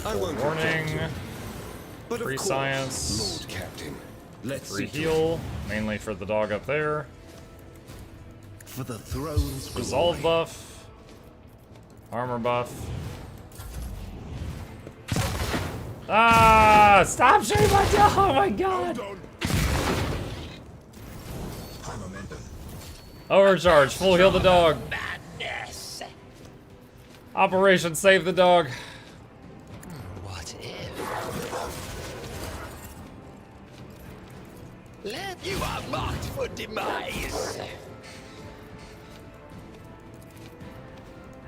I won't Warning. reject you. But Free of course, science. Lord Captain. Let's Free see to heal, mainly for the dog up there. it. For the throne's Resolve glory. buff. Armor buff. Ah! Stop shooting my dog! Oh my god! Overcharge, full heal the dog. Madness. Operation save the dog. What if? You are marked for demise.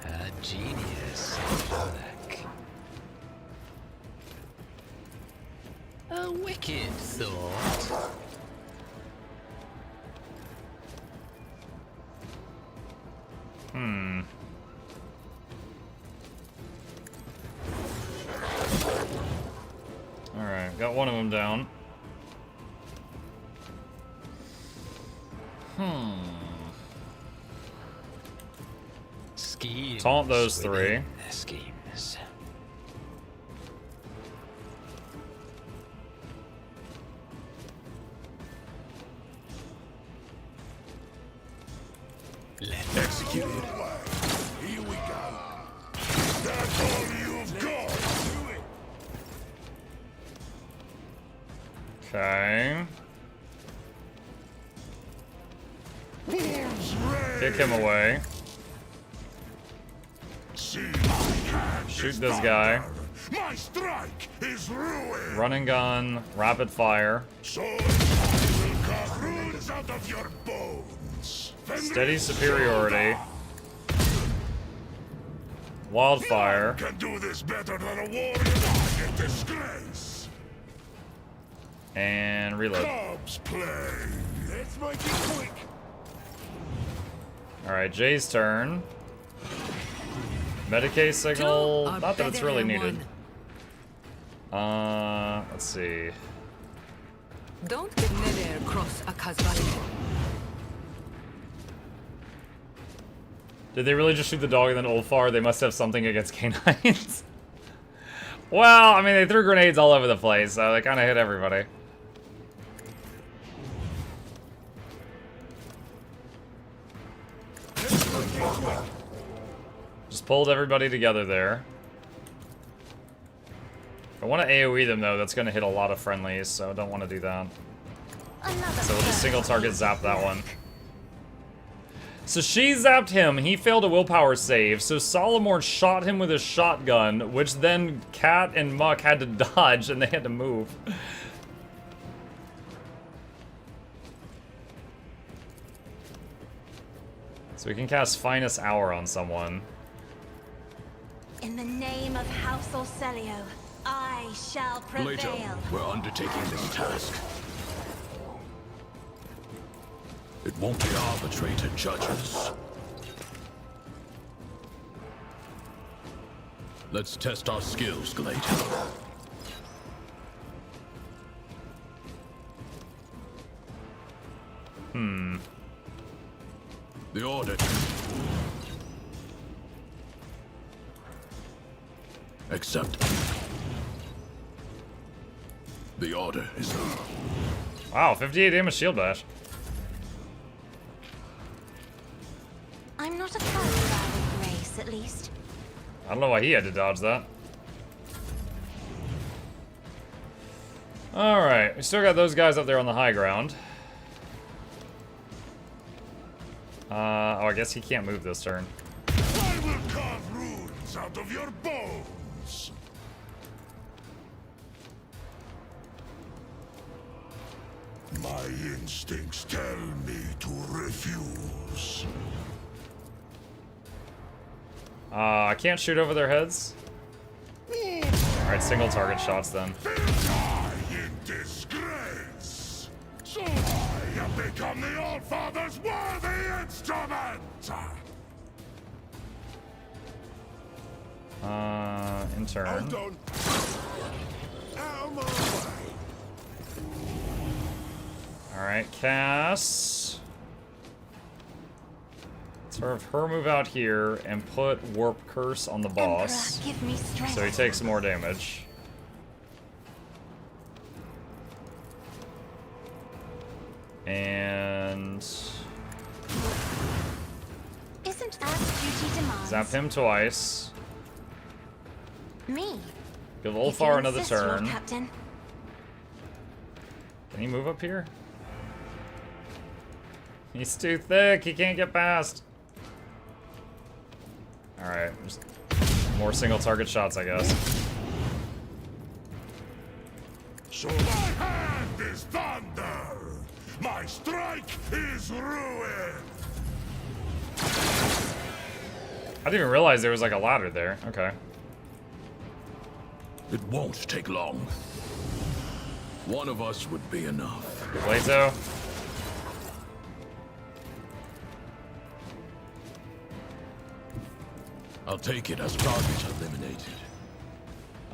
A genius. Look. A wicked thought. Alright, got one of them down. Schemes Taunt those three. within their schemes. Executed. Here we go. That's all you've got. Okay. Wolves raid. Kick him away. See my hand Shoot is this guy. thunder. My strike is ruin. Run and gun. Rapid fire. So I will carve runes out of your bones. Steady superiority. Wildfire. Can do this better than a warrior dog in disgrace. And reload. Cubs play. Let's make it quick. Alright, Jay's turn. Medicae signal. Not that it's really needed. Let's see. Don't get near across a Kazbali. Did they really just shoot the dog and then Ulfar? They must have something against canines. Well, I mean, they threw grenades all over the place, so they kind of hit everybody. Just pulled everybody together there. I want to AoE them, though. That's going to hit a lot of friendlies, so I don't want to do that. So we'll just single target zap that one. So she zapped him. He failed a willpower save. So Solomon shot him with a shotgun, which then Cat and Muck had to dodge, and they had to move. So we can cast Finest Hour on someone. In the name of House Orselio, I shall Later, prevail. we're undertaking this task. It won't be arbitrator judges. Let's test our skills, Glato. The order. Accept. The order is Wow, 58 damage shield bash. I'm not a fan of our grace, at least. I don't know why he had to dodge that. Alright, we still got those guys up there on the high ground. Oh, I guess he can't move this turn. I will carve runes out of your bones. My instincts tell me to refuse. I can't shoot over their heads. Alright, single target shots then. Die in disgrace. So I have become the All-Father's worthy instrument. In turn. Done. Out of my way. Alright, Cass. Let's have her move out here and put Warp Curse on the boss. Emperor, give me strength. So he takes more damage. And Isn't as duty demands? zap him twice. Me. Give If you Ulfar another insist, Lord turn. Captain. Can he move up here? He's too thick. He can't get past. Alright, just more single target shots, I guess. So my hand is thunder. My strike is ruin. I didn't even realize there was like a ladder there. Okay. It won't take long. One of us would be enough. Plato. I'll take it as target eliminated.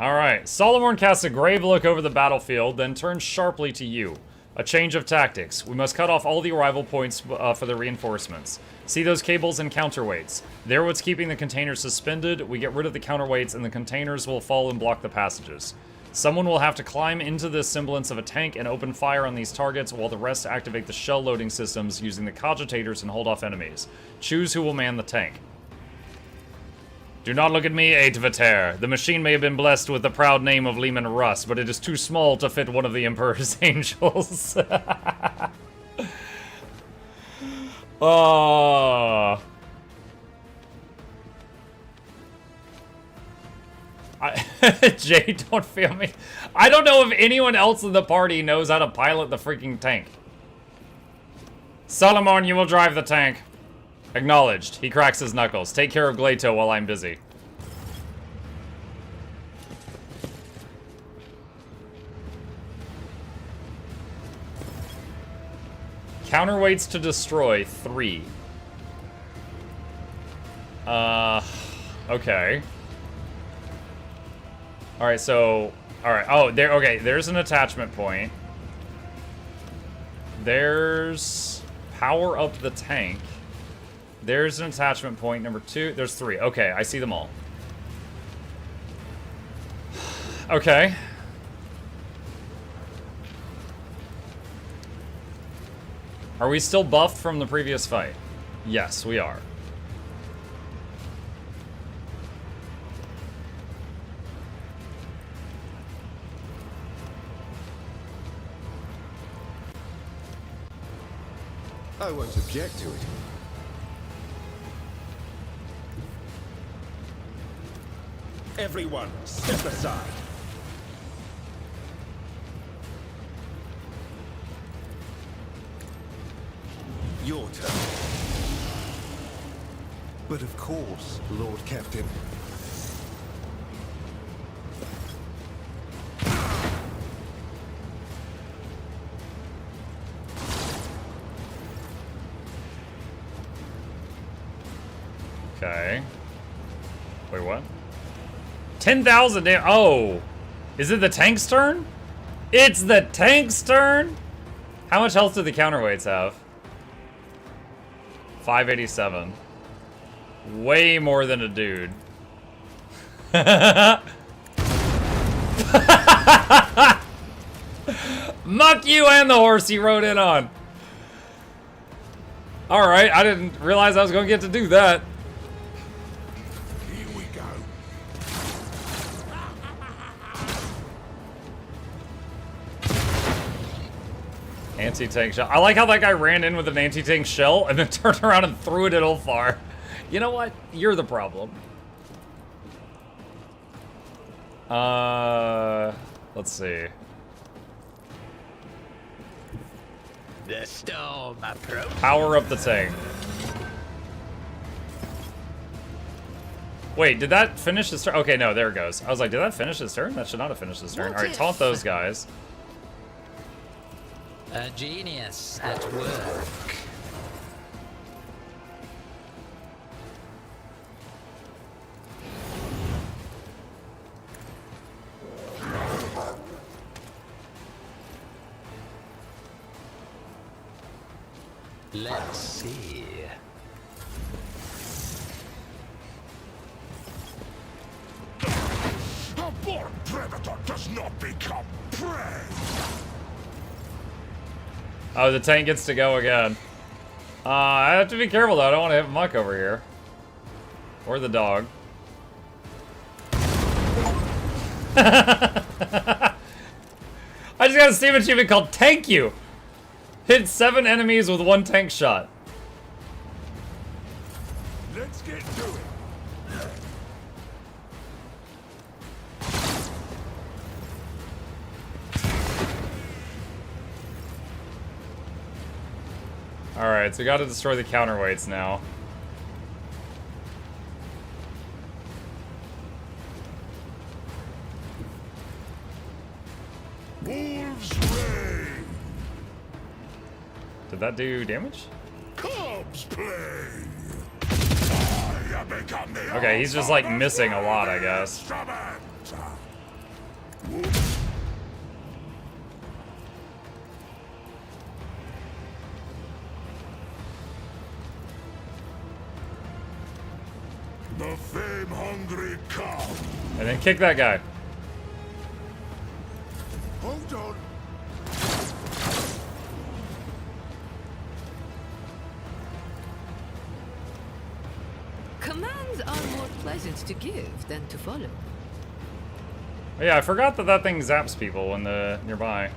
Alright, Solomon casts a grave look over the battlefield, then turns sharply to you. A change of tactics. We must cut off all the arrival points for the reinforcements. See those cables and counterweights. They're what's keeping the containers suspended. We get rid of the counterweights and the containers will fall and block the passages. Someone will have to climb into this semblance of a tank and open fire on these targets while the rest activate the shell loading systems using the cogitators and hold off enemies. Choose who will man the tank. Do not look at me, Aetvater. The machine may have been blessed with the proud name of Lehman Russ, but it is too small to fit one of the Emperor's angels. Oh. Jay, don't feel me. I don't know if anyone else in the party knows how to pilot the freaking tank. Solomon, you will drive the tank. Acknowledged. He cracks his knuckles. Take care of Glato while I'm busy. Counterweights to destroy, 3. Okay. Alright, so... Alright, oh, there, okay, there's an attachment point. There's... Power up the tank. There's an attachment point, number 2. There's 3. Okay, I see them all. Okay. Are we still buffed from the previous fight? Yes, we are. I won't object to it. Everyone, step aside. Your turn. But of course, Lord Captain. Okay. Wait, what? 10,000 damage. Oh! Is it the tank's turn? It's the tank's turn? How much health do the counterweights have? 587. Way more than a dude. Muck you and the horse he rode in on. Alright, I didn't realize I was going to get to do that. Here we go. Anti-tank shell. I like how that guy ran in with an anti-tank shell and then turned around and threw it at Ulfar. You know what? You're the problem. Let's see. The storm approaches. Power up the tank. Wait, did that finish his turn? Okay, no, there it goes. I was like, did that finish his turn? That should not have finished his turn. What Alright, if- taunt those guys. A genius at work. Let's see. A born predator does not become prey. Oh, the tank gets to go again. I have to be careful though. I don't want to hit Muck over here. Or the dog. I just got a Steam achievement called Tank You. Hit 7 enemies with 1 tank shot. Let's get to it. Alright, so we gotta destroy the counterweights now. Wolves reign. Did that do damage? Cubs play. I have become the Okay, he's just like missing a lot, I guess. instrument. The fame-hungry cow. And then kick that guy. Hold on. Commands are more pleasant to give than to follow. Oh, yeah, I forgot that that thing zaps people when they're nearby.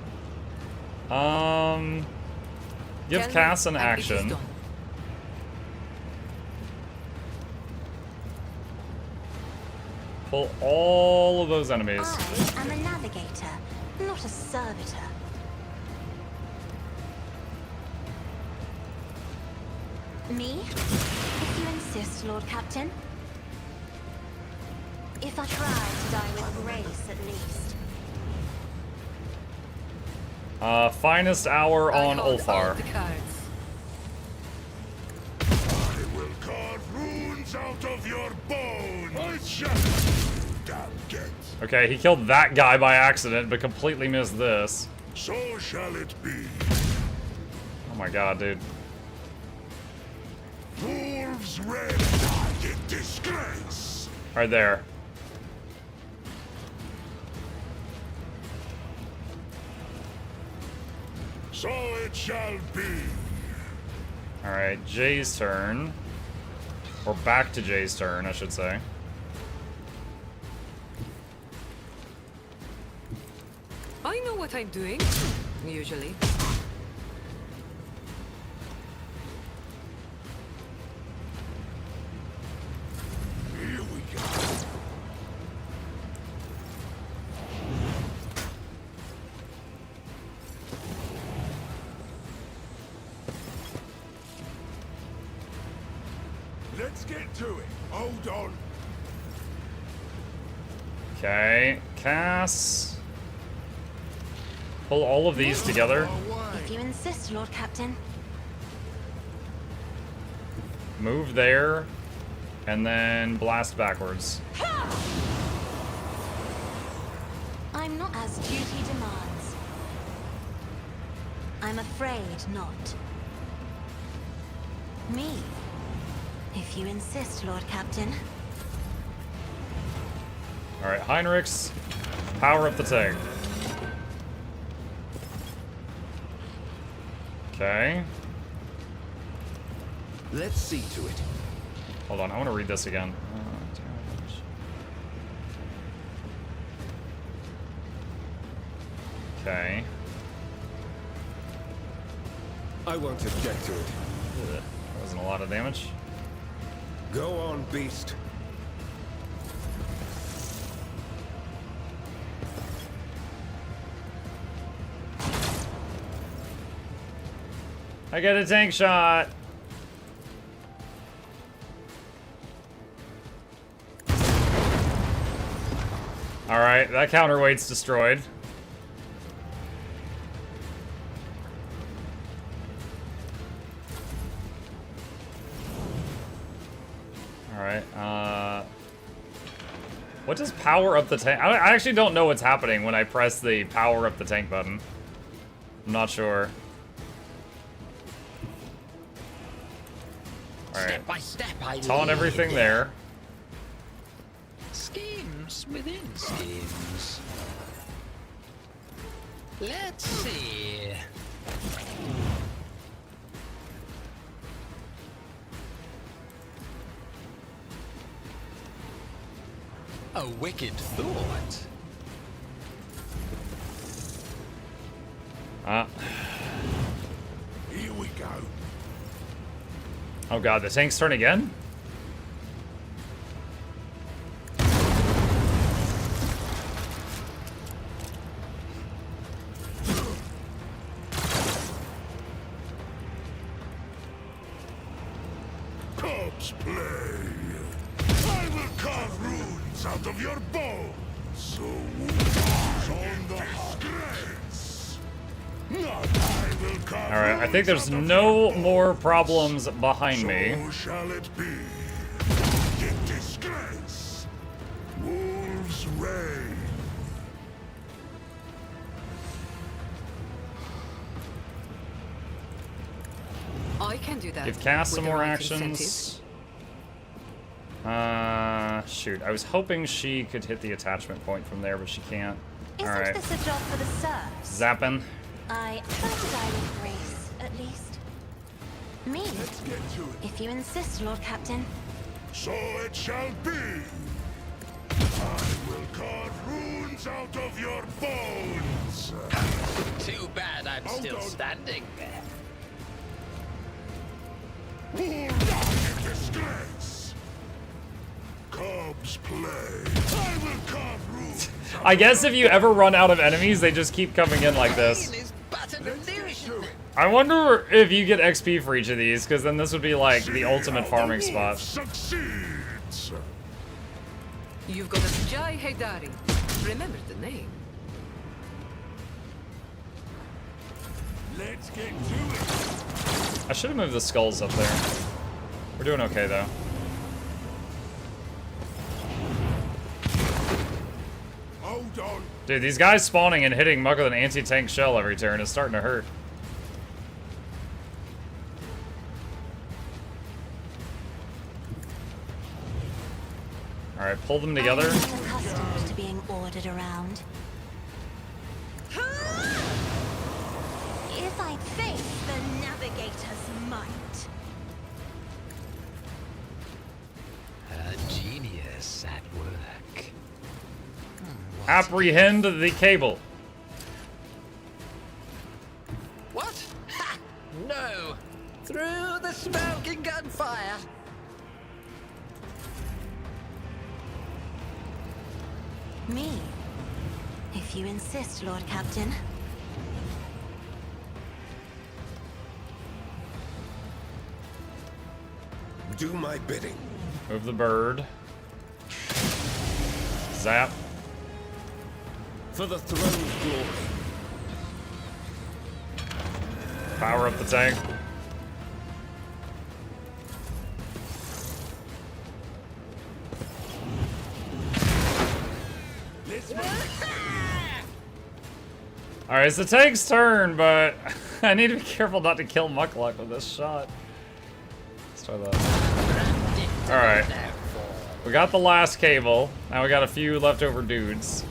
Give Tell Cass me, an and it is action. done. Pull all of those enemies. I am a navigator, not a servitor. Me? If you insist, Lord Captain. If I try to die with grace, at least. Finest hour I on hold all Ulfar. the cards. I will carve runes out of your bones. I shall. Damn get. Okay, he killed that guy by accident, but completely missed this. So shall it be. Oh my god, dude. Wolves red die in disgrace. Right there. So it shall be. Alright, Jay's turn. Or back to Jay's turn, I should say. I know what I'm doing, usually. Here we go. Let's get to it. Hold on. Okay, Cass. Pull all of these together. If you insist, Lord Captain. Move there. And then blast backwards. I'm not as duty demands. I'm afraid not. Me. If you insist, Lord Captain. Alright, Heinrichs. Power up the tank. Okay. Let's see to it. Hold on, I want to read this again. Okay. I won't object to it. That wasn't a lot of damage. Go on, beast. I get a tank shot. Alright, that counterweight's destroyed. Alright, what does power up the tank? I actually don't know what's happening when I press the power up the tank button. I'm not sure. Alright. Step by step, I Taunt lead. everything there. Schemes within schemes. Let's see. A wicked thought. Here we go. Oh god, the tank's turn again? Corpse play. I will carve runes out of your bones. So on the disgrace. Not I will carve. Alright, I think runes there's out of no your more bones. problems behind me. So shall it be. In disgrace. Wolves reign. I can do that. Give Cass with some the more right actions. incentives. Shoot. I was hoping she could hit the attachment point from there, but she can't. Isn't Alright. this a job for the serfs? Zappin'. I try to die with grace, at least. Me? Let's get to it. If you insist, Lord Captain. So it shall be. I will carve runes out of your bones. Too bad I'm still on. standing. Who die in disgrace? Cubs play. I will carve runes. I guess if you ever run out of enemies, they just keep coming in like this. Pain is but an illusion. I wonder if you get XP for each of these, because then this would be like the ultimate farming spot. Succeeds. You've got a Jai Haydari. Remember the name. Let's get to it. I should have moved the skulls up there. We're doing okay, though. Hold on. Dude, these guys spawning and hitting Muk with an anti-tank shell every turn is starting to hurt. Alright, pull them together. I'm accustomed to being ordered around. If I face the Navigator's might. A genius at work. Apprehend the cable. What? Ha! No! Through the smoke and gunfire! Me? If you insist, Lord Captain. Do my bidding. Move the bird. Zap. For the throne's glory. Power up the tank. Alright, it's the tank's turn, but I need to be careful not to kill Mukluk with this shot. Let's try that. Alright. We got the last cable. Now we got a few leftover dudes.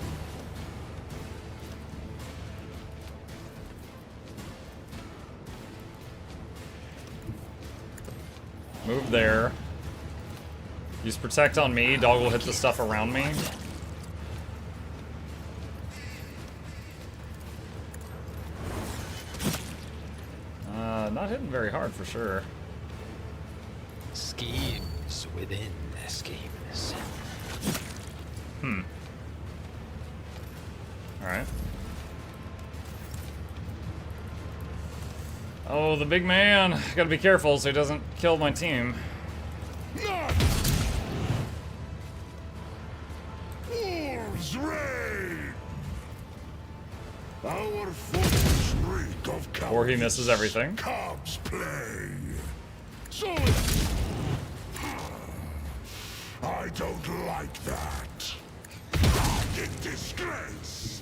Move there. Use protect on me. Dog will hit the stuff around me. Not hitting very hard for sure. Schemes within the schemes. Alright. Oh, the big man. Gotta be careful so he doesn't kill my team. None. Wolves reign. Our foes reek of cowardice. Or he misses everything. Cubs play. So I don't like that. In disgrace.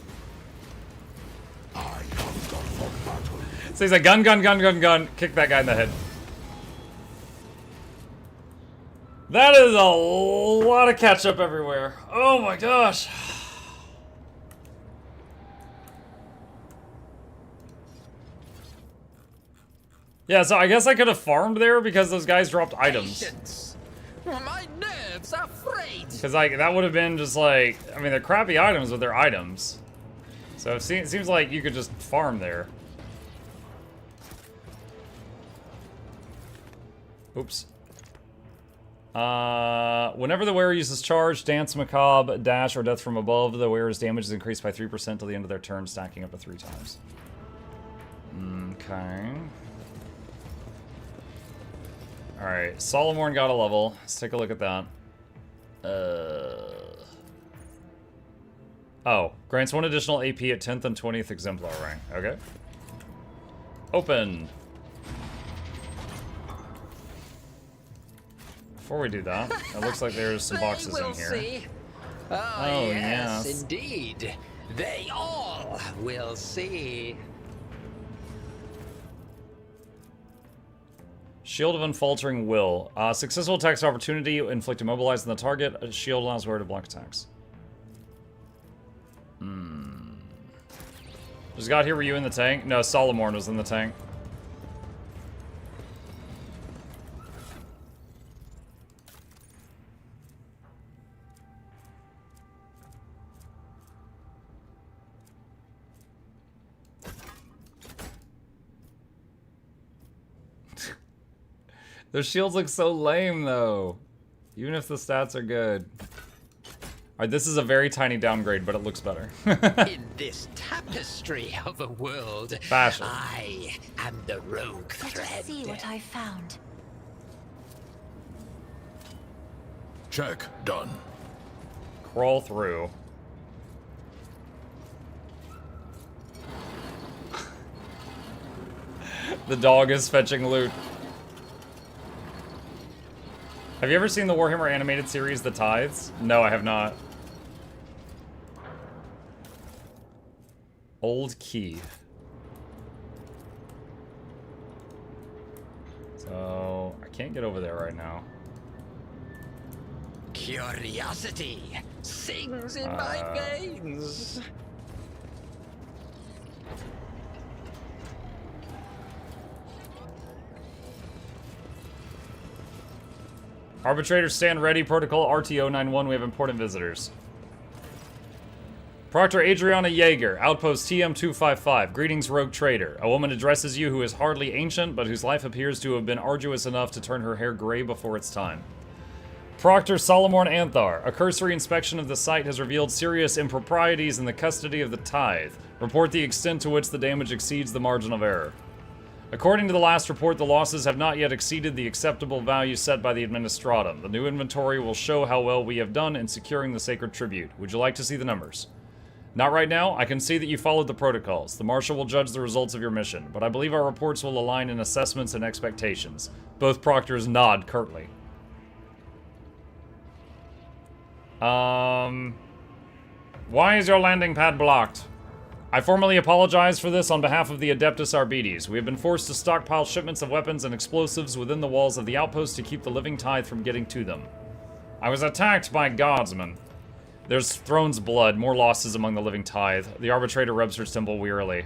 I hunger for battle. So he's like, gun, gun, gun, gun, gun. Kick that guy in the head. That is a lot of ketchup everywhere. Oh my gosh. Yeah, so I guess I could have farmed there because those guys dropped items. Patience. My nerves are frayed. Because like that would have been just like, I mean, they're crappy items, but they're items. So it seems like you could just farm there. Oops. Whenever the wearer uses charge, dance, macabre, dash, or death from above, the wearer's damage is increased by 3% till the end of their turn, stacking up to 3 times. Okay. Alright, Solomorn got a level. Let's take a look at that. Oh, grants 1 additional AP at 10th and 20th exemplar rank. Okay. Open. Before we do that, it looks like there's some boxes They will in here. See. Oh, Oh, yes, yes. indeed. They all will see. Shield of Unfaltering Will. Successful attacks of opportunity inflict immobilize on the target. A shield allows wearer to block attacks. Just got here, were you in the tank? No, Solomon was in the tank. Their shields look so lame, though. Even if the stats are good. Alright, this is a very tiny downgrade, but it looks better. In this tapestry of a world, Fashion. I am the rogue Let thread. us see what I found. Check. Done. Crawl through. The dog is fetching loot. Have you ever seen the Warhammer animated series, The Tithes? No, I have not. Old key. So, I can't get over there right now. Curiosity sings in my veins. Arbitrators stand ready. Protocol RTO-91. We have important visitors. Proctor Adriana Yeager, Outpost TM-255. Greetings, rogue trader. A woman addresses you who is hardly ancient, but whose life appears to have been arduous enough to turn her hair gray before its time. Proctor Solomon Anthar. A cursory inspection of the site has revealed serious improprieties in the custody of the tithe. Report the extent to which the damage exceeds the margin of error. According to the last report, the losses have not yet exceeded the acceptable value set by the Administratum. The new inventory will show how well we have done in securing the sacred tribute. Would you like to see the numbers? Not right now. I can see that you followed the protocols. The Marshal will judge the results of your mission, but I believe our reports will align in assessments and expectations. Both proctors nod curtly. Why is your landing pad blocked? I formally apologize for this on behalf of the Adeptus Arbites. We have been forced to stockpile shipments of weapons and explosives within the walls of the outpost to keep the living tithe from getting to them. I was attacked by guardsmen. There's Throne's blood, more losses among the living tithe. The arbitrator rubs her temple wearily.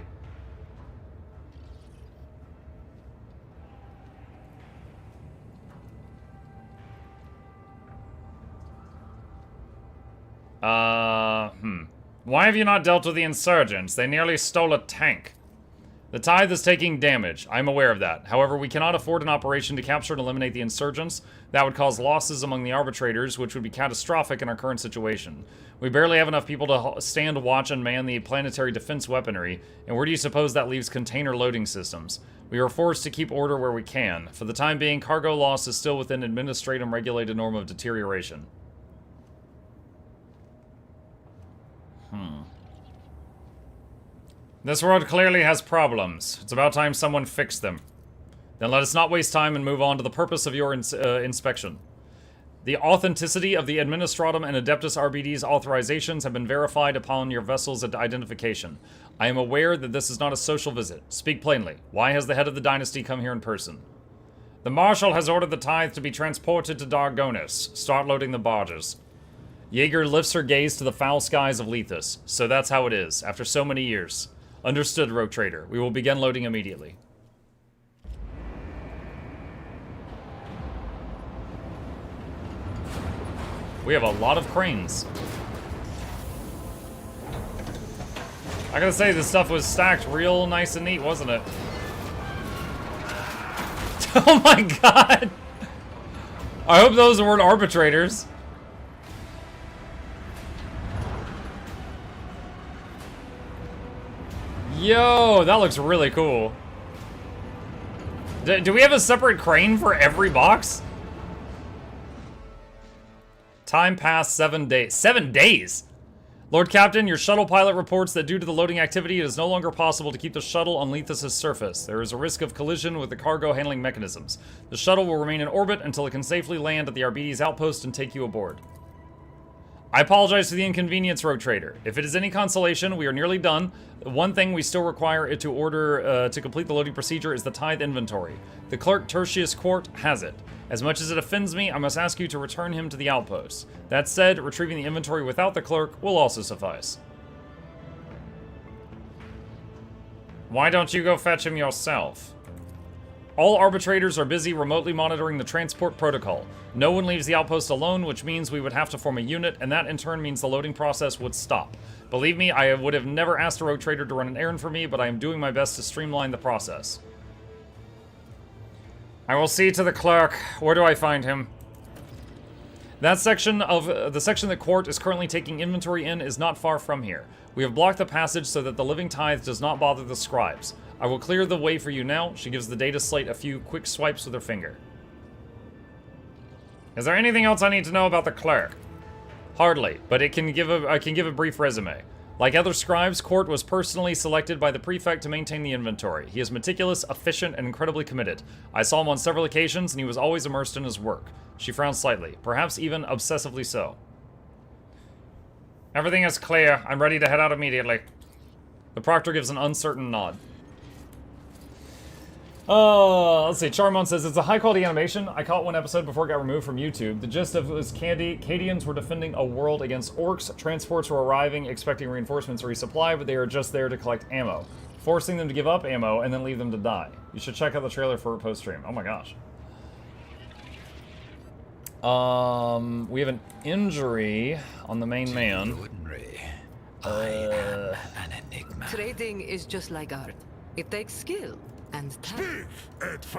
Why have you not dealt with the insurgents? They nearly stole a tank. The tithe is taking damage. I'm aware of that. However, we cannot afford an operation to capture and eliminate the insurgents. That would cause losses among the arbitrators, which would be catastrophic in our current situation. We barely have enough people to stand watch and man the planetary defense weaponry, and where do you suppose that leaves container loading systems? We are forced to keep order where we can. For the time being, cargo loss is still within administratum regulated norm of deterioration. This world clearly has problems. It's about time someone fixed them. Then let us not waste time and move on to the purpose of your inspection. The authenticity of the Administratum and Adeptus Arbites authorizations have been verified upon your vessel's identification. I am aware that this is not a social visit. Speak plainly. Why has the head of the dynasty come here in person? The Marshal has ordered the tithe to be transported to Dargonis. Start loading the barges. Yeager lifts her gaze to the foul skies of Lethus. So that's how it is, after so many years. Understood, rogue trader. We will begin loading immediately. We have a lot of cranes. I gotta say, this stuff was stacked real nice and neat, wasn't it? Oh my god! I hope those weren't arbitrators. Yo, that looks really cool. Do we have a separate crane for every box? Time passed 7 days. 7 days? Lord Captain, your shuttle pilot reports that due to the loading activity, it is no longer possible to keep the shuttle on Lethus' surface. There is a risk of collision with the cargo handling mechanisms. The shuttle will remain in orbit until it can safely land at the Arbites outpost and take you aboard. I apologize for the inconvenience, Rogue Trader. If it is any consolation, we are nearly done. One thing we still require it to order to complete the loading procedure is the tithe inventory. The clerk Tertius Court has it. As much as it offends me, I must ask you to return him to the outpost. That said, retrieving the inventory without the clerk will also suffice. Why don't you go fetch him yourself? All arbitrators are busy remotely monitoring the transport protocol. No one leaves the outpost alone, which means we would have to form a unit, and that in turn means the loading process would stop. Believe me, I would have never asked a rogue trader to run an errand for me, but I am doing my best to streamline the process. I will see to the clerk. Where do I find him? That section of the section the court is currently taking inventory in is not far from here. We have blocked the passage so that the living tithe does not bother the scribes. I will clear the way for you now. She gives the data slate a few quick swipes with her finger. Is there anything else I need to know about the clerk? Hardly, but I can give a brief resume. Like other scribes, Court was personally selected by the prefect to maintain the inventory. He is meticulous, efficient, and incredibly committed. I saw him on several occasions, and he was always immersed in his work. She frowned slightly, perhaps even obsessively so. Everything is clear. I'm ready to head out immediately. The proctor gives an uncertain nod. Let's see. Charmon says, it's a high-quality animation. I caught one episode before it got removed from YouTube. The gist of it was Cadians were defending a world against orcs. Transports were arriving, expecting reinforcements or resupply, but they are just there to collect ammo, forcing them to give up ammo and then leave them to die. You should check out the trailer for a post-stream. Oh my gosh. We have an injury on the main man. I am an enigma. Trading is just like art. It takes skill and talent.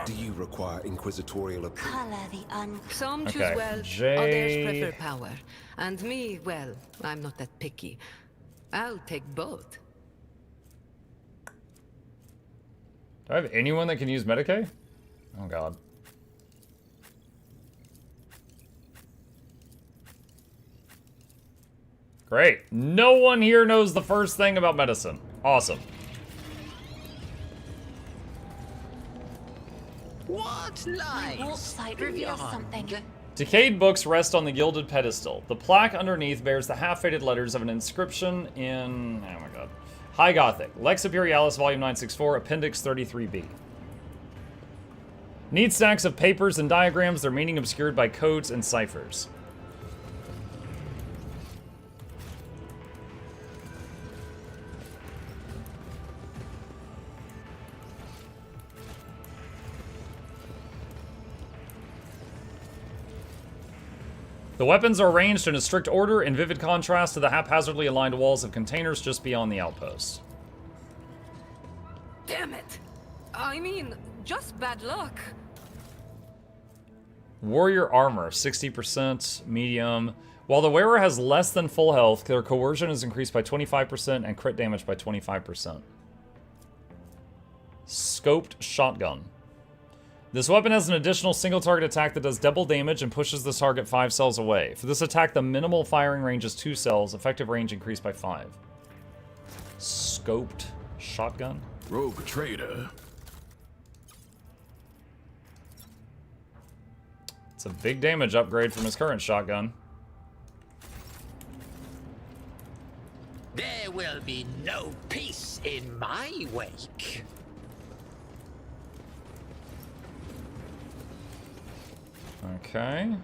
Do you require inquisitorial approval? Color the un. Some choose Okay, well, Jay. others prefer power. And me, well, I'm not that picky. I'll take both. Do I have anyone that can use Medicaid? Oh god. Great. No one here knows the first thing about medicine. Awesome. What lies? Warp site reveals something. Decayed books rest on the gilded pedestal. The plaque underneath bears the half-faded letters of an inscription in... oh my god. High Gothic. Lex Imperialis, Volume 964, Appendix 33B. Neat stacks of papers and diagrams, their meaning obscured by codes and ciphers. The weapons are arranged in a strict order, in vivid contrast to the haphazardly aligned walls of containers just beyond the outpost. Damn it! I mean, just bad luck. Warrior armor, 60%, medium. While the wearer has less than full health, their coercion is increased by 25% and crit damage by 25%. Scoped shotgun. This weapon has an additional single target attack that does double damage and pushes the target 5 cells away. For this attack, the minimal firing range is 2 cells, effective range increased by 5. Scoped shotgun? Rogue Trader. It's a big damage upgrade from his current shotgun. There will be no peace in my wake. Okay.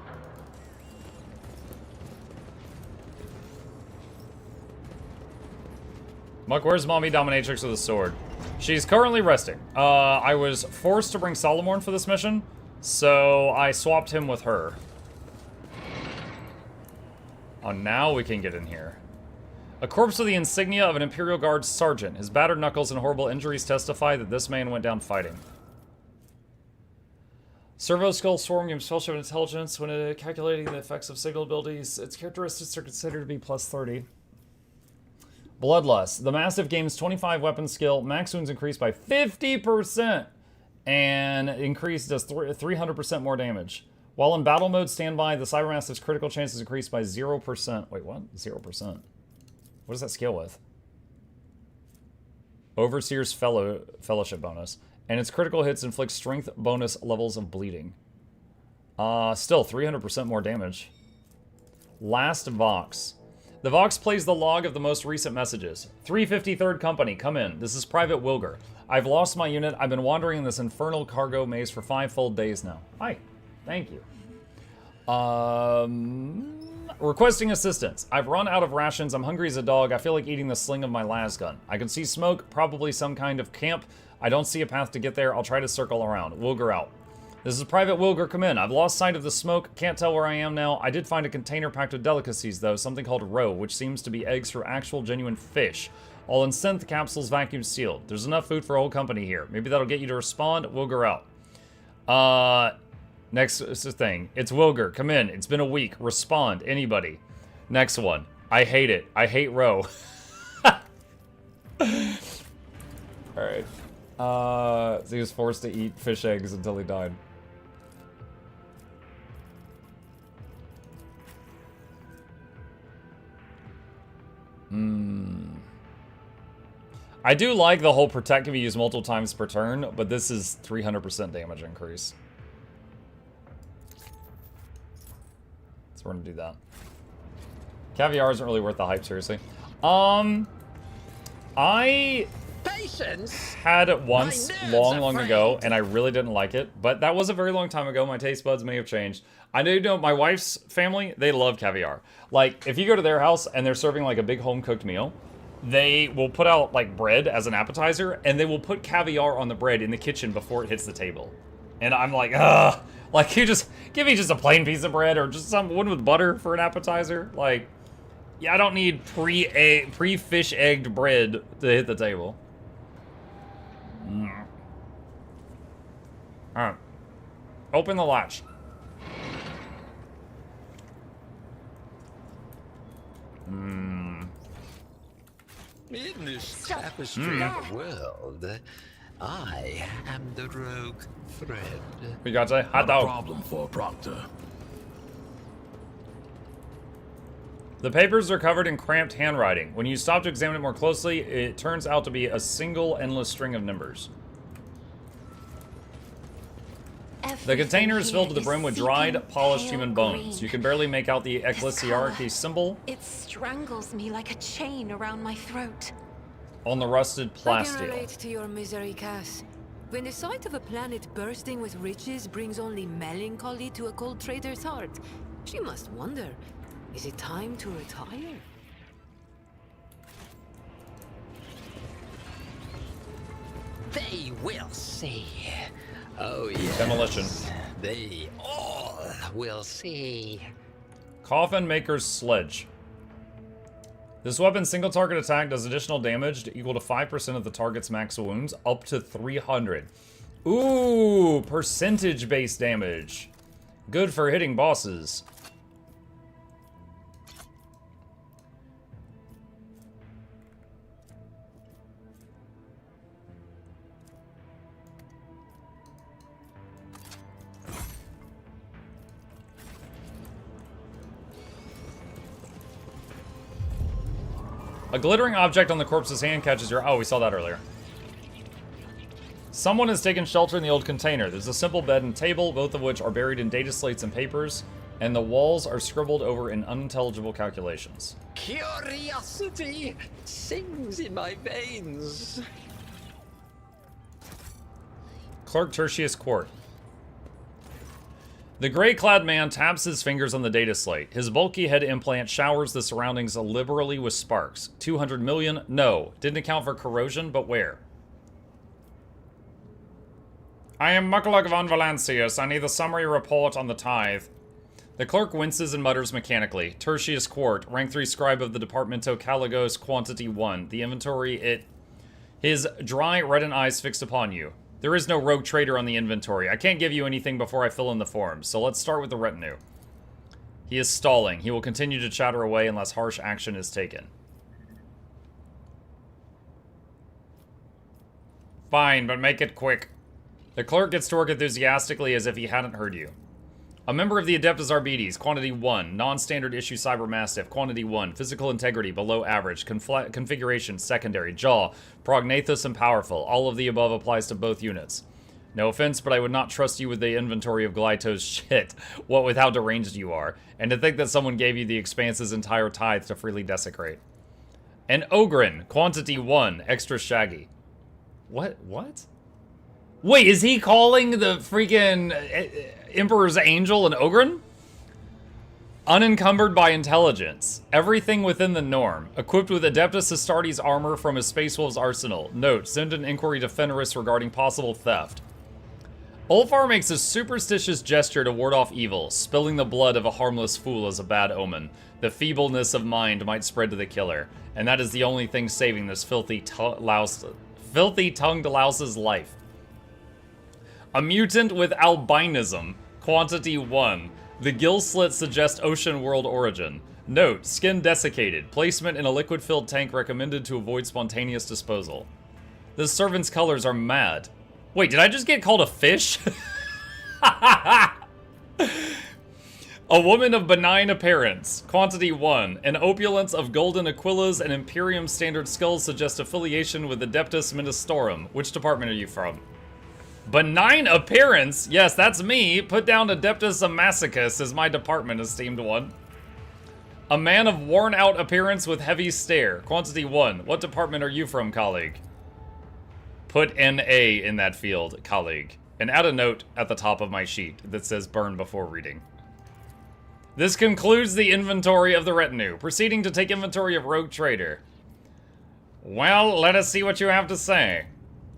Muck, where's Mommy Dominatrix with a sword? She's currently resting. I was forced to bring Solomorn for this mission, so I swapped him with her. Oh, now we can get in here. A corpse with the insignia of an Imperial Guard sergeant. His battered knuckles and horrible injuries testify that this man went down fighting. Servo Skull Swarm gives Fellowship of Intelligence when calculating the effects of signal abilities. Its characteristics are considered to be plus 30. Bloodlust. The Mastiff gains 25 weapon skill. Max wounds increased by 50%. And increase does 300% more damage. While in battle mode standby, the Cybermastiff's critical chance is increased by 0%. Wait, what? 0%. What is that skill with? Overseer's Fellowship bonus. And its critical hits inflict strength bonus levels of bleeding. Still, 300% more damage. Last Vox. The Vox plays the log of the most recent messages. 353rd Company, come in. This is Private Wilger. I've lost my unit. I've been wandering in this infernal cargo maze for 5 full days now. Hi. Thank you. Requesting assistance. I've run out of rations. I'm hungry as a dog. I feel like eating the sling of my lasgun. I can see smoke, probably some kind of camp. I don't see a path to get there. I'll try to circle around. Wilger out. This is Private Wilger, come in. I've lost sight of the smoke. Can't tell where I am now. I did find a container packed with delicacies, though. Something called roe, which seems to be eggs for actual genuine fish. All in synth capsules, vacuum sealed. There's enough food for a whole company here. Maybe that'll get you to respond. Wilger out. Next thing. It's Wilger. Come in. It's been a week. Respond. Anybody. Next one. I hate it. I hate roe. Alright. So he was forced to eat fish eggs until he died. I do like the whole protect can be used multiple times per turn, but this is 300% damage increase. So we're gonna do that. Caviar isn't really worth the hype, seriously. I had it once long ago, and I really didn't like it, but that was a very long time ago. My taste buds may have changed. I do know my wife's family, they love caviar. Like, if you go to their house and they're serving like a big home-cooked meal, they will put out like bread as an appetizer, and they will put caviar on the bread in the kitchen before it hits the table. And I'm like, ugh. Like, you just give me just a plain piece of bread or just some one with butter for an appetizer. Like, yeah, I don't need pre-fish egged bread to hit the table. Alright. Open the latch. In this tapestry of the world, I am the rogue thread. We got a hot dog. Problem for Proctor. The papers are covered in cramped handwriting. When you stop to examine it more closely, it turns out to be a single endless string of numbers. The container is filled to the brim with dried, polished human bones. You can barely make out the ecclesiarchy symbol. It strangles me like a chain around my throat. On the rusted I can plasteel. relate to your misery, Cass. When the sight of a planet bursting with riches brings only melancholy to a cold trader's heart, she must wonder, is it time to retire? They will see. Oh, yes. Demolition. They all will see. Coffin Maker's Sledge. This weapon's single target attack does additional damage to equal to 5% of the target's max wounds, up to 300. Ooh, percentage-based damage. Good for hitting bosses. A glittering object on the corpse's hand catches your... Oh, we saw that earlier. Someone has taken shelter in the old container. There's a simple bed and table, both of which are buried in data slates and papers, and the walls are scribbled over in unintelligible calculations. Curiosity sings in my veins. Clerk Tertius Court. The gray-clad man taps his fingers on the data slate. His bulky head implant showers the surroundings liberally with sparks. 200 million? No. Didn't account for corrosion, but where? I am Mukluk von Valancius. I need the summary report on the tithe. The clerk winces and mutters mechanically. Tertius Court, rank 3 scribe of the Departamento Caligos, quantity 1. The inventory, His dry, reddened eyes fixed upon you. There is no rogue trader on the inventory. I can't give you anything before I fill in the forms, so let's start with the retinue. He is stalling. He will continue to chatter away unless harsh action is taken. Fine, but make it quick. The clerk gets to work enthusiastically as if he hadn't heard you. A member of the Adeptus Arbites, quantity 1. Non-standard issue Cybermastiff, quantity 1. Physical integrity, below average. Configuration, secondary. Jaw, prognathous and powerful. All of the above applies to both units. No offense, but I would not trust you with the inventory of Glyto's shit, what with how deranged you are. And to think that someone gave you the Expanse's entire tithe to freely desecrate. An Ogren, quantity 1, extra shaggy. What? Wait, is he calling the freaking Emperor's Angel an Ogren? Unencumbered by intelligence. Everything within the norm. Equipped with Adeptus Astartes armor from his Space Wolves arsenal. Note, send an inquiry to Fenris regarding possible theft. Ulfar makes a superstitious gesture to ward off evil. Spilling the blood of a harmless fool is a bad omen. The feebleness of mind might spread to the killer. And that is the only thing saving this filthy-tongued louse's life. A mutant with albinism. Quantity 1. The gill slits suggest ocean world origin. Note, skin desiccated. Placement in a liquid-filled tank recommended to avoid spontaneous disposal. This servant's colors are mad. Wait, did I just get called a fish? A woman of benign appearance. Quantity 1. An opulence of golden aquillas and Imperium standard skulls suggest affiliation with Adeptus Ministorum. Which department are you from? Benign appearance? Yes, that's me. Put down Adeptus Amassicus as my department, esteemed one. A man of worn out appearance with heavy stare. Quantity 1. What department are you from, colleague? Put NA in that field, colleague. And add a note at the top of my sheet that says burn before reading. This concludes the inventory of the retinue. Proceeding to take inventory of Rogue Trader. Well, let us see what you have to say.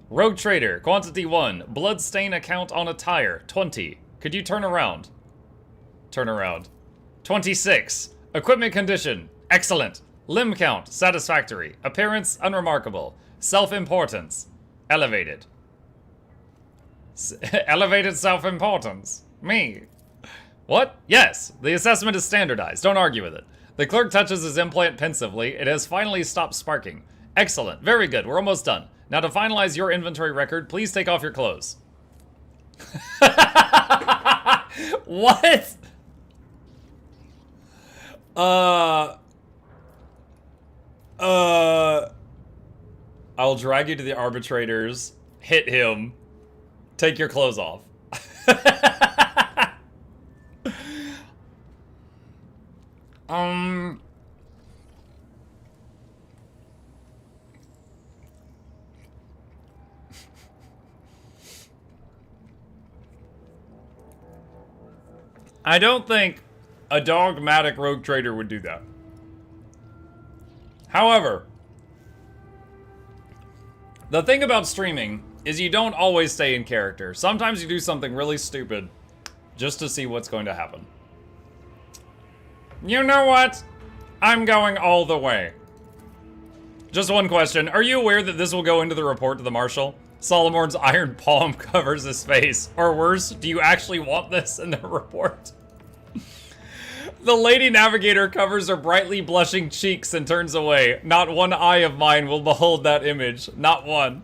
Rogue Trader, quantity 1. Bloodstain account on attire, 20. Could you turn around? Turn around. 26. Equipment condition, excellent. Limb count, satisfactory. Appearance, unremarkable. Self-importance, elevated. Elevated self-importance. Me. What? Yes, the assessment is standardized. Don't argue with it. The clerk touches his implant pensively. It has finally stopped sparking. Excellent. Very good. We're almost done. Now to finalize your inventory record, please take off your clothes. What? I'll drag you to the arbitrators, hit him, take your clothes off. I don't think a dogmatic rogue trader would do that. However, the thing about streaming is you don't always stay in character. Sometimes you do something really stupid just to see what's going to happen. You know what? I'm going all the way. Just one question. Are you aware that this will go into the report to the Marshal? Solomorn's iron palm covers his face. Or worse, do you actually want this in the report? The Lady Navigator covers her brightly blushing cheeks and turns away. Not one eye of mine will behold that image. Not one.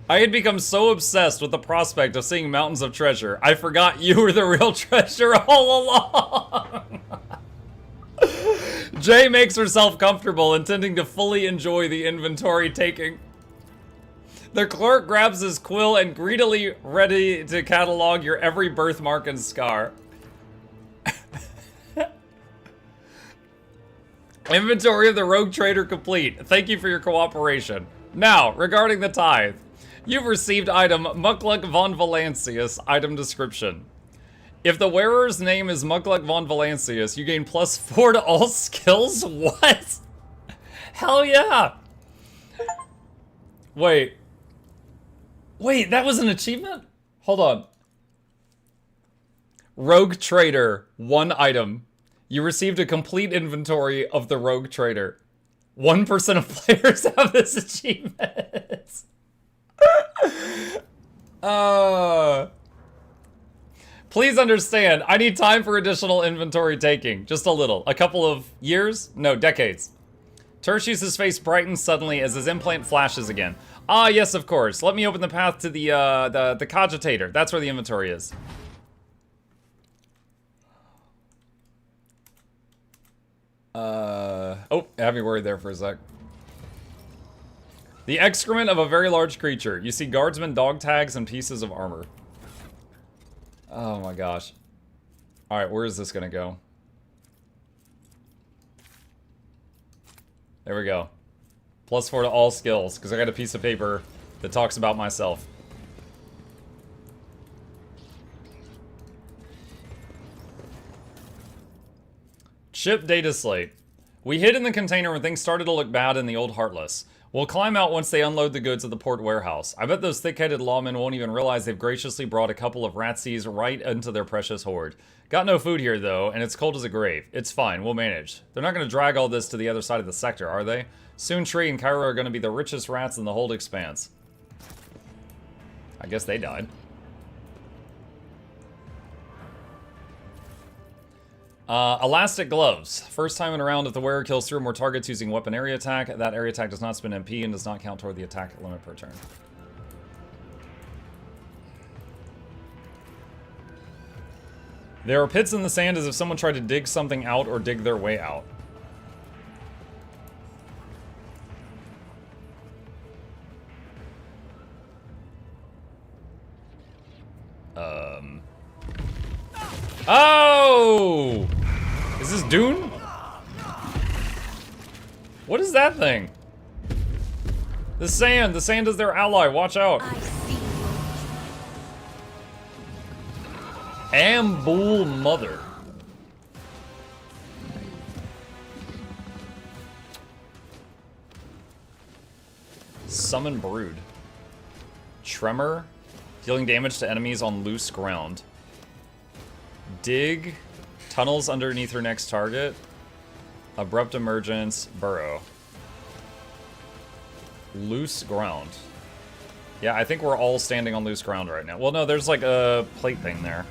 I had become so obsessed with the prospect of seeing mountains of treasure, I forgot you were the real treasure all along. Jay makes herself comfortable, intending to fully enjoy the inventory taking. The clerk grabs his quill and greedily ready to catalog your every birthmark and scar. Inventory of the Rogue Trader complete. Thank you for your cooperation. Now, regarding the tithe. You've received item Mukluk von Valancius, item description. If the wearer's name is Mukluk von Valancius, you gain +4 to all skills? What? Hell yeah! Wait, that was an achievement? Hold on. Rogue Trader, 1 item. You received a complete inventory of the Rogue Trader. 1% of players have this achievement. Please understand, I need time for additional inventory taking. Just a little. A couple of years? No, decades. Tertius's face brightens suddenly as his implant flashes again. Ah, yes, of course. Let me open the path to the cogitator. That's where the inventory is. Oh, I had me worried there for a sec. The excrement of a very large creature. You see guardsmen, dog tags, and pieces of armor. Oh my gosh. Alright, where is this gonna go? There we go. +4 to all skills, because I got a piece of paper that talks about myself. Ship data slate. We hid in the container when things started to look bad in the old Heartless. We'll climb out once they unload the goods at the port warehouse. I bet those thick-headed lawmen won't even realize they've graciously brought a couple of ratsies right into their precious hoard. Got no food here, though, and it's cold as a grave. It's fine, we'll manage. They're not going to drag all this to the other side of the sector, are they? Soon Tree and Kyra are going to be the richest rats in the whole expanse. I guess they died. Elastic gloves. First time in a round, if the wearer kills 3 or more targets using weapon area attack, that area attack does not spend MP and does not count toward the attack limit per turn. There are pits in the sand as if someone tried to dig something out or dig their way out. Oh! Is this Dune? What is that thing? The sand is their ally, watch out. I see. Ambool Mother. Summon Brood. Tremor. Dealing damage to enemies on loose ground. Dig. Tunnels underneath her next target. Abrupt emergence. Burrow. Loose ground. Yeah, I think we're all standing on loose ground right now. Well, no, there's like a plate thing there.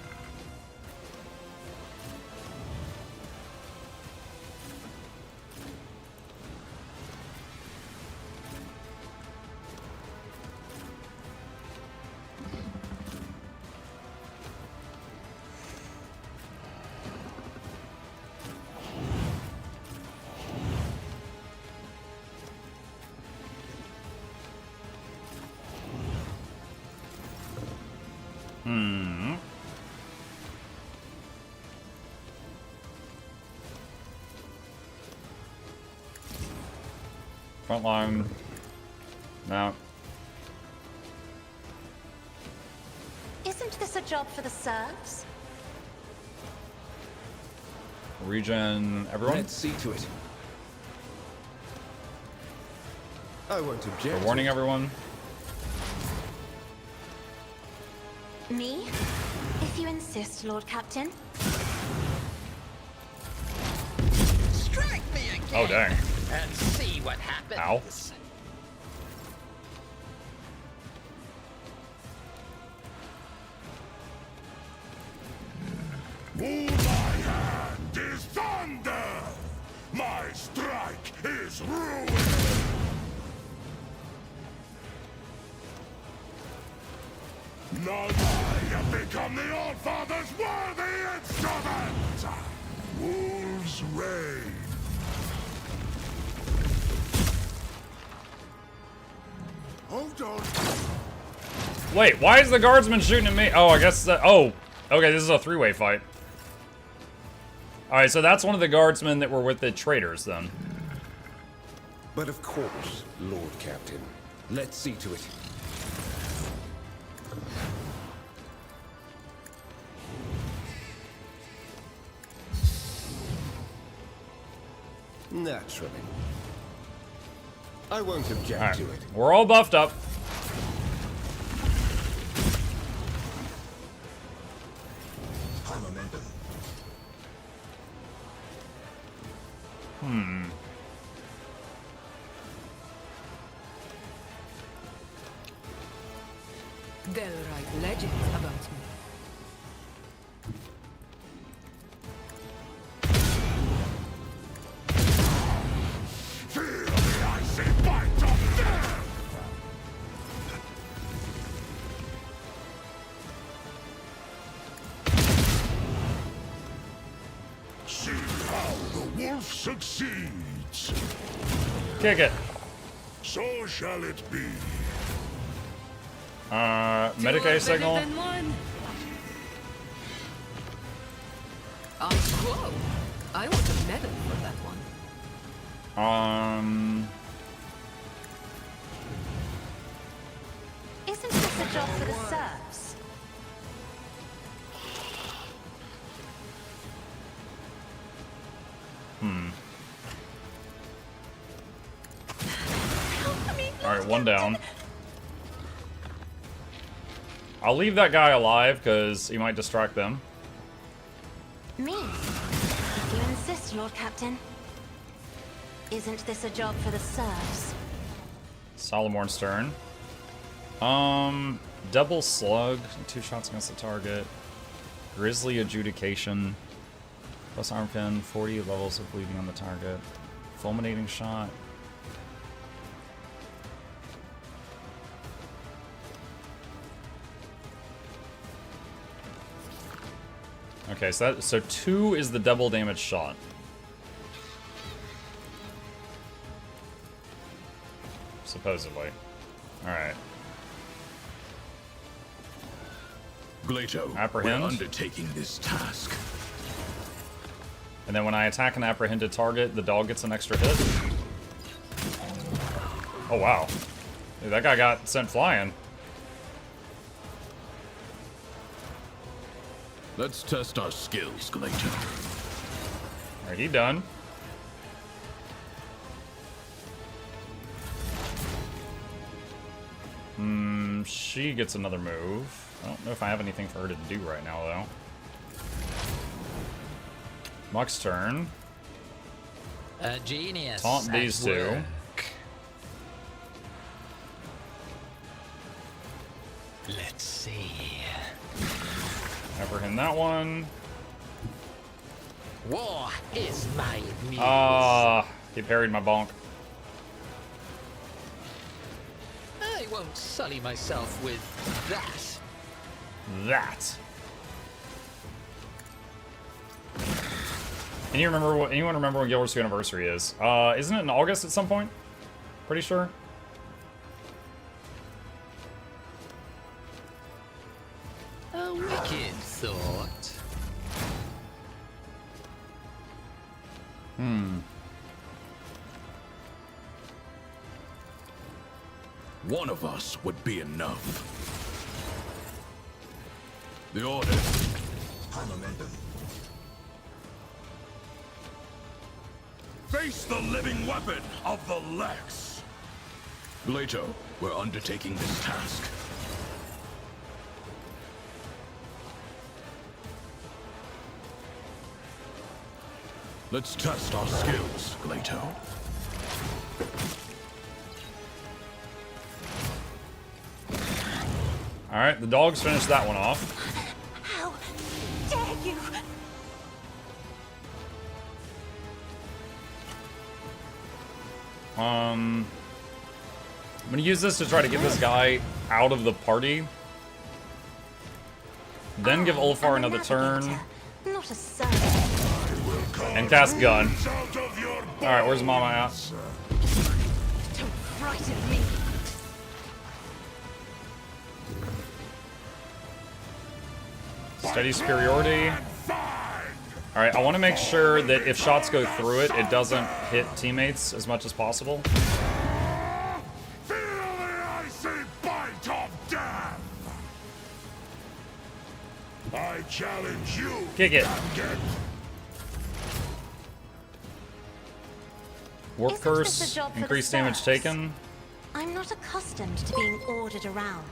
Frontline. No. Isn't this a job for the serfs? Regen, everyone? Let's see to it. I won't object. For warning everyone. Me? If you insist, Lord Captain. Strike me again. Oh, dang. And see what happens. Ow. Move my hand is thunder! My strike is ruin! None I have become the All-Father's worthy instrument! Wolves reign. Hold on. Wait, why is the guardsman shooting at me? Oh, I guess that. Oh, okay, this is a 3-way fight. Alright, so that's one of the guardsmen that were with the traitors then. But of course, Lord Captain. Let's see to it. Naturally. I won't object to it. We're all buffed up. High momentum. They'll write legends about me. Feel the icy bite of death! See how the wolf succeeds. Kick it. So shall it be. Medicaid signal. Whoa! I want a medal for that one. Isn't this a job for the serfs? Alright, one down. I'll leave that guy alive, because he might distract them. Me? If you insist, Lord Captain. Isn't this a job for the serfs? Solomorn Stern. Double slug, 2 shots against the target. Grisly adjudication. Plus arm pin, 40 levels of bleeding on the target. Fulminating shot. Okay, so 2 is the double damage shot. Supposedly. Alright. Glato, Apprehend. we're undertaking this task. And then when I attack an apprehended target, the dog gets an extra hit. Oh wow. Dude, that guy got sent flying. Let's test our skills, Glato. Alright, he done. She gets another move. I don't know if I have anything for her to do right now, though. Muck's turn. A genius. Taunt these two. work. Let's see. Apprehend that one. War is my muse. He parried my bonk. I won't sully myself with that. That. Anyone remember when Guild Wars 2 anniversary is? Isn't it in August at some point? Pretty sure. A wicked thought. One of us would be enough. The order. Face the living weapon of the Lex. Glato, we're undertaking this task. Let's test our skills, Glato. Alright, the dogs finished that one off. How dare you! I'm gonna use this to try to get this guy out of the party. Then give Ulfar another turn. Not a servant. And cast gun. Alright, where's Mama at? Don't frighten me. Steady superiority. Alright, I want to make sure that if shots go through it, it doesn't hit teammates as much as possible. Feel the icy bite of death. I challenge you. Kick it. Get Warp Isn't this Curse, a job for the increased damage serfs? taken. I'm not accustomed to being ordered around.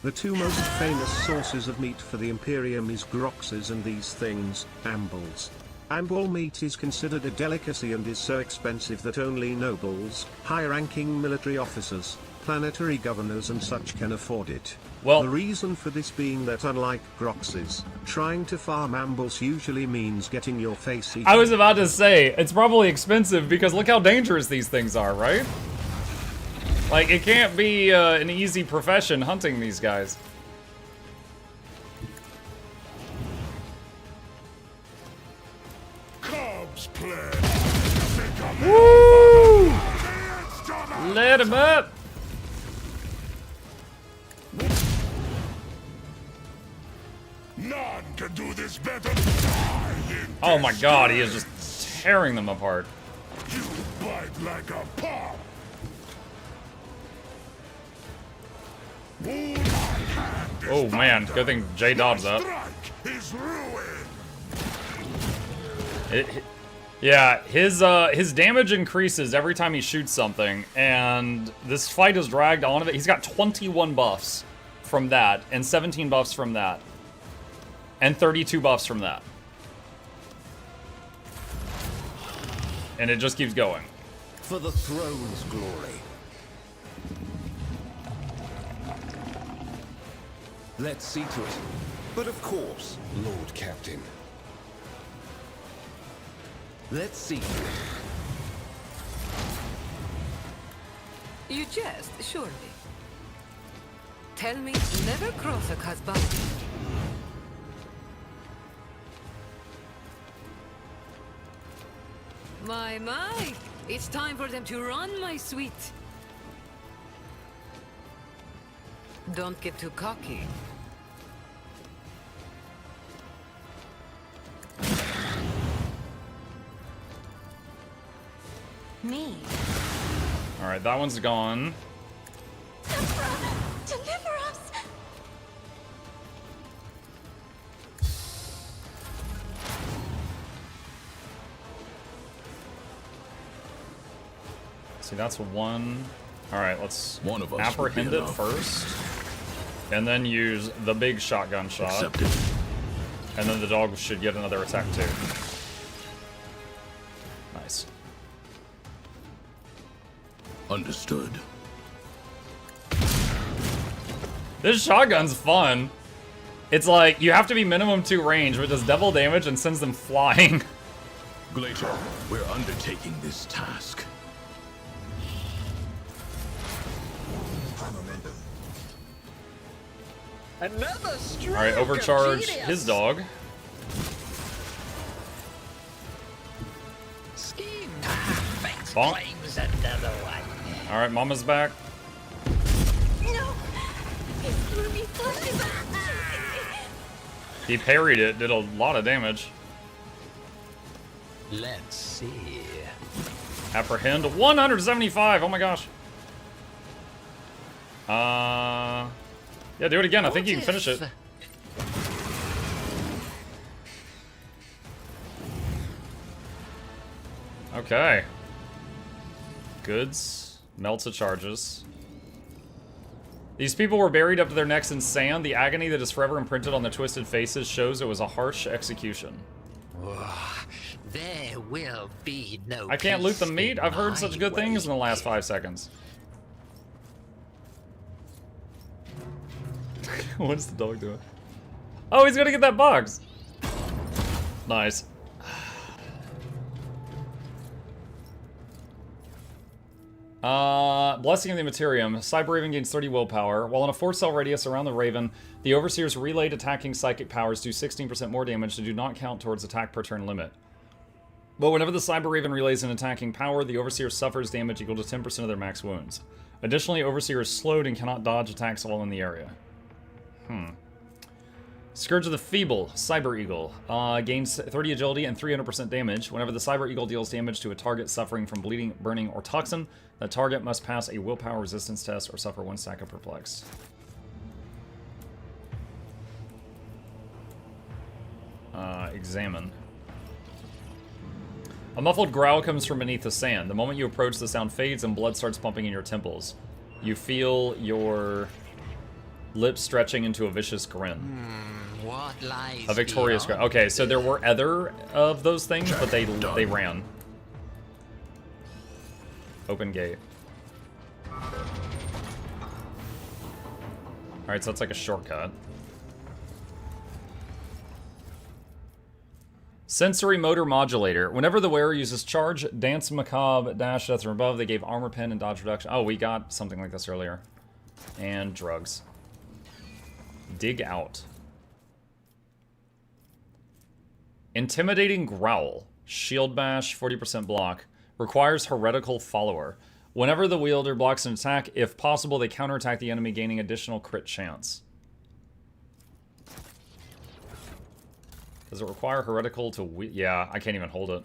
The two most famous sources of meat for the Imperium is groxes and these things, ambles. Amble meat is considered a delicacy and is so expensive that only nobles, high-ranking military officers, planetary governors and such can afford it. Well, the reason for this being that unlike groxes, trying to farm ambles usually means getting your face eaten. I was about to say, it's probably expensive because look how dangerous these things are, right? Like, it can't be an easy profession hunting these guys. Cubs play. Woo! Let him up! None can do this better. Oh my god, he is just tearing them apart. You bite like a paw. Oh man, good thing Jay dodged that. Yeah, his damage increases every time he shoots something, and this fight has dragged on of it. He's got 21 buffs from that, and 17 buffs from that, and 32 buffs from that. And it just keeps going. For the throne's glory. Let's see to it. But of course, Lord Captain. Let's see to it. You jest, surely. Tell me, never cross a Kasbah. My, it's time for them to run, my sweet. Don't get too cocky. Me. Alright, that one's gone. Deliver us! See, that's one. Alright, let's one of us apprehend it first. And then use the big shotgun shot. Accepted. And then the dog should get another attack too. Nice. Understood. This shotgun's fun. It's like, you have to be minimum 2 range, but does double damage and sends them flying. Glacier, we're undertaking this task. Another stroke. Alright, overcharge his dog. Scheme. Thanks, Bonk. claims another one. Alright, Mama's back. No! He threw me flying. He parried it, did a lot of damage. Let's see. Apprehend 175, oh my gosh. Yeah, do it again. I think you can finish it. Okay. Goods. Melts the charges. These people were buried up to their necks in sand. The agony that is forever imprinted on their twisted faces shows it was a harsh execution. There will be no I can't loot the peace meat? in I've heard my such good things in the last way. 5 seconds. What is the dog doing? Oh, he's gonna get that box! Nice. Blessing of the Materium. Cyber Raven gains 30 willpower. While in a 4-cell radius around the Raven, the Overseer's relayed attacking psychic powers do 16% more damage and do not count towards attack per turn limit. But whenever the Cyber Raven relays an attacking power, the Overseer suffers damage equal to 10% of their max wounds. Additionally, Overseer is slowed and cannot dodge attacks while in the area. Scourge of the Feeble, Cyber Eagle. Gains 30 agility and 300% damage. Whenever the Cyber Eagle deals damage to a target suffering from bleeding, burning, or toxin, that target must pass a willpower resistance test or suffer 1 stack of perplex. Examine. A muffled growl comes from beneath the sand. The moment you approach, the sound fades and blood starts pumping in your temples. You feel your lips stretching into a vicious grin. What lies A victorious grin. Okay, so there were other of those things, but they ran. Open gate. Alright, so that's like a shortcut. Sensory Motor Modulator. Whenever the wearer uses charge, dance, macabre, dash, death from above, they gave armor pen and dodge reduction. Oh, we got something like this earlier. And drugs. Dig out. Intimidating Growl. Shield bash, 40% block. Requires heretical follower. Whenever the wielder blocks an attack, if possible, they counterattack the enemy, gaining additional crit chance. Does it require heretical to yeah, I can't even hold it.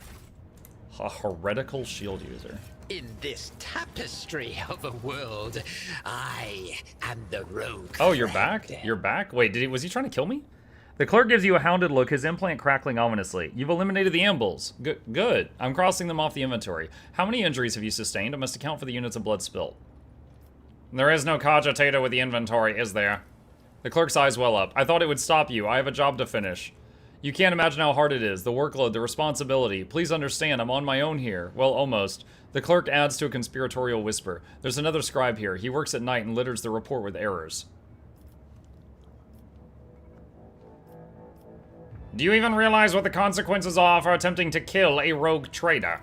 A heretical shield user. In this tapestry of a world, I am the rogue. Oh, you're back? You're back? Wait, was he trying to kill me? The clerk gives you a hounded look, his implant crackling ominously. You've eliminated the ambles. Good. I'm crossing them off the inventory. How many injuries have you sustained? I must account for the units of blood spilt. There is no cogitator with the inventory, is there? The clerk's eyes well up. I thought it would stop you. I have a job to finish. You can't imagine how hard it is. The workload, the responsibility. Please understand, I'm on my own here. Well, almost. The clerk adds to a conspiratorial whisper. There's another scribe here. He works at night and litters the report with errors. Do you even realize what the consequences are for attempting to kill a rogue trader?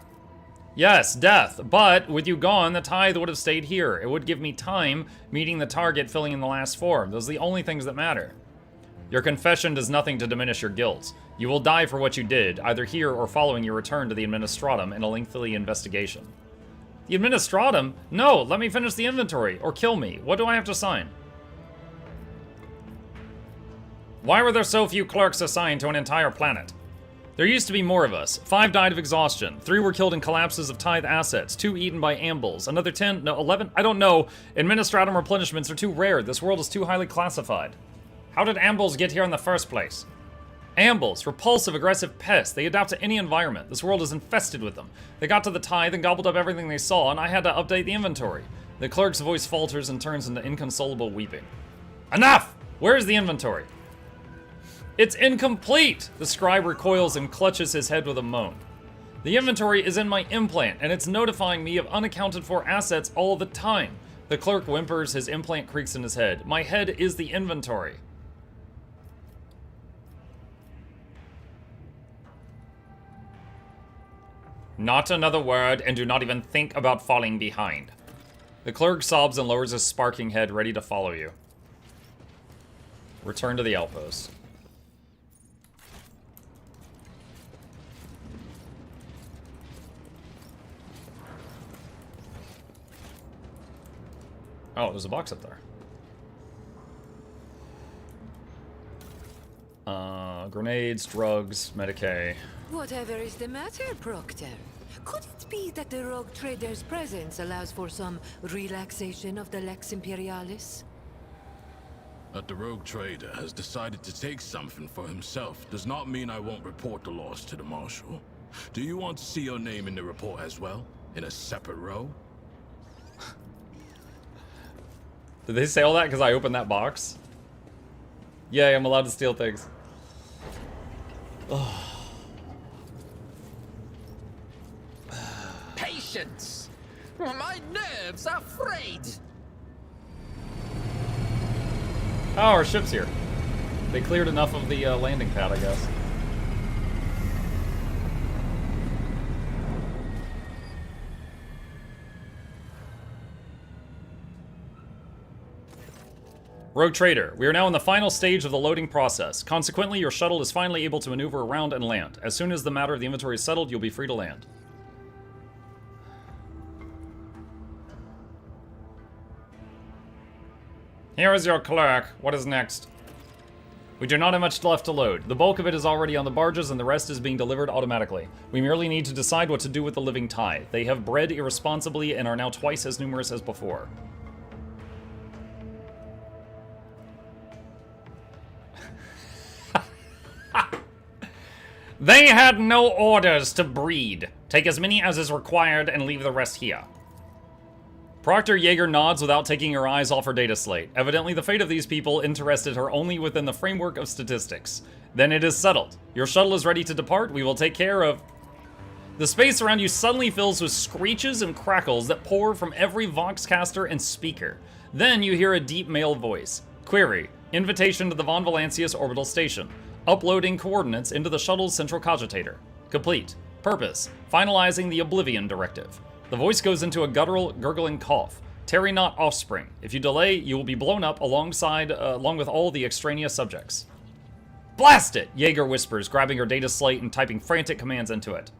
Yes, death. But with you gone, the tithe would have stayed here. It would give me time meeting the target, filling in the last form. Those are the only things that matter. Your confession does nothing to diminish your guilt. You will die for what you did, either here or following your return to the Administratum in a lengthy investigation. The Administratum? No, let me finish the inventory, or kill me. What do I have to sign? Why were there so few clerks assigned to an entire planet? There used to be more of us. 5 died of exhaustion. 3 were killed in collapses of tithe assets. 2 eaten by ambles. Another 10, no, 11, I don't know. Administratum replenishments are too rare. This world is too highly classified. How did ambles get here in the first place? Ambles, repulsive, aggressive pests. They adapt to any environment. This world is infested with them. They got to the tithe and gobbled up everything they saw, and I had to update the inventory. The clerk's voice falters and turns into inconsolable weeping. Enough! Where is the inventory? It's incomplete! The scribe recoils and clutches his head with a moan. The inventory is in my implant, and it's notifying me of unaccounted for assets all the time. The clerk whimpers, his implant creaks in his head. My head is the inventory. Not another word, and do not even think about falling behind. The clerk sobs and lowers his sparking head, ready to follow you. Return to the outpost. Oh, there's a box up there. Grenades, drugs, Medicae. Whatever is the matter, Proctor? Could it be that the rogue trader's presence allows for some relaxation of the Lex Imperialis? That the rogue trader has decided to take something for himself does not mean I won't report the loss to the Marshal. Do you want to see your name in the report as well? In a separate row? Did they say all that because I opened that box? Yay, I'm allowed to steal things. Patience! My nerves are frayed! Oh, our ship's here. They cleared enough of the landing pad, I guess. Rogue Trader, we are now in the final stage of the loading process. Consequently, your shuttle is finally able to maneuver around and land. As soon as the matter of the inventory is settled, you'll be free to land. Here is your clerk. What is next? We do not have much left to load. The bulk of it is already on the barges and the rest is being delivered automatically. We merely need to decide what to do with the living tithe. They have bred irresponsibly and are now twice as numerous as before. They had no orders to breed. Take as many as is required and leave the rest here. Proctor Jaeger nods without taking her eyes off her data slate. Evidently, the fate of these people interested her only within the framework of statistics. Then it is settled. Your shuttle is ready to depart. We will take care of... The space around you suddenly fills with screeches and crackles that pour from every voxcaster and speaker. Then you hear a deep male voice. Query. Invitation to the Von Valancius orbital station. Uploading coordinates into the shuttle's central cogitator. Complete. Purpose. Finalizing the Oblivion Directive. The voice goes into a guttural, gurgling cough. Tarry not offspring. If you delay, you will be blown up along with all the extraneous subjects. Blast it! Jaeger whispers, grabbing her data slate and typing frantic commands into it.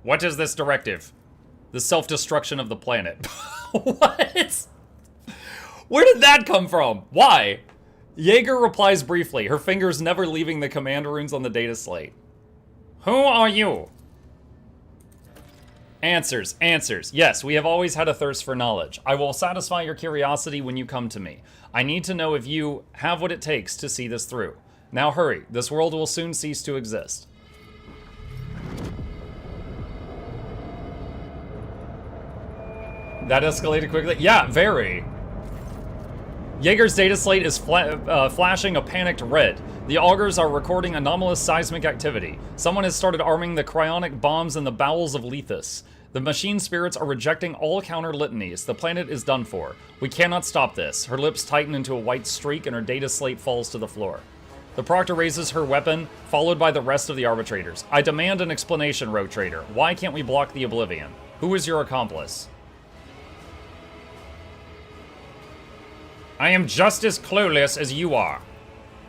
What is this directive? The self-destruction of the planet. What? Where did that come from? Why? Jaeger replies briefly, her fingers never leaving the command runes on the data slate. Who are you? Answers, answers. Yes, we have always had a thirst for knowledge. I will satisfy your curiosity when you come to me. I need to know if you have what it takes to see this through. Now hurry, this world will soon cease to exist. That escalated quickly? Yeah, very. Jaeger's data slate is flashing a panicked red. The augurs are recording anomalous seismic activity. Someone has started arming the cryonic bombs in the bowels of Lethus. The machine spirits are rejecting all counter litanies. The planet is done for. We cannot stop this. Her lips tighten into a white streak and her data slate falls to the floor. The Proctor raises her weapon, followed by the rest of the arbitrators. I demand an explanation, Rogue Trader. Why can't we block the Oblivion? Who is your accomplice? I am just as clueless as you are.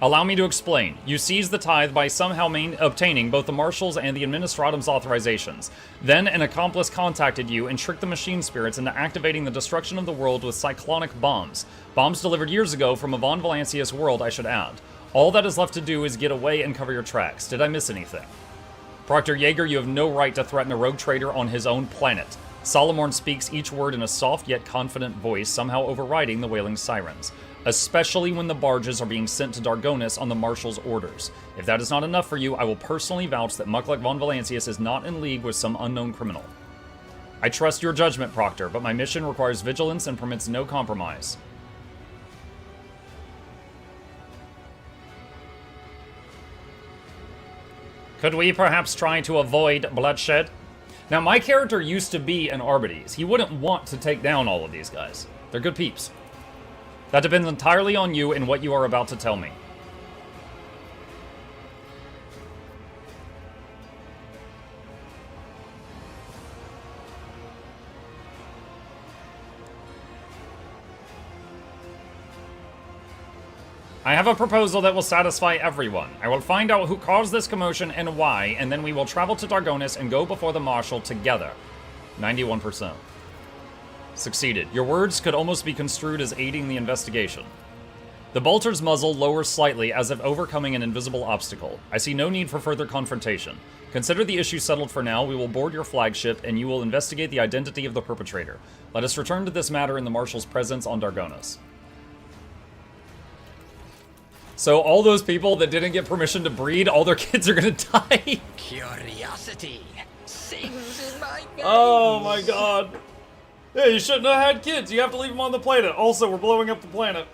Allow me to explain. You seized the tithe by somehow obtaining both the Marshal's and the Administratum's authorizations. Then an accomplice contacted you and tricked the machine spirits into activating the destruction of the world with cyclonic bombs. Bombs delivered years ago from a Von Valancius world, I should add. All that is left to do is get away and cover your tracks. Did I miss anything? Proctor Jaeger, you have no right to threaten a rogue trader on his own planet. Solomorn speaks each word in a soft yet confident voice, somehow overriding the wailing sirens. Especially when the barges are being sent to Dargonis on the Marshal's orders. If that is not enough for you, I will personally vouch that Mukluk von Valancius is not in league with some unknown criminal. I trust your judgment, Proctor, but my mission requires vigilance and permits no compromise. Could we perhaps try to avoid bloodshed? Now, my character used to be an Arbites. He wouldn't want to take down all of these guys. They're good peeps. That depends entirely on you and what you are about to tell me. I have a proposal that will satisfy everyone. I will find out who caused this commotion and why, and then we will travel to Dargonis and go before the Marshal together. 91%. Succeeded. Your words could almost be construed as aiding the investigation. The bolter's muzzle lowers slightly as if overcoming an invisible obstacle. I see no need for further confrontation. Consider the issue settled for now. We will board your flagship and you will investigate the identity of the perpetrator. Let us return to this matter in the Marshal's presence on Dargonis. So all those people that didn't get permission to breed, all their kids are gonna die? Curiosity sings in my veins. Oh my god. Yeah, you shouldn't have had kids. You have to leave them on the planet. Also, we're blowing up the planet.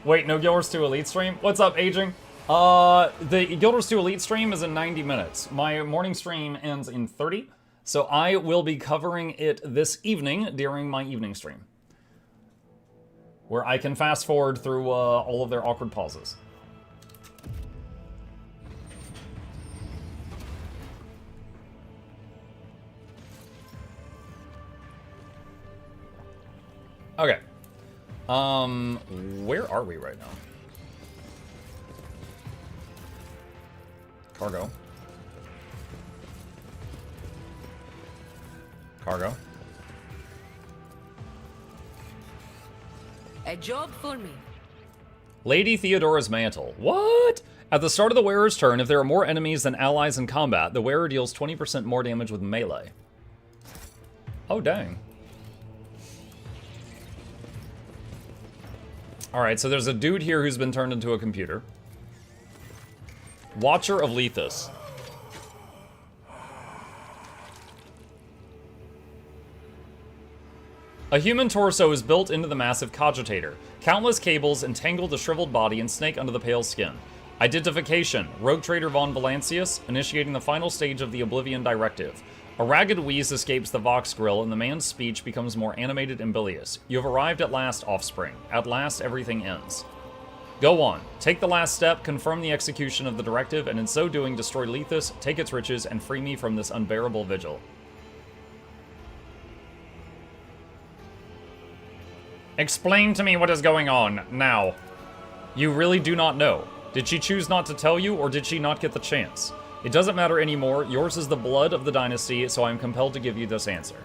Wait, no Guild Wars 2 Elite stream? What's up, Aging? The Guild Wars 2 Elite stream is in 90 minutes. My morning stream ends in 30. So I will be covering it this evening during my evening stream, where I can fast forward through all of their awkward pauses. Okay. Where are we right now? Cargo. Cargo. A job for me. Lady Theodora's Mantle. What? At the start of the wearer's turn, if there are more enemies than allies in combat, the wearer deals 20% more damage with melee. Oh, dang. Alright, so there's a dude here who's been turned into a computer. Watcher of Lethus. A human torso is built into the massive cogitator. Countless cables entangle the shriveled body and snake under the pale skin. Identification. Rogue Trader Von Valancius, initiating the final stage of the Oblivion Directive. A ragged wheeze escapes the Vox grill and the man's speech becomes more animated and bilious. You have arrived at last, Offspring. At last, everything ends. Go on. Take the last step, confirm the execution of the directive, and in so doing destroy Lethus, take its riches, and free me from this unbearable vigil. Explain to me what is going on, now. You really do not know. Did she choose not to tell you, or did she not get the chance? It doesn't matter anymore. Yours is the blood of the dynasty, so I am compelled to give you this answer.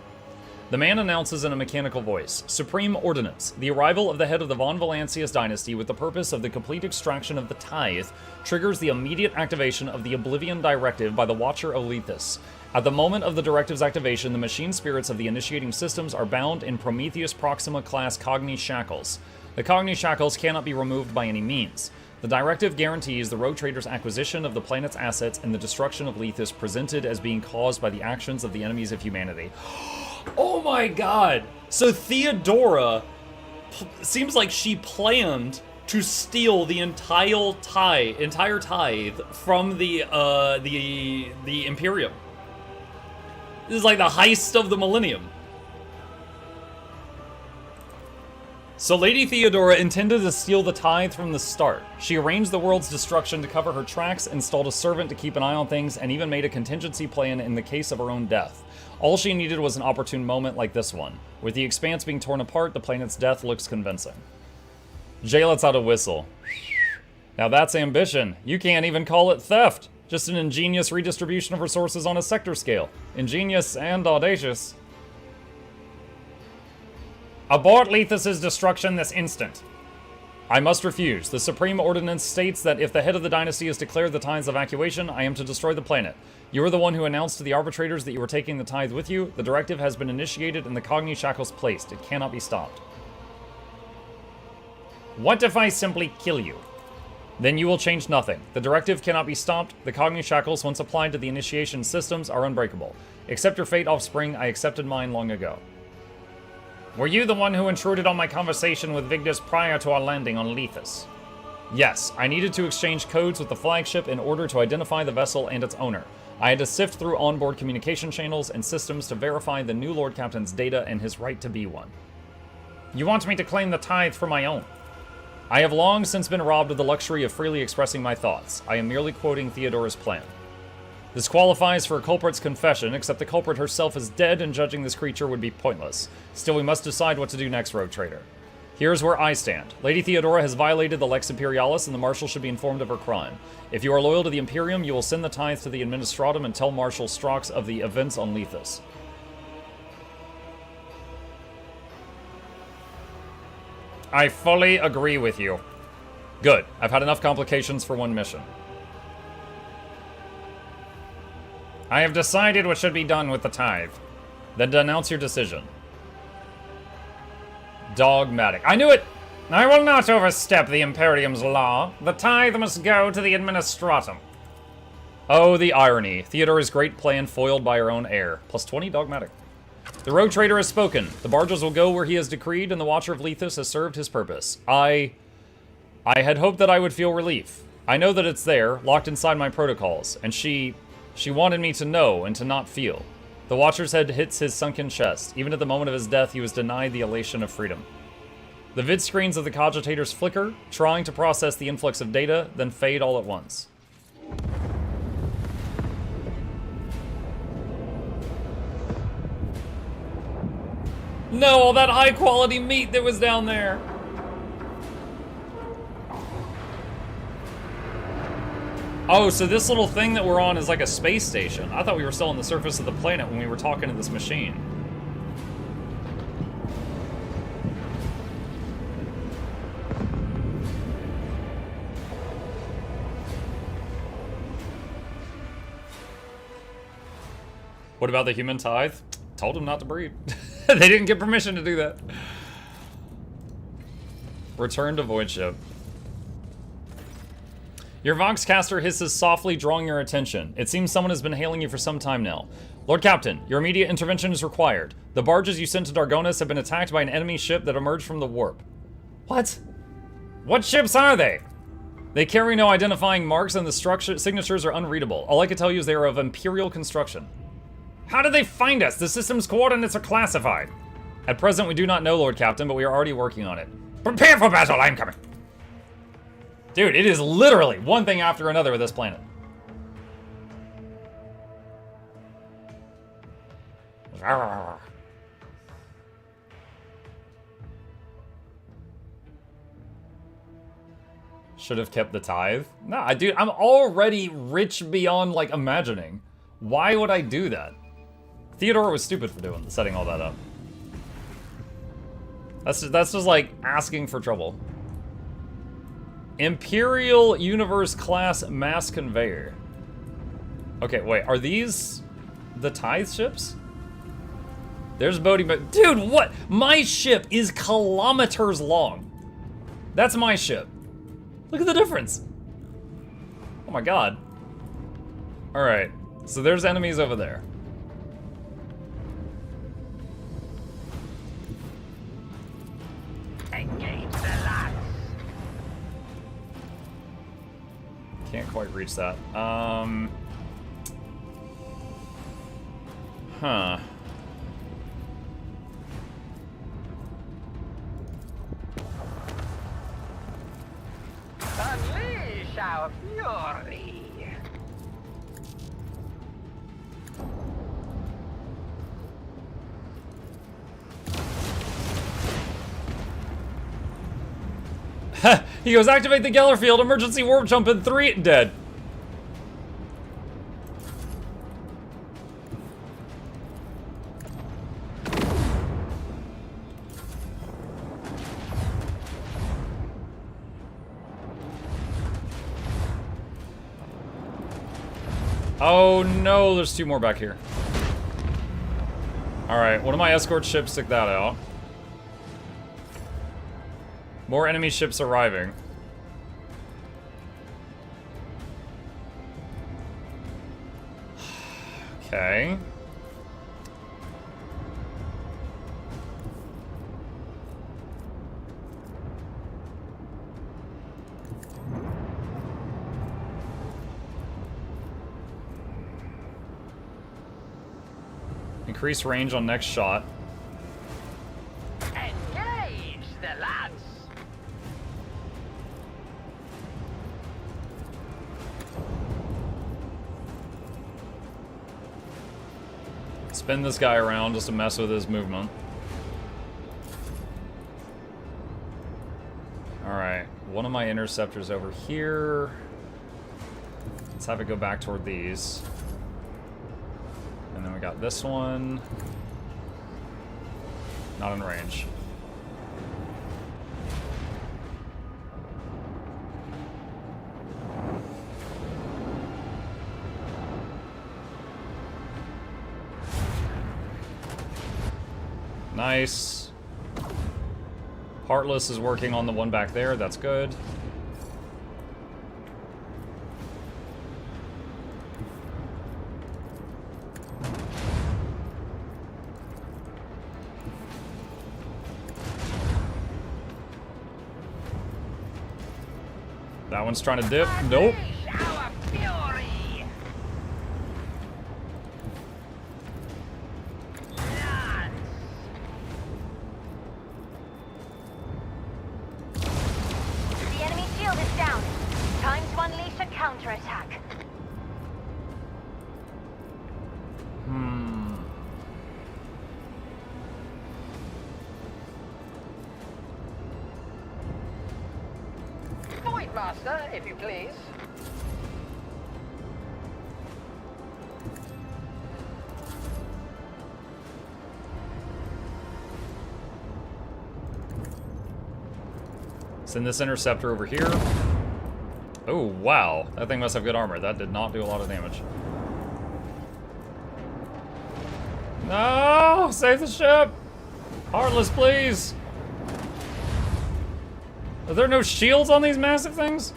The man announces in a mechanical voice, Supreme Ordinance, the arrival of the head of the Von Valancius dynasty with the purpose of the complete extraction of the tithe triggers the immediate activation of the Oblivion Directive by the Watcher Olethus. At the moment of the directive's activation, the machine spirits of the initiating systems are bound in Prometheus Proxima class Cogni Shackles. The Cogni Shackles cannot be removed by any means. The directive guarantees the Rogue Trader's acquisition of the planet's assets and the destruction of Lethus presented as being caused by the actions of the enemies of humanity. Oh my god! So Theodora seems like she planned to steal the entire tithe from the Imperium. This is like the heist of the Millennium. So Lady Theodora intended to steal the tithe from the start. She arranged the world's destruction to cover her tracks, installed a servant to keep an eye on things, and even made a contingency plan in the case of her own death. All she needed was an opportune moment like this one. With the expanse being torn apart, the planet's death looks convincing. Jay lets out a whistle. Now that's ambition. You can't even call it theft. Just an ingenious redistribution of resources on a sector scale. Ingenious and audacious. Abort Lethus's destruction this instant. I must refuse. The Supreme Ordinance states that if the head of the dynasty has declared the tide's evacuation, I am to destroy the planet. You are the one who announced to the arbitrators that you were taking the tithe with you. The directive has been initiated and the Cogni Shackles placed. It cannot be stopped. What if I simply kill you? Then you will change nothing. The directive cannot be stopped. The Cogni Shackles, once applied to the initiation systems, are unbreakable. Accept your fate, offspring. I accepted mine long ago. Were you the one who intruded on my conversation with Vigdis prior to our landing on Lethus? Yes, I needed to exchange codes with the flagship in order to identify the vessel and its owner. I had to sift through onboard communication channels and systems to verify the new Lord Captain's data and his right to be one. You want me to claim the tithe for my own? I have long since been robbed of the luxury of freely expressing my thoughts. I am merely quoting Theodora's plan. This qualifies for a culprit's confession, except the culprit herself is dead and judging this creature would be pointless. Still, we must decide what to do next, Rogue Trader. Here's where I stand. Lady Theodora has violated the Lex Imperialis and the Marshal should be informed of her crime. If you are loyal to the Imperium, you will send the tithe to the Administratum and tell Marshal Strox of the events on Lethus. I fully agree with you. Good. I've had enough complications for one mission. I have decided what should be done with the tithe. Then denounce your decision. Dogmatic. I knew it! I will not overstep the Imperium's law. The tithe must go to the Administratum. Oh, the irony. Theodora's great plan foiled by her own heir. Plus 20 dogmatic. The Rogue Trader has spoken. The barges will go where he has decreed, and the Watcher of Lethus has served his purpose. I had hoped that I would feel relief. I know that it's there, locked inside my protocols, and she wanted me to know and to not feel. The Watcher's head hits his sunken chest. Even at the moment of his death, he was denied the elation of freedom. The vid screens of the cogitators flicker, trying to process the influx of data, then fade all at once. No, all that high-quality meat that was down there. Oh, so this little thing that we're on is like a space station. I thought we were still on the surface of the planet when we were talking to this machine. What about the human tithe? Told him not to breed. They didn't get permission to do that. Return to Void Ship. Your Voxcaster hisses softly, drawing your attention. It seems someone has been hailing you for some time now. Lord Captain, your immediate intervention is required. The barges you sent to Dargonis have been attacked by an enemy ship that emerged from the warp. What? What ships are they? They carry no identifying marks and the signatures are unreadable. All I can tell you is they are of Imperial construction. How did they find us? The system's coordinates are classified. At present, we do not know, Lord Captain, but we are already working on it. Prepare for battle, I'm coming. Dude, it is literally one thing after another with this planet. Should have kept the tithe. Nah, dude, I'm already rich beyond, like, imagining. Why would I do that? Theodore was stupid for setting all that up. That's just like asking for trouble. Imperial Universe class mass conveyor. Okay, wait, are these the tithe ships? There's boating, but dude, what? My ship is kilometers long. That's my ship. Look at the difference. Oh my god. All right, so there's enemies over there. Engage the lads. Can't quite reach that. Huh. Unleash our fury. He goes, activate the Geller field, emergency warp jump in 3, dead. Oh no, there's 2 more back here. Alright, one of my escort ships took that out. More enemy ships arriving. Okay. Increase range on next shot. Engage the lads. Spin this guy around just to mess with his movement. Alright, one of my interceptors over here. Let's have it go back toward these. And then we got this one. Not in range. Nice. Heartless is working on the one back there. That's good. That one's trying to dip. Nope. Our fury. Lads. The enemy shield is down. Time to unleash a counterattack. Void Master, if you please. Send this interceptor over here. Oh, wow. That thing must have good armor. That did not do a lot of damage. No! Save the ship! Heartless, please! Are there no shields on these massive things?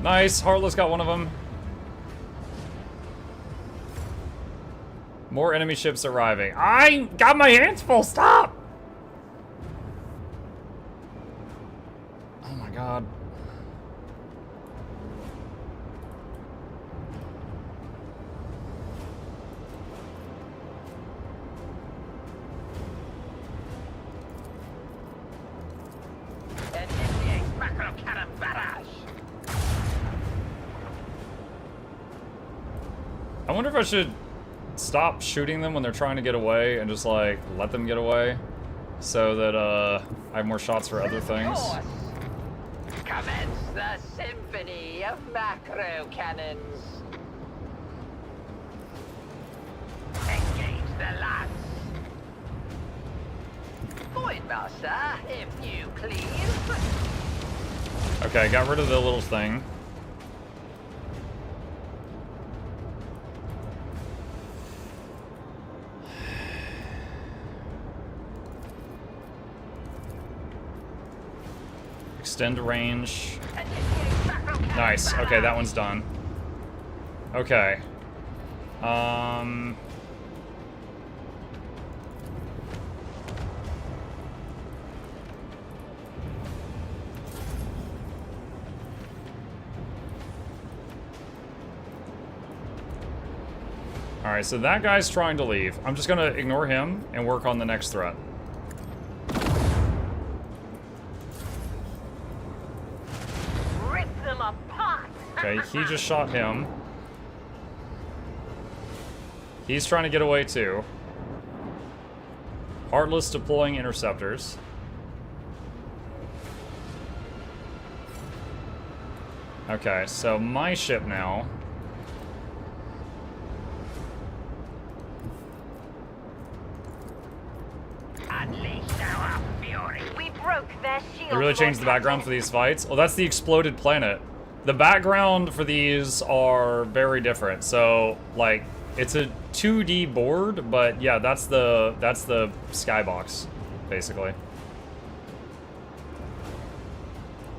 Nice. Heartless got one of them. More enemy ships arriving. I got my hands full. Stop! Oh my god. Initiate macro cannon barrage. I wonder if I should stop shooting them when they're trying to get away and just, like, let them get away. so that I have more shots for other things. Commence the symphony of macro cannons. Engage the lads. Point master, if you please. Okay, got rid of the little thing. Extend range. Nice. Okay, that one's done. Okay. Alright, so that guy's trying to leave. I'm just gonna ignore him and work on the next threat. Rip them apart. Okay, he just shot him. He's trying to get away too. Heartless deploying interceptors. Okay, so my ship now. Unleash our fury. We broke their shield. They really changed the background for these fights. Oh, that's the exploded planet. The background for these are very different. So, like, it's a 2D board, but yeah, that's the skybox, basically.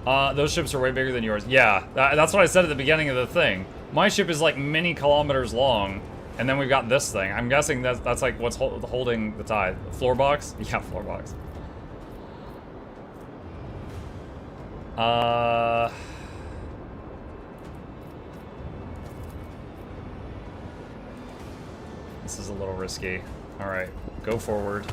Those ships are way bigger than yours. Yeah, that's what I said at the beginning of the thing. My ship is like many kilometers long, and then we've got this thing. I'm guessing that's like what's holding the tide. Floor box? Yeah, floor box. This is a little risky. Alright, go forward.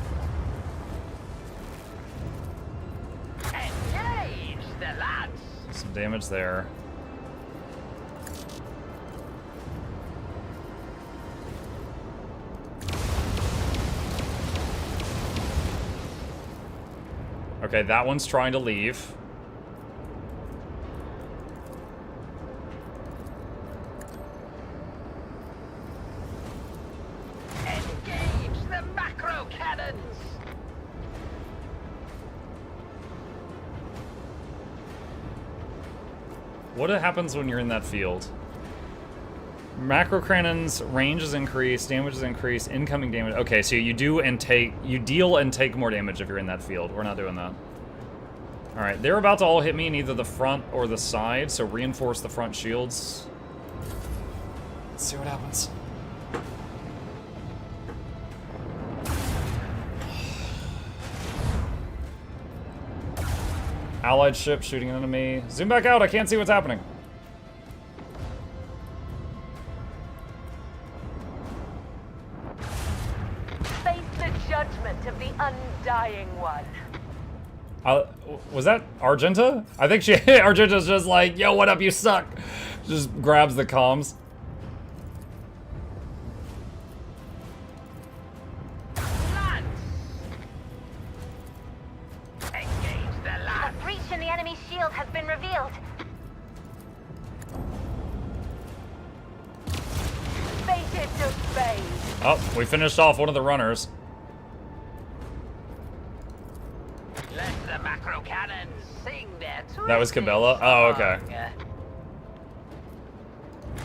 Engage the lads. Some damage there. Okay, that one's trying to leave. Engage the macro cannons. What happens when you're in that field? Macro cannons, range is increased, damage is increased, incoming damage. Okay, so you deal and take more damage if you're in that field. We're not doing that. Alright, they're about to all hit me in either the front or the side, so reinforce the front shields. Let's see what happens. Allied ship shooting an enemy. Zoom back out, I can't see what's happening. Face the judgment of the undying one. Was that Argenta? I think Argenta's just like, yo, what up, you suck. Just grabs the comms. A breach in the enemy shield has been revealed. Fated to fade. Oh, we finished off one of the runners. Let the macro cannons sing their That was Cabela? Oh, okay.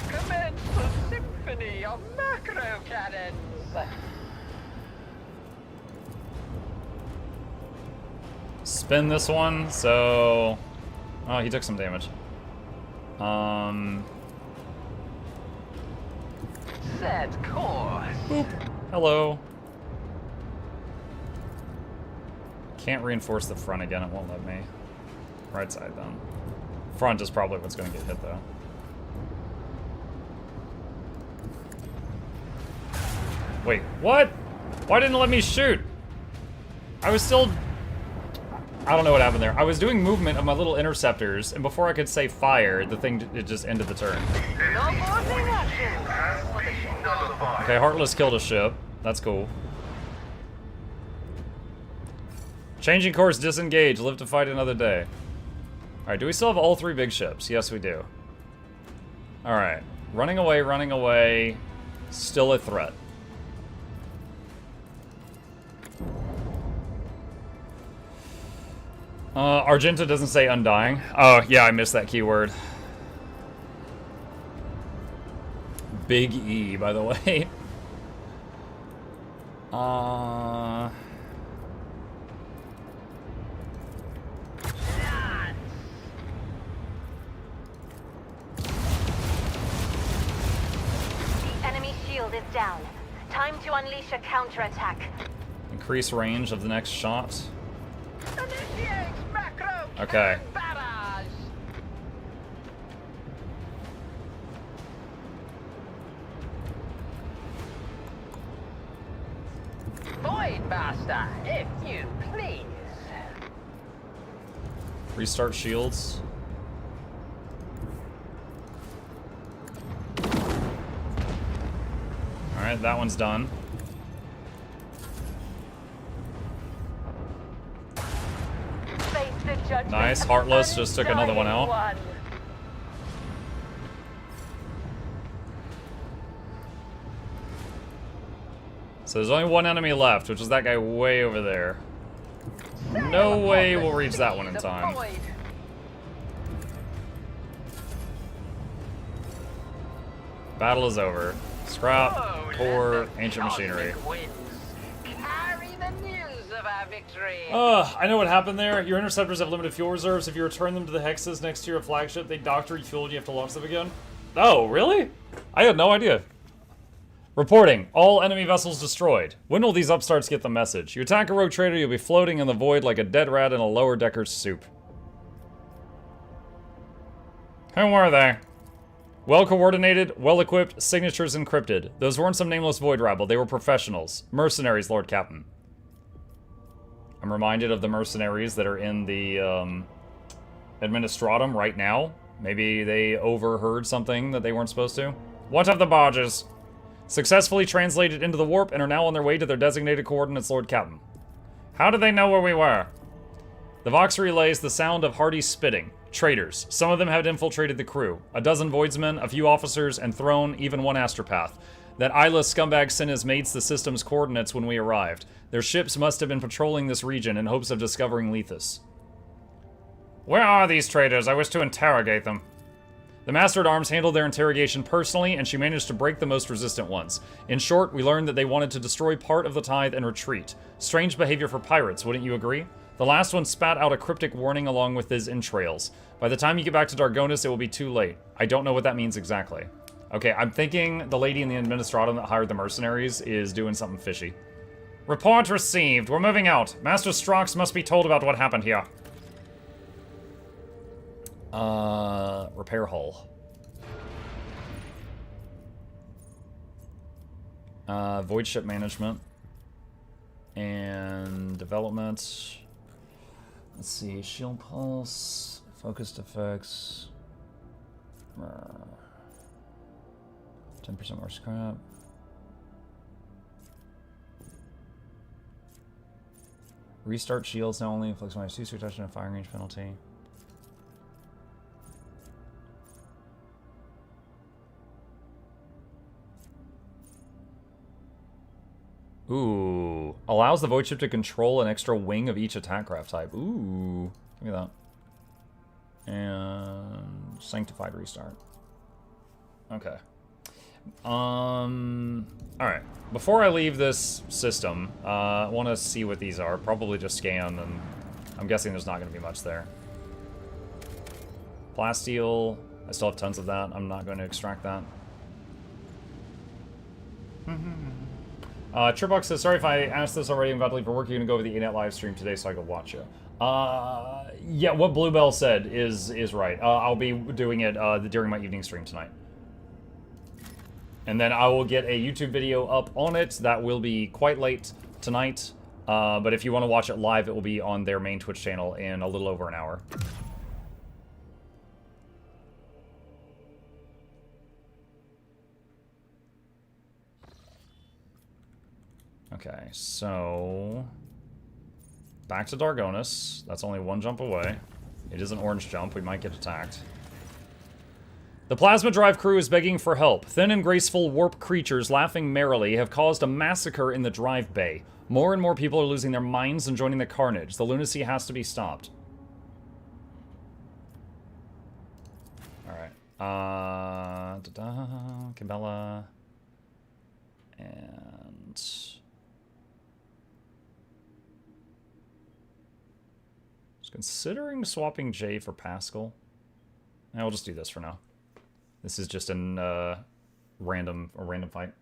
Commence the symphony of macro cannons. Spin this one, so... Oh, he took some damage. Set course. Boop. Hello. Can't reinforce the front again, it won't let me. Right side, then. Front is probably what's gonna get hit, though. Wait, what? Why didn't it let me shoot? I was still... I don't know what happened there. I was doing movement of my little interceptors, and before I could say fire, the thing, it just ended the turn. Okay, Heartless killed a ship. That's cool. Changing course, disengage. Live to fight another day. Alright, do we still have all 3 big ships? Yes, we do. Alright. Running away, running away. Still a threat. Argenta doesn't say undying. Oh, yeah, I missed that keyword. Big E, by the way. The enemy shield is down. Time to unleash a counterattack. Increase range of the next shot. Initiate macro Okay. barrage. Voidmaster, if you please. Restart shields. Alright, that one's done. Face the judgment. Nice. Heartless just took another one out. One. So there's only one enemy left, which is that guy way over there. No way we'll reach that one in time. Battle is over. Scrap, core, ancient machinery. Carry the news of our victory. I know what happened there. Your interceptors have limited fuel reserves. If you return them to the hexes next to your flagship, they doctor refuel and you have to launch them again. Oh, really? I had no idea. Reporting. All enemy vessels destroyed. When will these upstarts get the message? You attack a rogue trader, you'll be floating in the void like a dead rat in a lower decker's soup. Who were they? Well-coordinated, well-equipped, signatures encrypted. Those weren't some nameless void rabble, they were professionals. Mercenaries, Lord Captain. I'm reminded of the mercenaries that are in the, Administratum right now. Maybe they overheard something that they weren't supposed to. What of the barges? Successfully translated into the warp and are now on their way to their designated coordinates, Lord Captain. How did they know where we were? The Vox relays the sound of hearty spitting. Traitors. Some of them had infiltrated the crew. A dozen voidsmen, a few officers, and thrown even one astropath. That eyeless scumbag sent his mates the system's coordinates when we arrived. Their ships must have been patrolling this region in hopes of discovering Lethus. Where are these traitors? I wish to interrogate them. The Master-at-Arms handled their interrogation personally, and she managed to break the most resistant ones. In short, we learned that they wanted to destroy part of the tithe and retreat. Strange behavior for pirates, wouldn't you agree? The last one spat out a cryptic warning along with his entrails. By the time you get back to Dargonis, it will be too late. I don't know what that means exactly. Okay, I'm thinking the lady in the Administratum that hired the mercenaries is doing something fishy. Report received. We're moving out. Master Strox must be told about what happened here. Repair hull. Void ship management. And development. Let's see, shield pulse, focused effects. 10% more scrap. Restart shields now only inflicts minus 2 reduction and firing range penalty. Ooh. Allows the void ship to control an extra wing of each attack craft type. Ooh. Look at that. And sanctified restart. Okay. Alright. Before I leave this system, I want to see what these are. Probably just scan, and I'm guessing there's not going to be much there. Plasteel. I still have tons of that. I'm not going to extract that. Tribox says, sorry if I asked this already. I'm about to leave for work. You're going to go over the 8net live stream today so I can watch you. Yeah, what Bluebell said is right. I'll be doing it during my evening stream tonight. And then I will get a YouTube video up on it. That will be quite late tonight. But if you want to watch it live, it will be on their main Twitch channel in a little over an hour. Okay, so back to Dargonis. That's only one jump away. It is an orange jump. We might get attacked. The plasma drive crew is begging for help. Thin and graceful warp creatures laughing merrily have caused a massacre in the drive bay. More and more people are losing their minds and joining the carnage. The lunacy has to be stopped. Alright. Cabela. And... just considering swapping J for Pascal. I'll just do this for now. This is just a random fight.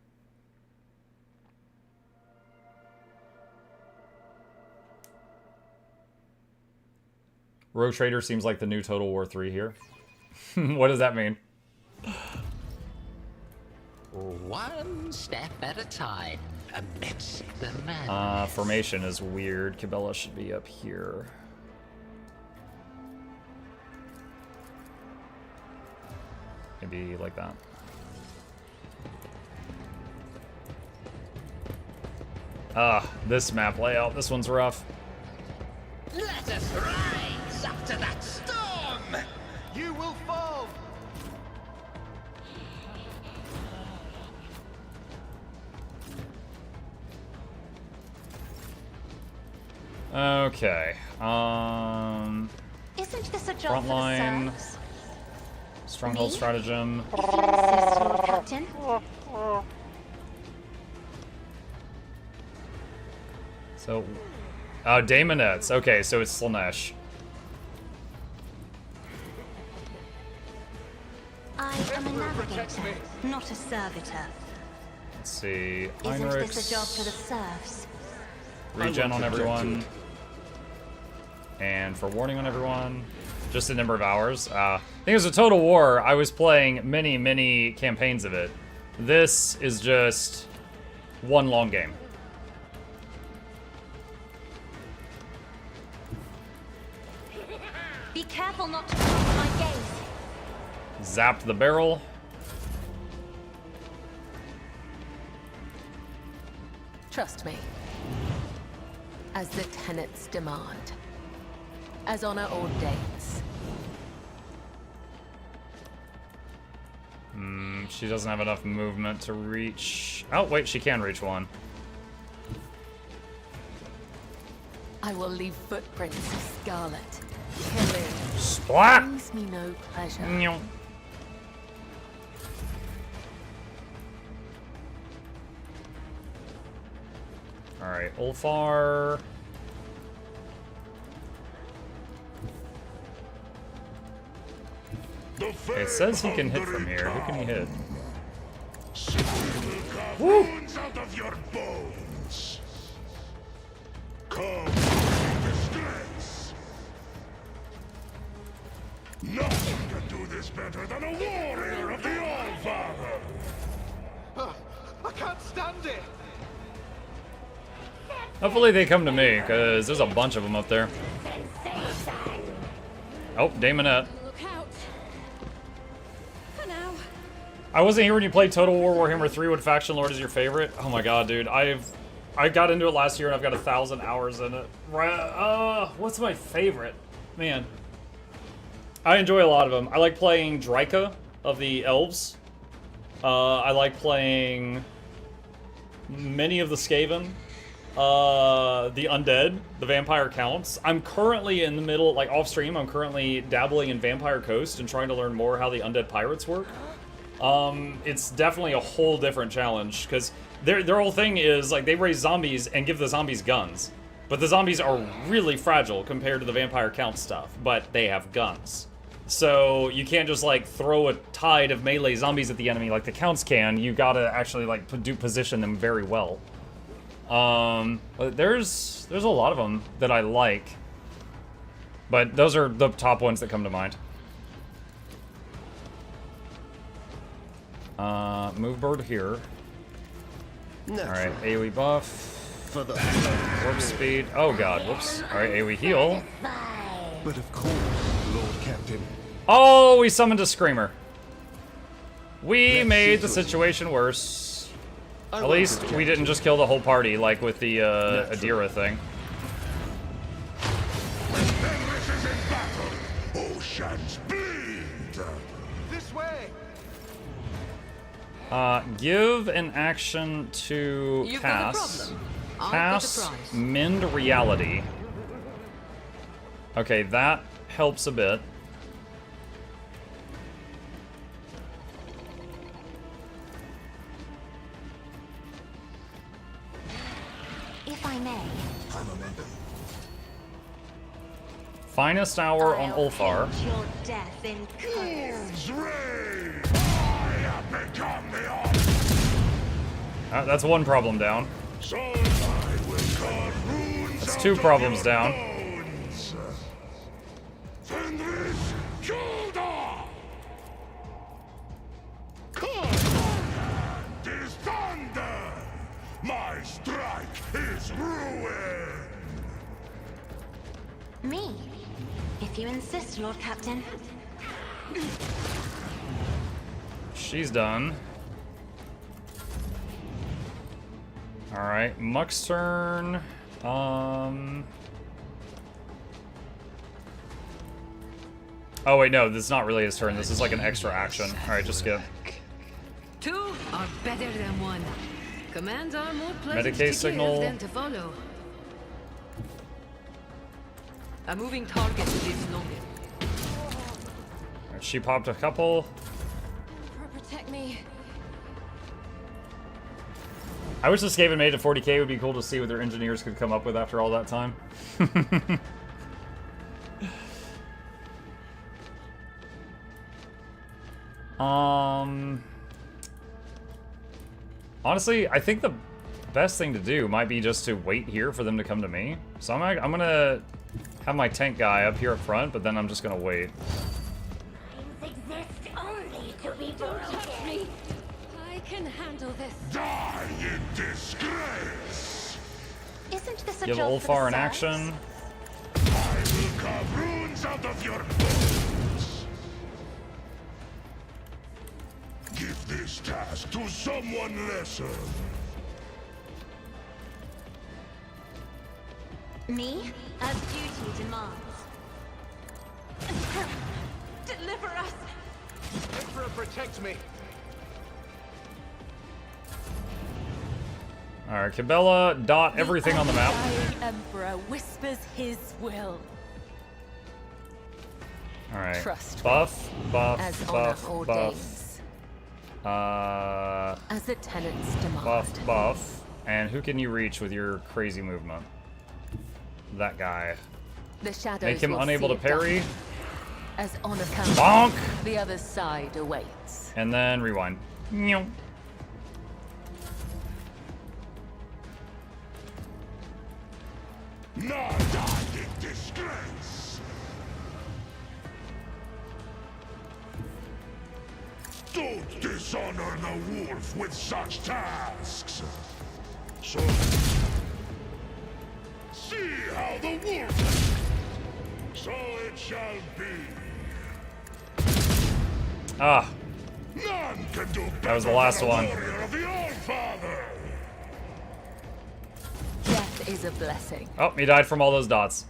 Rogue Trader seems like the new Total War 3 here. What does that mean? One step at a time amidst the madness. Formation is weird. Cabela should be up here. Maybe like that. This map layout. This one's rough. Let us rise up to that storm! You will fall! Okay. Isn't this a job Frontline. for the serfs? Stronghold Me? stratagem. If you insist, Lord Captain. So, Daemonettes. Okay, so it's Slaanesh. I am a navigator, not a servitor. Let's see. Isn't Heinrichs. this a job for the serfs? Regen on everyone. And for warning on everyone. Just a number of hours. I think it was a Total War. I was playing many campaigns of it. This is just one long game. Be careful not to cross my gaze. Zapped the barrel. Trust me. As the tenets demand. As honor ordains. She doesn't have enough movement to reach... oh, wait, she can reach one. I will leave footprints of scarlet. Killing Splat! brings me no pleasure. Nyong. Alright, Ulfar. Okay, it says he can hit from here. Who can he hit? Woo! Out of your bones. Come, disgrace. Nothing can do this better than a warrior of the All-Father. I can't stand it! Hopefully they come to me, because there's a bunch of them up there. Oh, Daemonette. Look out. For now. I wasn't here when you played Total War Warhammer 3. What faction lord is your favorite? Oh my god, dude. I got into it last year and I've got 1,000 hours in it. What's my favorite? Man. I enjoy a lot of them. I like playing Draika of the Elves. I like playing many of the Skaven. The Undead, the Vampire Counts. I'm currently in the middle, like off stream, I'm currently dabbling in Vampire Coast and trying to learn more how the Undead Pirates work. It's definitely a whole different challenge, because their whole thing is, like, they raise zombies and give the zombies guns. But the zombies are really fragile compared to the Vampire Count stuff, but they have guns. So you can't just, like, throw a tide of melee zombies at the enemy like the Counts can. You gotta actually, like, position them very well. But there's a lot of them that I like. But those are the top ones that come to mind. Move bird here. Alright, AoE buff. For the Warp speed. Oh god, whoops. Alright, AoE heal. But of course, Lord Captain. Oh, we summoned a Screamer. We made the situation worse. At least we didn't just kill the whole party like with the Adira thing. oceans bleed. This way. Give an action to You've got a Cass. problem. I'll get Cass, the prize. mend reality. Okay, that helps a bit. If I may. Finest hour on I'll Ulfar. hint your death in colors. Rain! I have become the That's one problem down. so I will carve runes That's out two of problems your down. bones. Fenris Kilda! Command is thunder! My strike is ruin! Me. If you insist, Lord Captain. She's done. Alright, Muck's turn. Oh wait, no, this is not really his turn. This is like an extra action. Alright, just skip. Two are better than one. Commands are more pleasant Medicaid to signal. give than to follow. A moving target lives longer. Alright, she popped a couple. Protect me. I wish this game had made it to 40k. It would be cool to see what their engineers could come up with after all that time. Honestly, I think the best thing to do might be just to wait here for them to come to me. So I'm gonna have my tank guy up here up front, but then I'm just gonna wait. Things exist only to be broken. Touch me. I can handle this. Die in disgrace! Isn't this a Give job Ulfar for an the action. I will carve runes out of your bones! Give this task to someone lesser. Me? As duty demands. Deliver us! Emperor, protect me. Alright, Cabela, dot everything on the map. undying Emperor whispers his will. Alright. Trust Buff, buff, as buff, honor buff. ordains. As the tenants demand. Buff, buff. And who can you reach with your crazy movement? That guy. The shadows Make him will unable see to it done. parry. As honor comes, Bonk! the other side awaits. And then rewind. Meow. Not die in disgrace! Don't dishonor the wolf with such tasks! So... see how the wolf... so it shall be. Ah, None can do better that was the last than a one. warrior of the Allfather! Death is a blessing. Oh, he died from all those dots.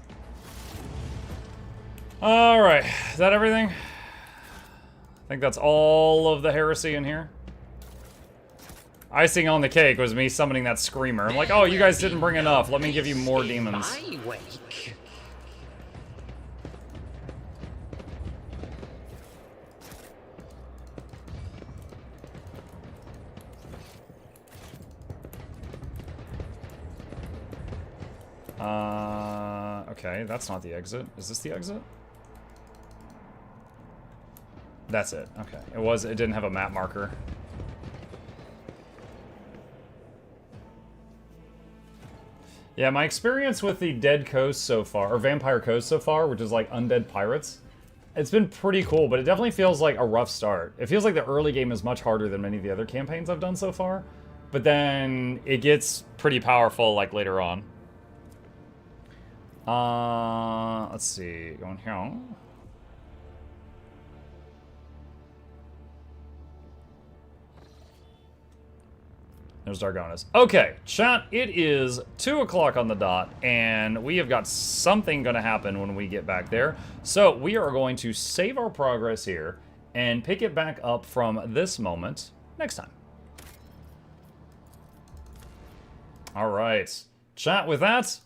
Alright, is that everything? I think that's all of the heresy in here. Icing on the cake was me summoning that screamer. I'm like, oh, you guys didn't bring enough. Let me give you more demons. I wake. Okay, that's not the exit. Is this the exit? That's it. Okay. It didn't have a map marker. Yeah, my experience with the Dead Coast so far, or Vampire Coast so far, which is like undead pirates, it's been pretty cool, but it definitely feels like a rough start. It feels like the early game is much harder than many of the other campaigns I've done so far, but then it gets pretty powerful like later on. Let's see, going here. There's Dargonis. Okay, chat, it is 2 o'clock on the dot, and we have got something going to happen when we get back there. So we are going to save our progress here and pick it back up from this moment next time. All right, chat, with that,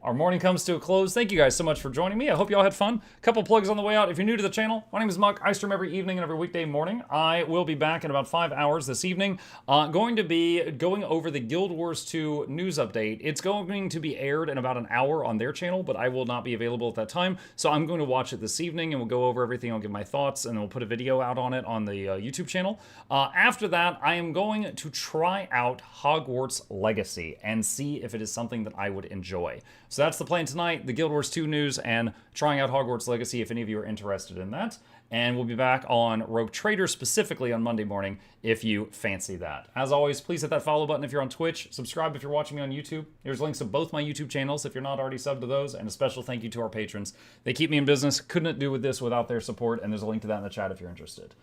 our morning comes to a close. Thank you guys so much for joining me. I hope you all had fun. A couple plugs on the way out. If you're new to the channel, my name is Muck. I stream every evening and every weekday morning. I will be back in about 5 hours this evening. Going to be going over the Guild Wars 2 news update. It's going to be aired in about an hour on their channel, but I will not be available at that time. So I'm going to watch it this evening and we'll go over everything. I'll give my thoughts and we'll put a video out on it on the YouTube channel. After that, I am going to try out Hogwarts Legacy and see if it is something that I would enjoy. So that's the plan tonight, the Guild Wars 2 news and trying out Hogwarts Legacy if any of you are interested in that. And we'll be back on Rogue Trader specifically on Monday morning if you fancy that. As always, please hit that follow button if you're on Twitch. Subscribe if you're watching me on YouTube. There's links to both my YouTube channels if you're not already subbed to those. And a special thank you to our patrons. They keep me in business. Couldn't do with this without their support. And there's a link to that in the chat if you're interested.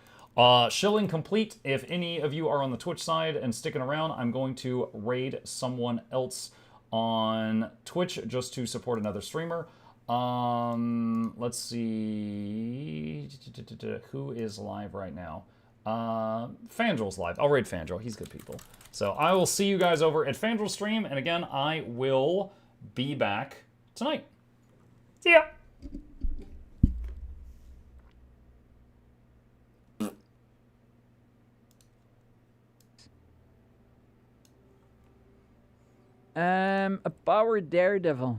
Shilling complete. If any of you are on the Twitch side and sticking around, I'm going to raid someone else on Twitch just to support another streamer. Let's see who is live right now. Fandrel's live. I'll raid Fandrel. He's good people. So I will see you guys over at Fandrel's stream, and again, I will be back tonight. See ya. A power daredevil.